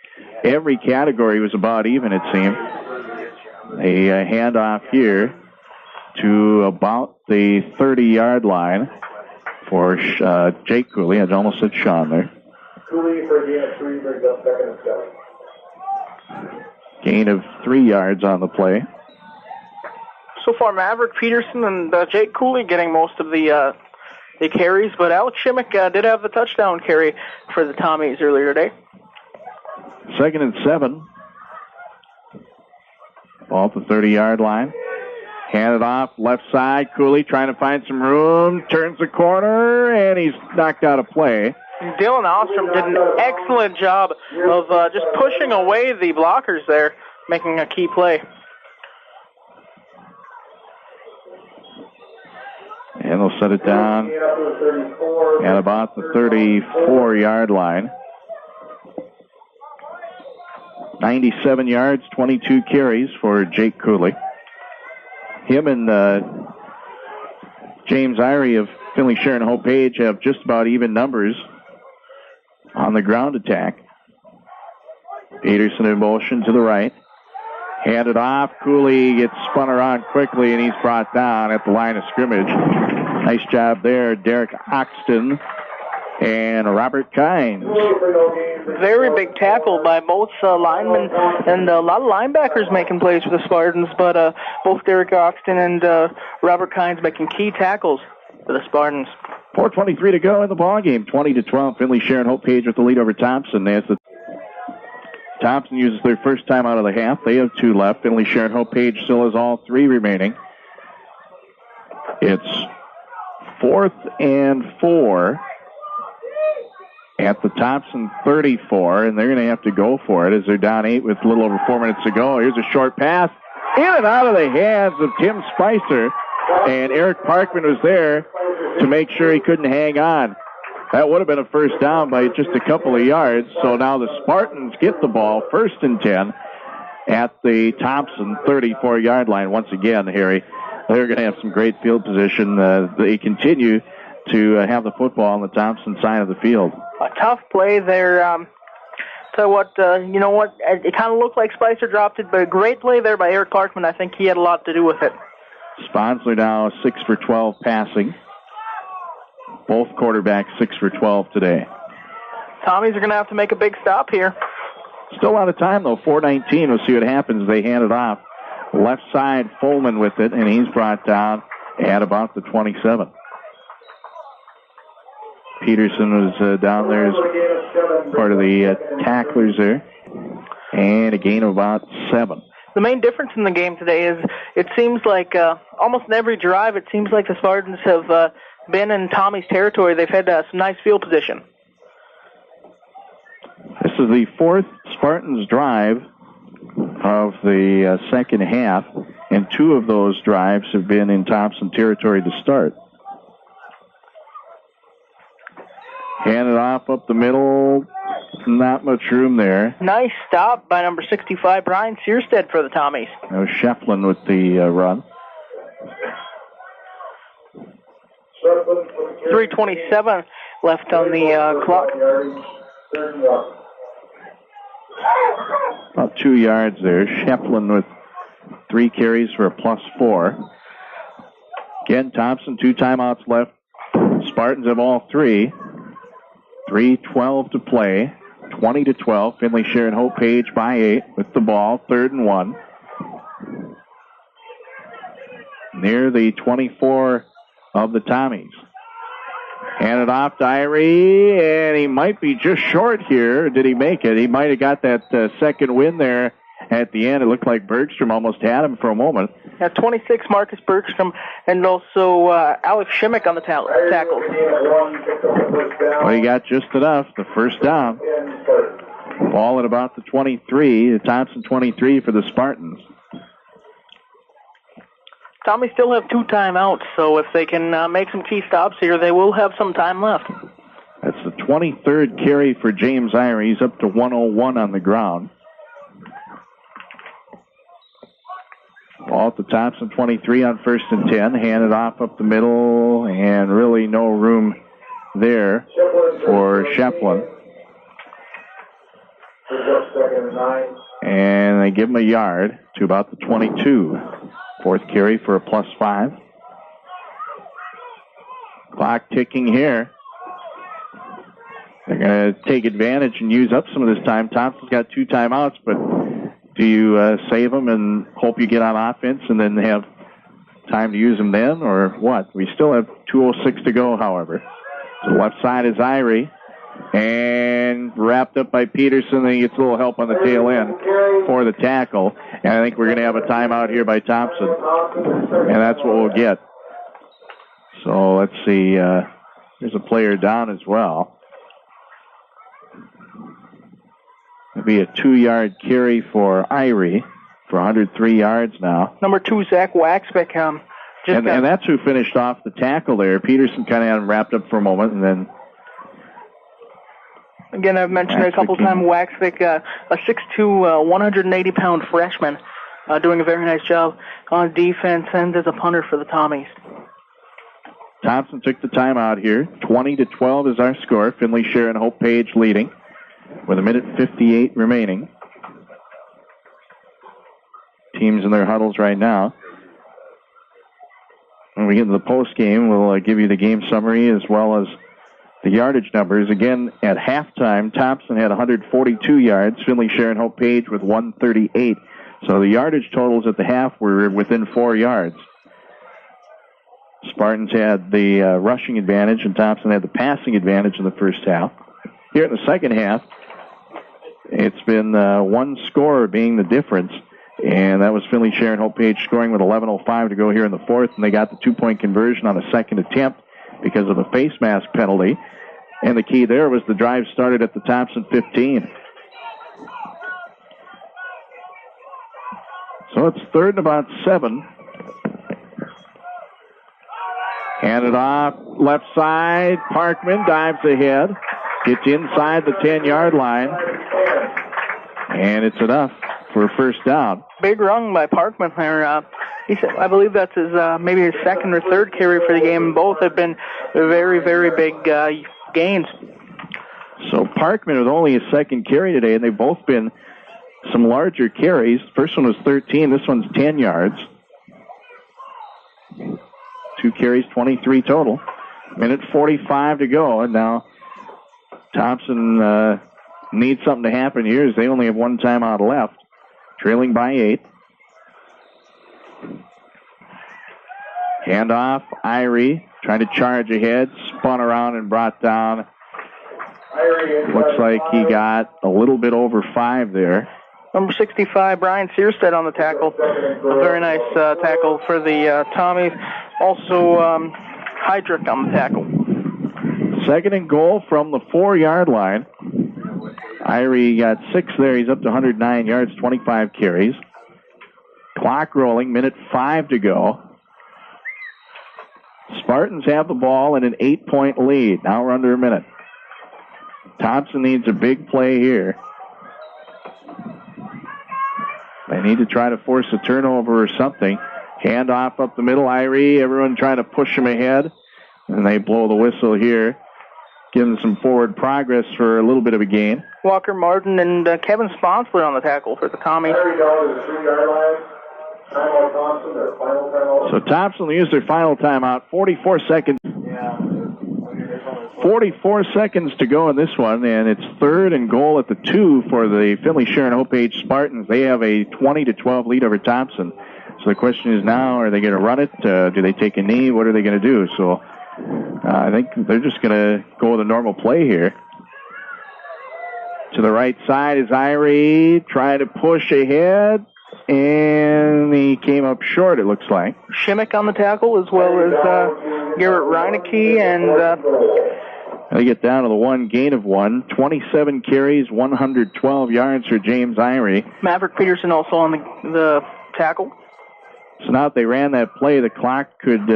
Every category was about even, it seemed. A handoff here to about the 30-yard line for Jake Cooley. I almost said Sean there. Cooley for a gain of 3, brings up 2nd and 7. Gain of 3 yards on the play. So far, Maverick Peterson and Jake Cooley getting most of the carries, but Alex Shimmick did have the touchdown carry for the Tommies earlier today. 2nd and 7. Ball at the 30-yard line. Handed off, left side. Cooley trying to find some room. Turns the corner, and he's knocked out of play. Dylan Ostrom did an excellent job of just pushing away the blockers there, making a key play. And they'll set it down at about the 34-yard line. 97 yards, 22 carries for Jake Cooley. Him and James Irie of Finley-Sharon-Hope-Page have just about even numbers on the ground attack. Peterson in motion to the right. Handed off. Cooley gets spun around quickly, and he's brought down at the line of scrimmage. Nice job there, Derek Oxton and Robert Kynes. Very big tackle by both linemen, and a lot of linebackers making plays for the Spartans, but both Derek Oxton and Robert Kynes making key tackles for the Spartans. 4:23 to go in the ballgame. 20-12. Finley-Sharon-Hope-Page with the lead over Thompson. As Thompson uses their first time out of the half. They have 2 left. Finley-Sharon-Hope-Page still has all 3 remaining. It's 4th and 4 at the Thompson 34, and they're going to have to go for it as they're down 8 with a little over 4 minutes to go. Here's a short pass in and out of the hands of Tim Spicer, and Eric Parkman was there to make sure he couldn't hang on. That would have been a first down by just a couple of yards, so now the Spartans get the ball, 1st and 10 at the Thompson 34-yard line. Once again, Harry, they're going to have some great field position. They continue to have the football on the Thompson side of the field. A tough play there. So what, you know what, it kind of looked like Spicer dropped it, but a great play there by Eric Parkman. I think he had a lot to do with it. Sponsler now 6 for 12 passing. Both quarterbacks 6 for 12 today. Tommies are going to have to make a big stop here. Still a lot of time, though. 4:19. We'll see what happens. They hand it off. Left side, Fullman with it, and he's brought down at about the 27. Peterson was down there as part of the tacklers there. And a gain of about 7. The main difference in the game today is it seems like almost in every drive, it seems like the Spartans have been in Tommy's territory. They've had some nice field position. This is the 4th Spartans drive of the second half, and 2 of those drives have been in Thompson territory to start. Hand it off up the middle. Not much room there. Nice stop by number 65, Brian Searstead for the Tommies. That was Shefflin with the run. 3:27 left on the clock. About 2 yards there. Shefflin with 3 carries for a +4. Again, Thompson, 2 timeouts left. Spartans have all 3. 3:12 to play. 20-12. Finley-Sharon-Hope-Page by 8 with the ball. 3rd and 1. Near the 24 of the Tommies. Handed off to Irie, and he might be just short here. Did he make it? He might have got that second win there at the end. It looked like Bergstrom almost had him for a moment. Yeah, 26, Marcus Bergstrom, and also Alex Schimmick on the tackles. Well, he got just enough. The first down. Ball at about the 23. The Thompson 23 for the Spartans. Tommy still have 2 timeouts, so if they can make some key stops here, they will have some time left. That's the 23rd carry for James Irie. He's up to 101 on the ground. Ball at the Thompson 23 on 1st and 10. Handed off up the middle, and really no room there for Shefflin. And they give him a yard to about the 22. 4th carry for a +5. Clock ticking here. They're going to take advantage and use up some of this time. Thompson's got 2 timeouts, but do you save them and hope you get on offense and then have time to use them then, or what? We still have 2:06 to go, however. So left side is Irie. And wrapped up by Peterson, and he gets a little help on the tail end for the tackle. And I think we're going to have a timeout here by Thompson. And that's what we'll get. So let's see. There's a player down as well. It'll be a 2-yard carry for Irie for 103 yards now. Number 2, Zach Waxbeck. And that's who finished off the tackle there. Peterson kind of had him wrapped up for a moment, and then... Again, I've mentioned it a couple times, Waxvik, a 6'2", 180-pound freshman, doing a very nice job on defense and as a punter for the Tommies. Thompson took the timeout here. 20-12 is our score. Finley-Sharon-Hope-Page leading with 1:58 remaining. Teams in their huddles right now. When we get into the post game, we'll give you the game summary as well as the yardage numbers. Again, at halftime, Thompson had 142 yards. Finley-Sharon-Hope-Page with 138. So the yardage totals at the half were within 4 yards. Spartans had the rushing advantage, and Thompson had the passing advantage in the first half. Here in the second half, it's been one score being the difference, and that was Finley-Sharon-Hope-Page scoring with 11:05 to go here in the fourth, and they got the 2-point conversion on a second attempt because of a face mask penalty. And the key there was the drive started at the Thompson 15. So it's 3rd and about 7. Handed off left side. Parkman dives ahead. Gets inside the 10-yard line. And it's enough for a first down. Big run by Parkman there. He said, I believe that's his maybe his 2nd or 3rd carry for the game. Both have been very, very big gains. So Parkman with only his 2nd carry today, and they've both been some larger carries. First one was 13. This one's 10 yards. 2 carries, 23 total. 1:45 to go, and now Thompson need something to happen here as they only have one timeout left, trailing by 8. Handoff, Irie trying to charge ahead, spun around and brought down. Looks like he got a little bit over 5 there. Number 65, Brian Searstead on the tackle. A very nice tackle for the Tommies. Also, Heydrich on the tackle. 2nd and goal from the 4-yard line. Irie got 6 there. He's up to 109 yards, 25 carries. Clock rolling, minute 5 to go. Spartans have the ball in an 8-point lead. Now we're under a minute. Thompson needs a big play here. They need to try to force a turnover or something. Handoff up the middle, Irie. Everyone trying to push him ahead. And they blow the whistle here. Giving some forward progress for a little bit of a gain. Walker Martin and Kevin Sponsler on the tackle for the Tommies. So Thompson will use their final timeout. 44 seconds. 44 seconds to go in this one, and it's 3rd and goal at the 2 for the Finley-Sharon-Hope-Page Spartans. They have a 20-12 lead over Thompson. So the question is now, are they going to run it? Do they take a knee? What are they going to do? So I think they're just going to go with a normal play here. To the right side is Irie trying to push ahead, and he came up short, it looks like. Shimmick on the tackle, as well as Garrett Reineke, and they get down to the 1 gain of 1. 27 carries, 112 yards for James Irie. Maverick Peterson also on the tackle. So now if they ran that play, the clock could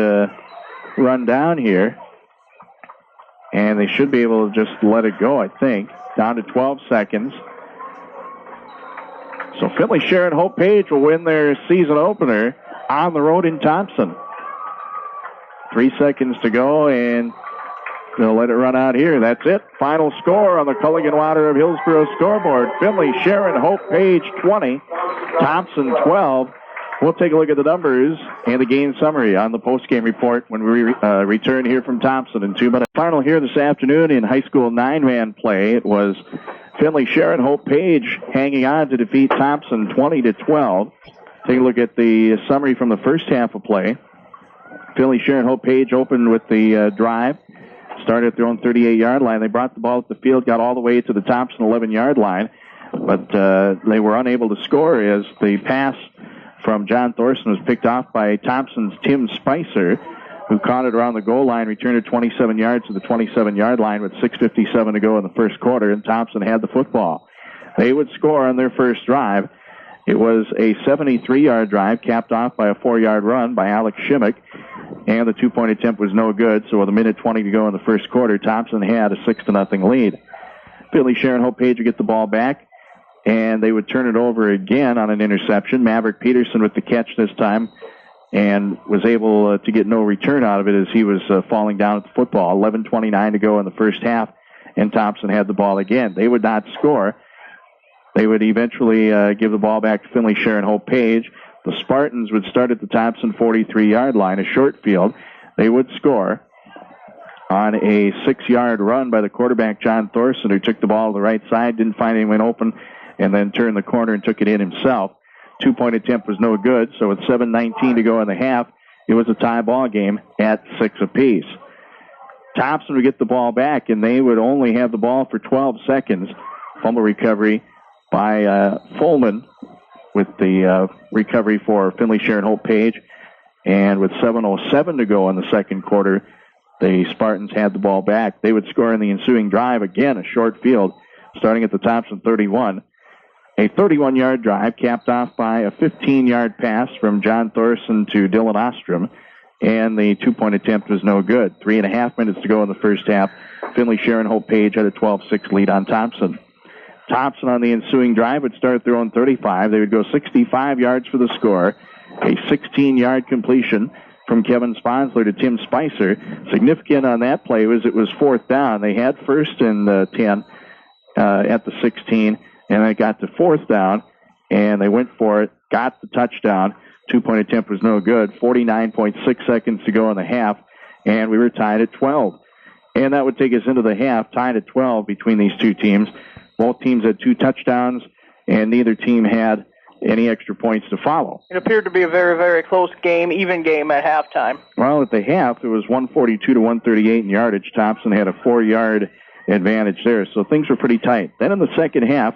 run down here. And they should be able to just let it go, I think. Down to 12 seconds. So Finley-Sharon-Hope-Page will win their season opener on the road in Thompson. 3 seconds to go, and they'll let it run out here. That's it. Final score on the Culligan Water of Hillsboro scoreboard. Finley-Sharon-Hope-Page 20, Thompson 12. We'll take a look at the numbers and the game summary on the postgame report when we return here from Thompson in 2 minutes. Final here this afternoon in high school 9-man play. It was Finley-Sharon-Hope-Page hanging on to defeat Thompson 20-12. Take a look at the summary from the first half of play. Finley-Sharon-Hope-Page opened with the drive. Started at their own 38-yard line. They brought the ball up the field, got all the way to the Thompson 11-yard line, but they were unable to score as the pass from John Thorson was picked off by Thompson's Tim Spicer, who caught it around the goal line, returned it 27 yards to the 27-yard line with 6:57 to go in the first quarter, and Thompson had the football. They would score on their first drive. It was a 73-yard drive capped off by a 4-yard run by Alex Shimmick, and the 2-point attempt was no good, so with a minute 20 to go in the first quarter, Thompson had a 6-0 lead. Finley-Sharon-Hope-Page would get the ball back, and they would turn it over again on an interception. Maverick Peterson with the catch this time, and was able to get no return out of it as he was falling down at the football. 11:29 to go in the first half, and Thompson had the ball again. They would not score. They would eventually give the ball back to Finley-Sharon-Hope-Page. The Spartans would start at the Thompson 43-yard line, a short field. They would score on a 6-yard run by the quarterback, John Thorson, who took the ball to the right side, didn't find anyone open, and then turned the corner and took it in himself. 2-point attempt was no good, so with 7:19 to go in the half, it was a tie ball game at 6 apiece. Thompson would get the ball back, and they would only have the ball for 12 seconds. Fumble recovery by Fullman with the recovery for Finley-Sharon-Hope-Page. And with 7:07 to go in the second quarter, the Spartans had the ball back. They would score in the ensuing drive, again, a short field, starting at the Thompson 31. A 31-yard drive capped off by a 15-yard pass from John Thorson to Dylan Ostrom, and the 2-point attempt was no good. 3.5 minutes to go in the first half. Finley-Sharon-Hope-Page had a 12-6 lead on Thompson. Thompson on the ensuing drive would start at their own 35. They would go 65 yards for the score. A 16-yard completion from Kevin Sponsler to Tim Spicer. Significant on that play was it was 4th down. They had 1st and 10 at the 16, and they got to 4th down, and they went for it, got the touchdown. 2-point attempt was no good. 49.6 seconds to go in the half, and we were tied at 12. And that would take us into the half, tied at 12 between these two teams. Both teams had 2 touchdowns, and neither team had any extra points to follow. It appeared to be a very, very close game, even game at halftime. Well, at the half, it was 142 to 138 in yardage. Thompson had a 4-yard advantage there, so things were pretty tight. Then in the second half,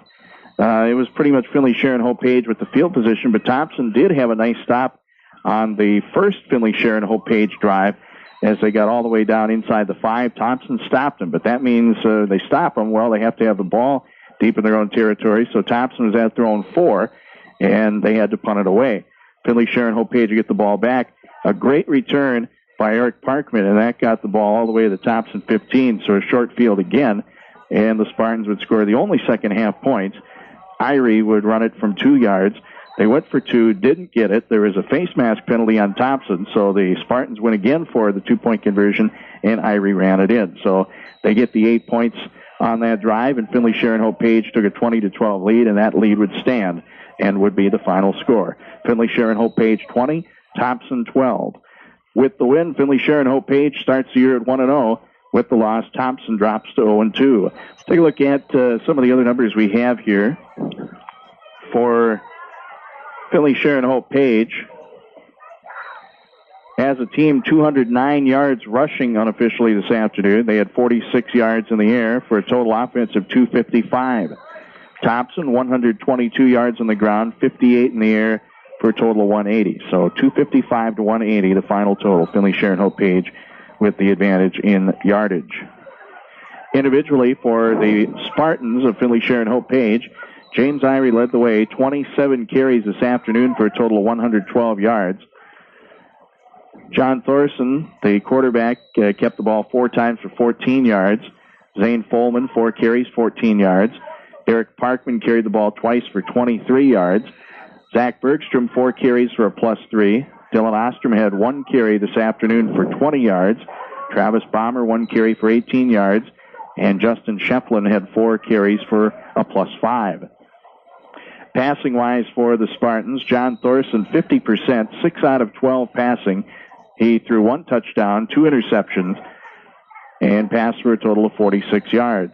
it was pretty much Finley-Sharon-Hope-Page with the field position, but Thompson did have a nice stop on the first Finley-Sharon-Hope-Page drive as they got all the way down inside the 5. Thompson stopped them, but that means they stop them. Well, they have to have the ball deep in their own territory, so Thompson was at their own 4, and they had to punt it away. Finley-Sharon-Hope-Page to get the ball back. A great return by Eric Parkman, and that got the ball all the way to the Thompson 15, so a short field again, and the Spartans would score the only second half points. Irie would run it from 2 yards. They went for 2, didn't get it. There was a face mask penalty on Thompson, so the Spartans went again for the 2-point conversion, and Irie ran it in. So they get the 8 points on that drive, and Finley-Sharon-Hope-Page took a 20-12 lead, and that lead would stand and would be the final score. Finley-Sharon-Hope-Page 20, Thompson 12. With the win, Finley-Sharon-Hope-Page starts the year at 1-0. With the loss, Thompson drops to 0-2. Let's take a look at some of the other numbers we have here. For Finley-Sharon-Hope-Page, as a team, 209 yards rushing unofficially this afternoon. They had 46 yards in the air for a total offense of 255. Thompson, 122 yards on the ground, 58 in the air for a total of 180. So 255 to 180, the final total. Finley-Sharon-Hope-Page with the advantage in yardage. Individually for the Spartans of Finley-Sharon-Hope-Page, James Irie led the way, 27 carries this afternoon for a total of 112 yards. John Thorson, the quarterback, kept the ball 4 times for 14 yards. Zane Folman, 4 carries, 14 yards. Eric Parkman carried the ball twice for 23 yards. Zach Bergstrom, 4 carries for a +3. Dylan Ostrom had 1 carry this afternoon for 20 yards. Travis Bomber, 1 carry for 18 yards. And Justin Shefflin had 4 carries for a +5. Passing-wise for the Spartans, John Thorson, 50%, 6 out of 12 passing. He threw 1 touchdown, 2 interceptions, and passed for a total of 46 yards.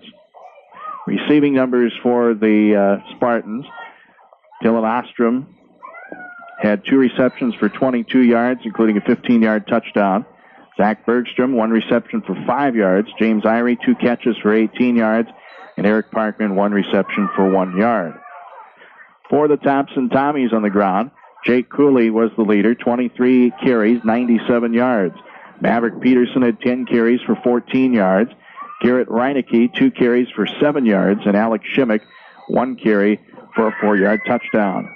Receiving numbers for the Spartans, Dylan Ostrom had 2 receptions for 22 yards, including a 15-yard touchdown. Zach Bergstrom, 1 reception for 5 yards. James Irie, 2 catches for 18 yards. And Eric Parkman, 1 reception for 1 yard. For the Thompson Tommies on the ground, Jake Cooley was the leader, 23 carries, 97 yards. Maverick Peterson had 10 carries for 14 yards. Garrett Reinecke, 2 carries for 7 yards. And Alex Shimmick, 1 carry for a 4-yard touchdown.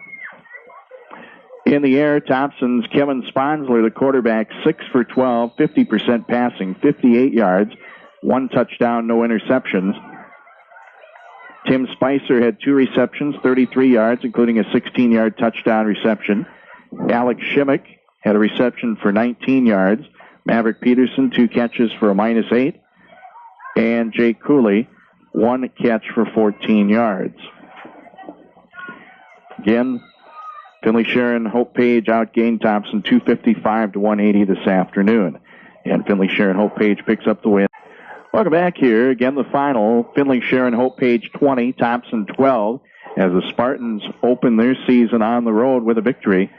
In the air, Thompson's Kevin Sponsler, the quarterback, 6 for 12, 50% passing, 58 yards, 1 touchdown, no interceptions. Tim Spicer had 2 receptions, 33 yards, including a 16-yard touchdown reception. Alex Shimmick had a reception for 19 yards. Maverick Peterson, 2 catches for a -8. And Jake Cooley, 1 catch for 14 yards. Again, Finley-Sharon-Hope-Page outgained Thompson 255 to 180 this afternoon. And Finley-Sharon-Hope-Page picks up the win. Welcome back here. Again, the final, Finley-Sharon-Hope-Page 20, Thompson 12, as the Spartans open their season on the road with a victory.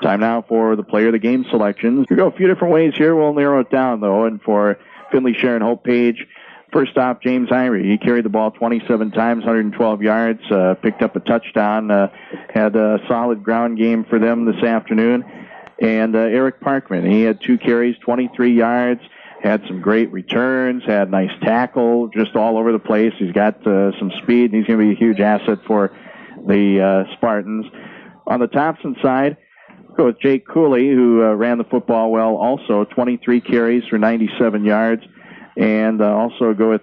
Time now for the player of the game selections. We go a few different ways here. We'll narrow it down, though. And for Finley-Sharon-Hope-Page, first off, James Irie. He carried the ball 27 times, 112 yards, picked up a touchdown, had a solid ground game for them this afternoon. And Eric Parkman, he had 2 carries, 23 yards, had some great returns, had nice tackle, just all over the place. He's got some speed, and he's going to be a huge asset for the Spartans. On the Thompson side, go with Jake Cooley, who ran the football well also, 23 carries for 97 yards. And also go with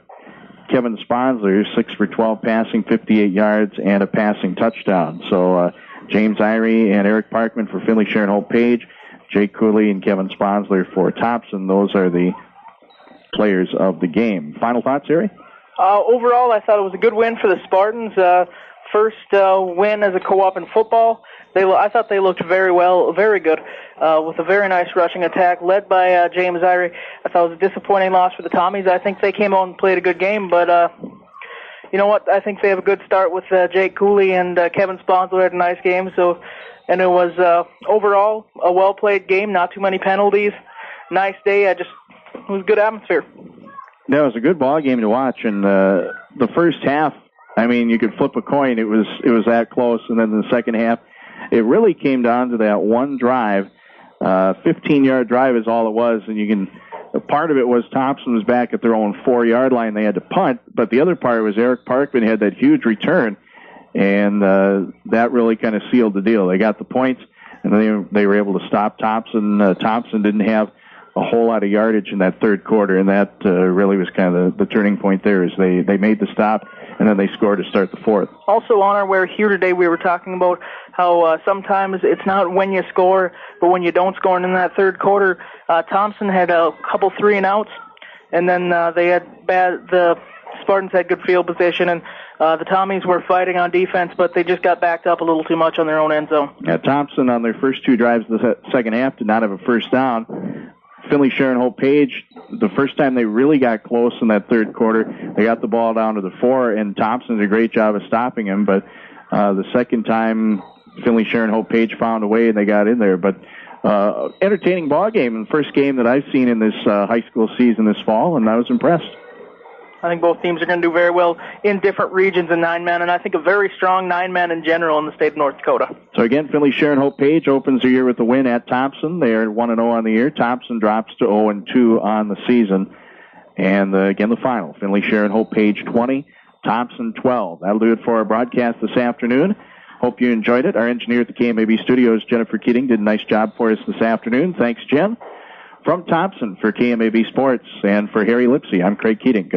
Kevin Sponsler, 6 for 12 passing, 58 yards, and a passing touchdown. So James Irie and Eric Parkman for Finley-Sharon-Hope-Page, Jake Cooley and Kevin Sponsler for Thompson. Those are the players of the game. Final thoughts, Harry? Overall, I thought it was a good win for the Spartans. First win as a co-op in football. I thought they looked very well, very good, with a very nice rushing attack led by James Irie. I thought it was a disappointing loss for the Tommies. I think they came out and played a good game, but you know what? I think they have a good start with Jake Cooley and Kevin Sponsler had a nice game. So, and it was overall a well-played game, not too many penalties. Nice day. It was a good atmosphere. Yeah, it was a good ball game to watch, and the first half, I mean, you could flip a coin. It was that close, and then in the second half, it really came down to that one drive. 15-yard drive is all it was, and part of it was Thompson was back at their own 4-yard line. They had to punt, but the other part was Eric Parkman had that huge return, and that really kind of sealed the deal. They got the points, and they were able to stop Thompson. Thompson didn't have a whole lot of yardage in that third quarter, and that really was kind of the turning point there. Is they made the stop, and then they scored to start the fourth. Also, on our way here today, we were talking about how sometimes it's not when you score, but when you don't score. And in that third quarter, Thompson had a couple 3-and-outs, and then the Spartans had good field position, and the Tommies were fighting on defense, but they just got backed up a little too much on their own end zone. Yeah, Thompson on their first 2 drives of the second half did not have a first down. Finley-Sharon-Hope-Page, the first time they really got close in that third quarter, they got the ball down to the 4, and Thompson did a great job of stopping him. But the second time, Finley-Sharon-Hope-Page found a way, and they got in there. But entertaining ball game, and the first game that I've seen in this high school season this fall, and I was impressed. I think both teams are going to do very well in different regions in 9-man, and I think a very strong 9-man in general in the state of North Dakota. So again, Finley-Sharon-Hope-Page opens the year with a win at Thompson. They are 1-0 on the year. Thompson drops to 0-2 on the season. And again, the final, Finley-Sharon-Hope-Page 20, Thompson 12. That'll do it for our broadcast this afternoon. Hope you enjoyed it. Our engineer at the KMAV studios, Jennifer Keating, did a nice job for us this afternoon. Thanks, Jen. From Thompson for KMAV Sports and for Harry Lipsiea, I'm Craig Keating.